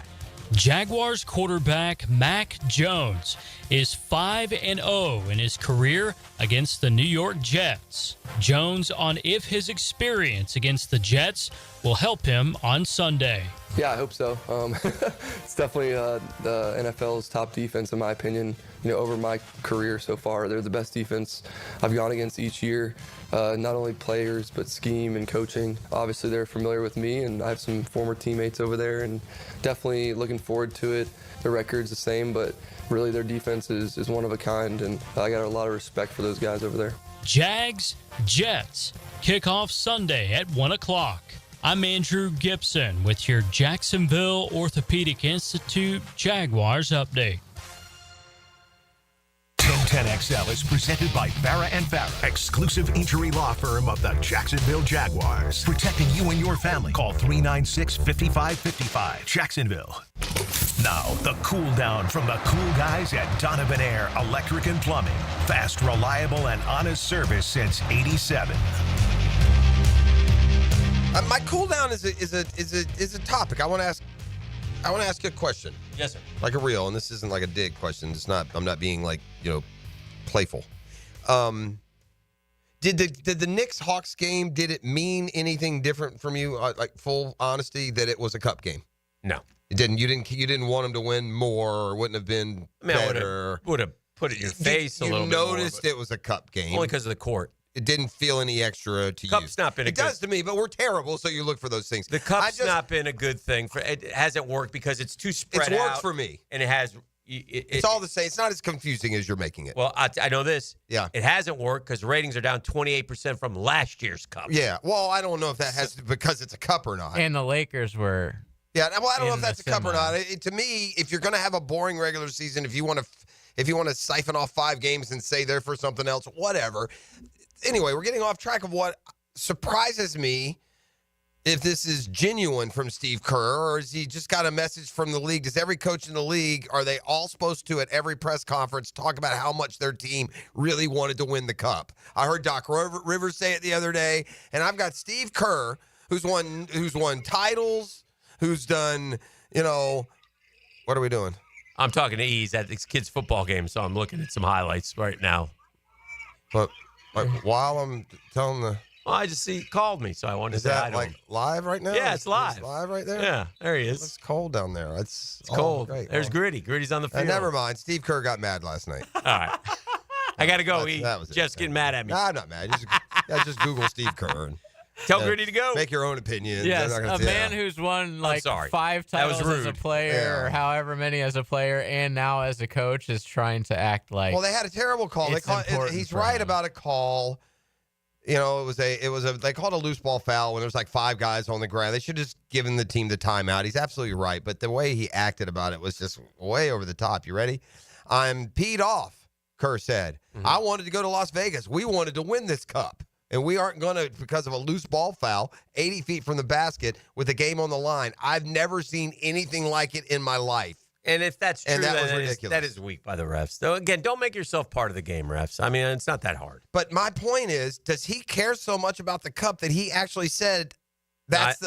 Jaguars quarterback Mac Jones is 5-0 in his career against the New York Jets. Jones on if his experience against the Jets will help him on Sunday. Yeah, I hope so. It's definitely the NFL's top defense, in my opinion. Over my career so far, they're the best defense I've gone against each year. Not only players, but scheme and coaching. Obviously, they're familiar with me, and I have some former teammates over there, and definitely looking forward to it. Their record's the same, but really their defense is one of a kind, and I got a lot of respect for those guys over there. Jags, Jets, kickoff Sunday at 1 o'clock. I'm Andrew Gibson with your Jacksonville Orthopedic Institute Jaguars update. Zone 10XL is presented by Farah and Farah, exclusive injury law firm of the Jacksonville Jaguars. Protecting you and your family. Call 396-5555. Jacksonville. Now, the cool down from the cool guys at Donovan Air Electric and Plumbing. Fast, reliable, and honest service since '87. My cool down is a topic. I want to ask you a question. Yes, sir. Like a real, and this isn't like a dig question. I'm not being playful. Did the Knicks-Hawks game, did it mean anything different from you? Like full honesty, that it was a cup game? No, it didn't. You didn't want them to win more, or wouldn't have been better. Would have put it in your face a little bit more. You noticed it was a cup game only because of the court. It didn't feel any extra to you. Cup's not been a good. It does to me, but we're terrible, so you look for those things. The cup's not been a good thing. It hasn't worked because it's too spread out. It's worked for me. And it has. It's all the same. It's not as confusing as you're making it. Well, I know this. Yeah. It hasn't worked because ratings are down 28% from last year's cup. Yeah. Well, I don't know if that has because it's a cup or not. And the Lakers were. Yeah. Well, I don't know if that's a cup or not. To me, if you're going to have a boring regular season, if you want to siphon off 5 games and say they're for something else, whatever. Anyway, we're getting off track of what surprises me, if this is genuine from Steve Kerr, or has he just got a message from the league? Does every coach in the league, are they all supposed to, at every press conference, talk about how much their team really wanted to win the cup? I heard Doc Rivers say it the other day, and I've got Steve Kerr, who's won titles, who's done, what are we doing? I'm talking to Ease at this kid's football game, so I'm looking at some highlights right now. But while I'm telling the... Well, I just he called me, so I wanted to say hi to him. Live right now? Yeah, it's live. It's live right there? Yeah, there he is. It's cold down there. It's cold. Great. There's Gritty. Gritty's on the field. Never mind. Steve Kerr got mad last night. All right. I got to go. That was Jeff's getting mad at me. No, I'm not mad. Just Google Steve Kerr. And, tell Gritty to go. Make your own opinion. Yes, a man who's won 5 titles as a player, or however many as a player, and now as a coach is trying to act like. Well, they had a terrible call. He's right about a call. It was they called a loose ball foul when there was 5 guys on the ground. They should have just given the team the timeout. He's absolutely right, but the way he acted about it was just way over the top. You ready? I'm peed off, Kerr said. Mm-hmm. I wanted to go to Las Vegas. We wanted to win this cup, and we aren't going to because of a loose ball foul 80 feet from the basket with a game on the line. I've never seen anything like it in my life. And if that's true, that was ridiculous. That is weak by the refs. So, again, don't make yourself part of the game, refs. I mean, it's not that hard. But my point is, does he care so much about the cup that he actually said that's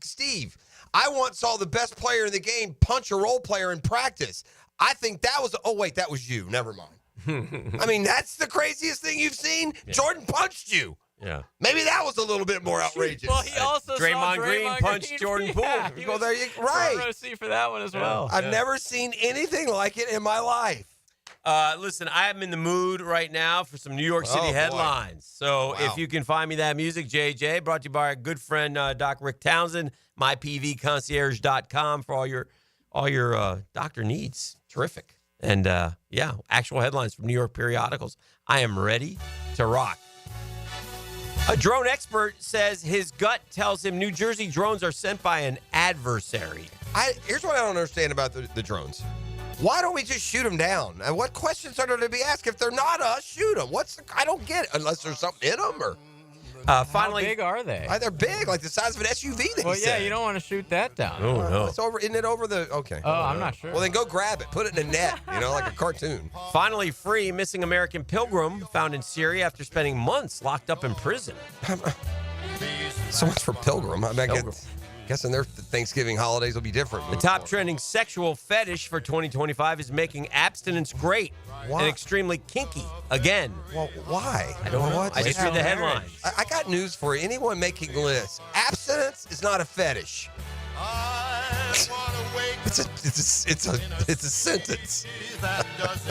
Steve, I once saw the best player in the game punch a role player in practice. I think that was, that was you. Never mind. I mean, that's the craziest thing you've seen. Yeah. Jordan punched you. Yeah. Maybe that was a little bit more outrageous. Well, he also Draymond saw Green punched Jordan Poole. Yeah, right. Row seat for that one as well. I've never seen anything like it in my life. Listen, I am in the mood right now for some New York City headlines. So if you can find me that music, JJ, brought to you by our good friend Doc Rick Townsend, mypvconcierge.com for all your doctor needs. Terrific. And actual headlines from New York periodicals. I am ready to rock. A drone expert says his gut tells him New Jersey drones are sent by an adversary. Here's what I don't understand about the drones. Why don't we just shoot them down? And what questions are there to be asked? If they're not us, shoot them. I don't get it. Unless there's something in them or... Finally, how big are they? They're big, like the size of an SUV. Well, yeah, you don't want to shoot that down. Oh, no. Isn't it over the... Okay. Oh, I'm not sure. Well, then go grab it. Put it in a net, like a cartoon. Finally free, missing American pilgrim found in Syria after spending months locked up in prison. So much for pilgrim. I mean, Guessing their Thanksgiving holidays will be different. The top trending sexual fetish for 2025 is making abstinence great and extremely kinky again. Well, why? I don't know. I just read the headline. I got news for you. Anyone making lists, abstinence is not a fetish. It's a sentence.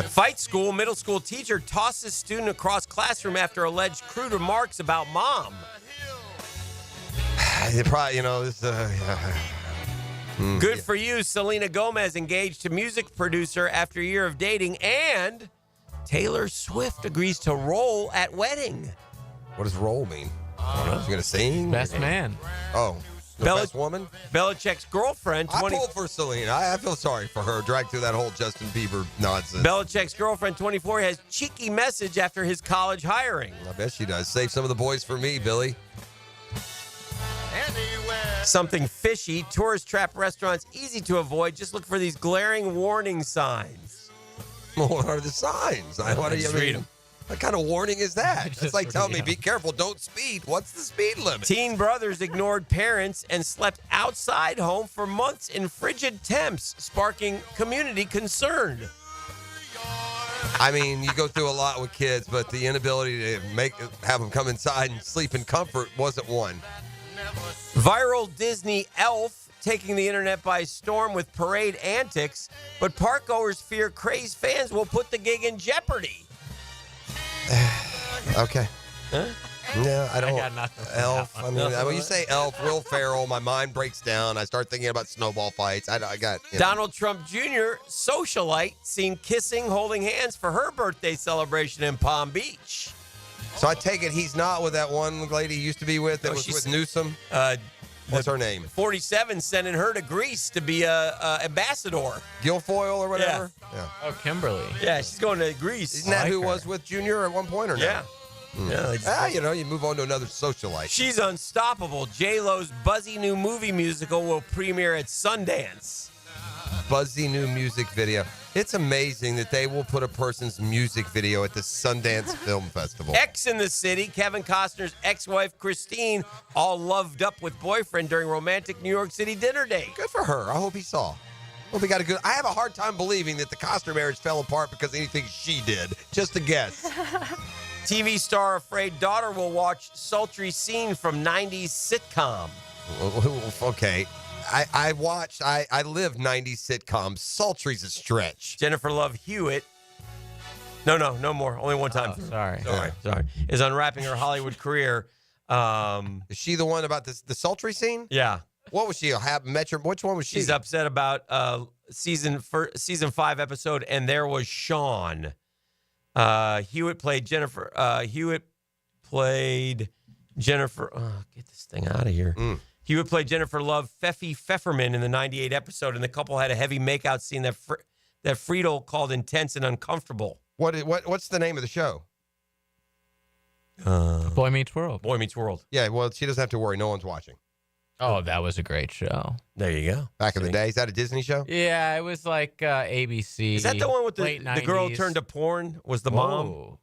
Fight school, middle school teacher tosses student across classroom after alleged crude remarks about mom. They probably, this. Good for you, Selena Gomez engaged to music producer after a year of dating, and Taylor Swift agrees to role at wedding. What does role mean? She's going to sing? Best man. Oh. Best woman? Belichick's girlfriend. I pulled for Selena. I feel sorry for her. Dragged through that whole Justin Bieber nonsense. Belichick's girlfriend, 24, has cheeky message after his college hiring. I bet she does. Save some of the boys for me, Billy. Something fishy. Tourist trap restaurants easy to avoid. Just look for these glaring warning signs. Well, what are the signs? Read them. What kind of warning is that? It's like telling me, be careful, don't speed. What's the speed limit? Teen brothers ignored parents and slept outside home for months in frigid temps, sparking community concern. I mean, you go through a lot with kids, but the inability to have them come inside and sleep in comfort wasn't one. Viral Disney elf taking the internet by storm with parade antics, but parkgoers fear crazed fans will put the gig in jeopardy. Okay. Huh? No, I don't. I got nothing. Elf. I mean, when you say elf, Will Ferrell, my mind breaks down. I start thinking about snowball fights. I got. Donald Trump Jr., socialite, seen kissing, holding hands for her birthday celebration in Palm Beach. So I take it he's not with that one lady he used to be with that was with Newsom? What's her name? 47 sending her to Greece to be a ambassador. Guilfoyle or whatever? Yeah. Oh, Kimberly. Yeah, she's going to Greece. Isn't that who was with Junior at one point or no? Yeah. Yeah, you move on to another socialite. She's unstoppable. J-Lo's buzzy new movie musical will premiere at Sundance. Buzzy new music video. It's amazing that they will put a person's music video at the Sundance Film Festival. X in the City, Kevin Costner's ex-wife Christine, all loved up with boyfriend during romantic New York City dinner date. Good for her. I hope he saw. Hope he got a good. I have a hard time believing that the Costner marriage fell apart because of anything she did. Just a guess. TV star afraid daughter will watch sultry scene from 90s sitcom. Okay. I lived 90s sitcoms. Sultry's a stretch. Jennifer Love Hewitt. No more. Only one time. Sorry. Is unwrapping her Hollywood career. Is she the one about the sultry scene? Yeah. What was she? Which one was she? She's upset about season 5 episode, and there was Sean. Hewitt played Jennifer. Get this thing out of here. Hewitt played Jennifer Love Feffy Pfefferman in the 98 episode, and the couple had a heavy makeout scene that Friedel called intense and uncomfortable. What's the name of the show? Boy Meets World. Boy Meets World. Yeah, well, she doesn't have to worry. No one's watching. Oh, that was a great show. There you go. Back in the day. Is that a Disney show? Yeah, it was like ABC. Is that the one with the girl who 90s. turned to porn? Was the mom?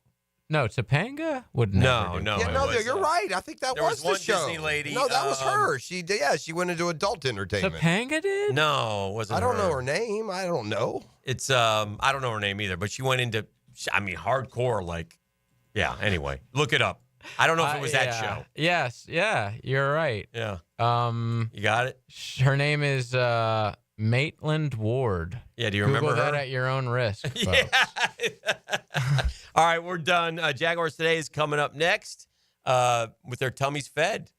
No, Topanga would never. No. You're right. I think that was the one show. Disney lady. No, that was her. She went into adult entertainment. Topanga did? No, it wasn't. I don't know her name. I don't know. It's I don't know her name either, but she went into hardcore anyway. Look it up. I don't know if it was that show. Yes, you're right. Yeah. You got it? Her name is Maitland Ward. Yeah, do you remember Google her? that at your own risk. Yeah. All right, we're done. Jaguars Today is coming up next with their tummies fed.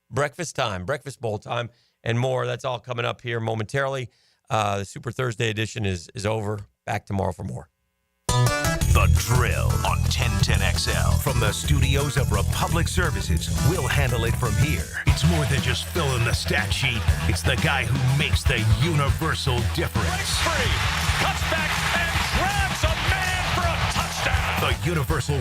Breakfast time, breakfast bowl time, and more. That's all coming up here momentarily. The Super Thursday edition is over. Back tomorrow for more. The Drill on 1010XL. From the studios of Republic Services, we'll handle it from here. It's more than just filling the stat sheet. It's the guy who makes the universal difference. Free, cuts back and grabs a man for a touchdown. The universal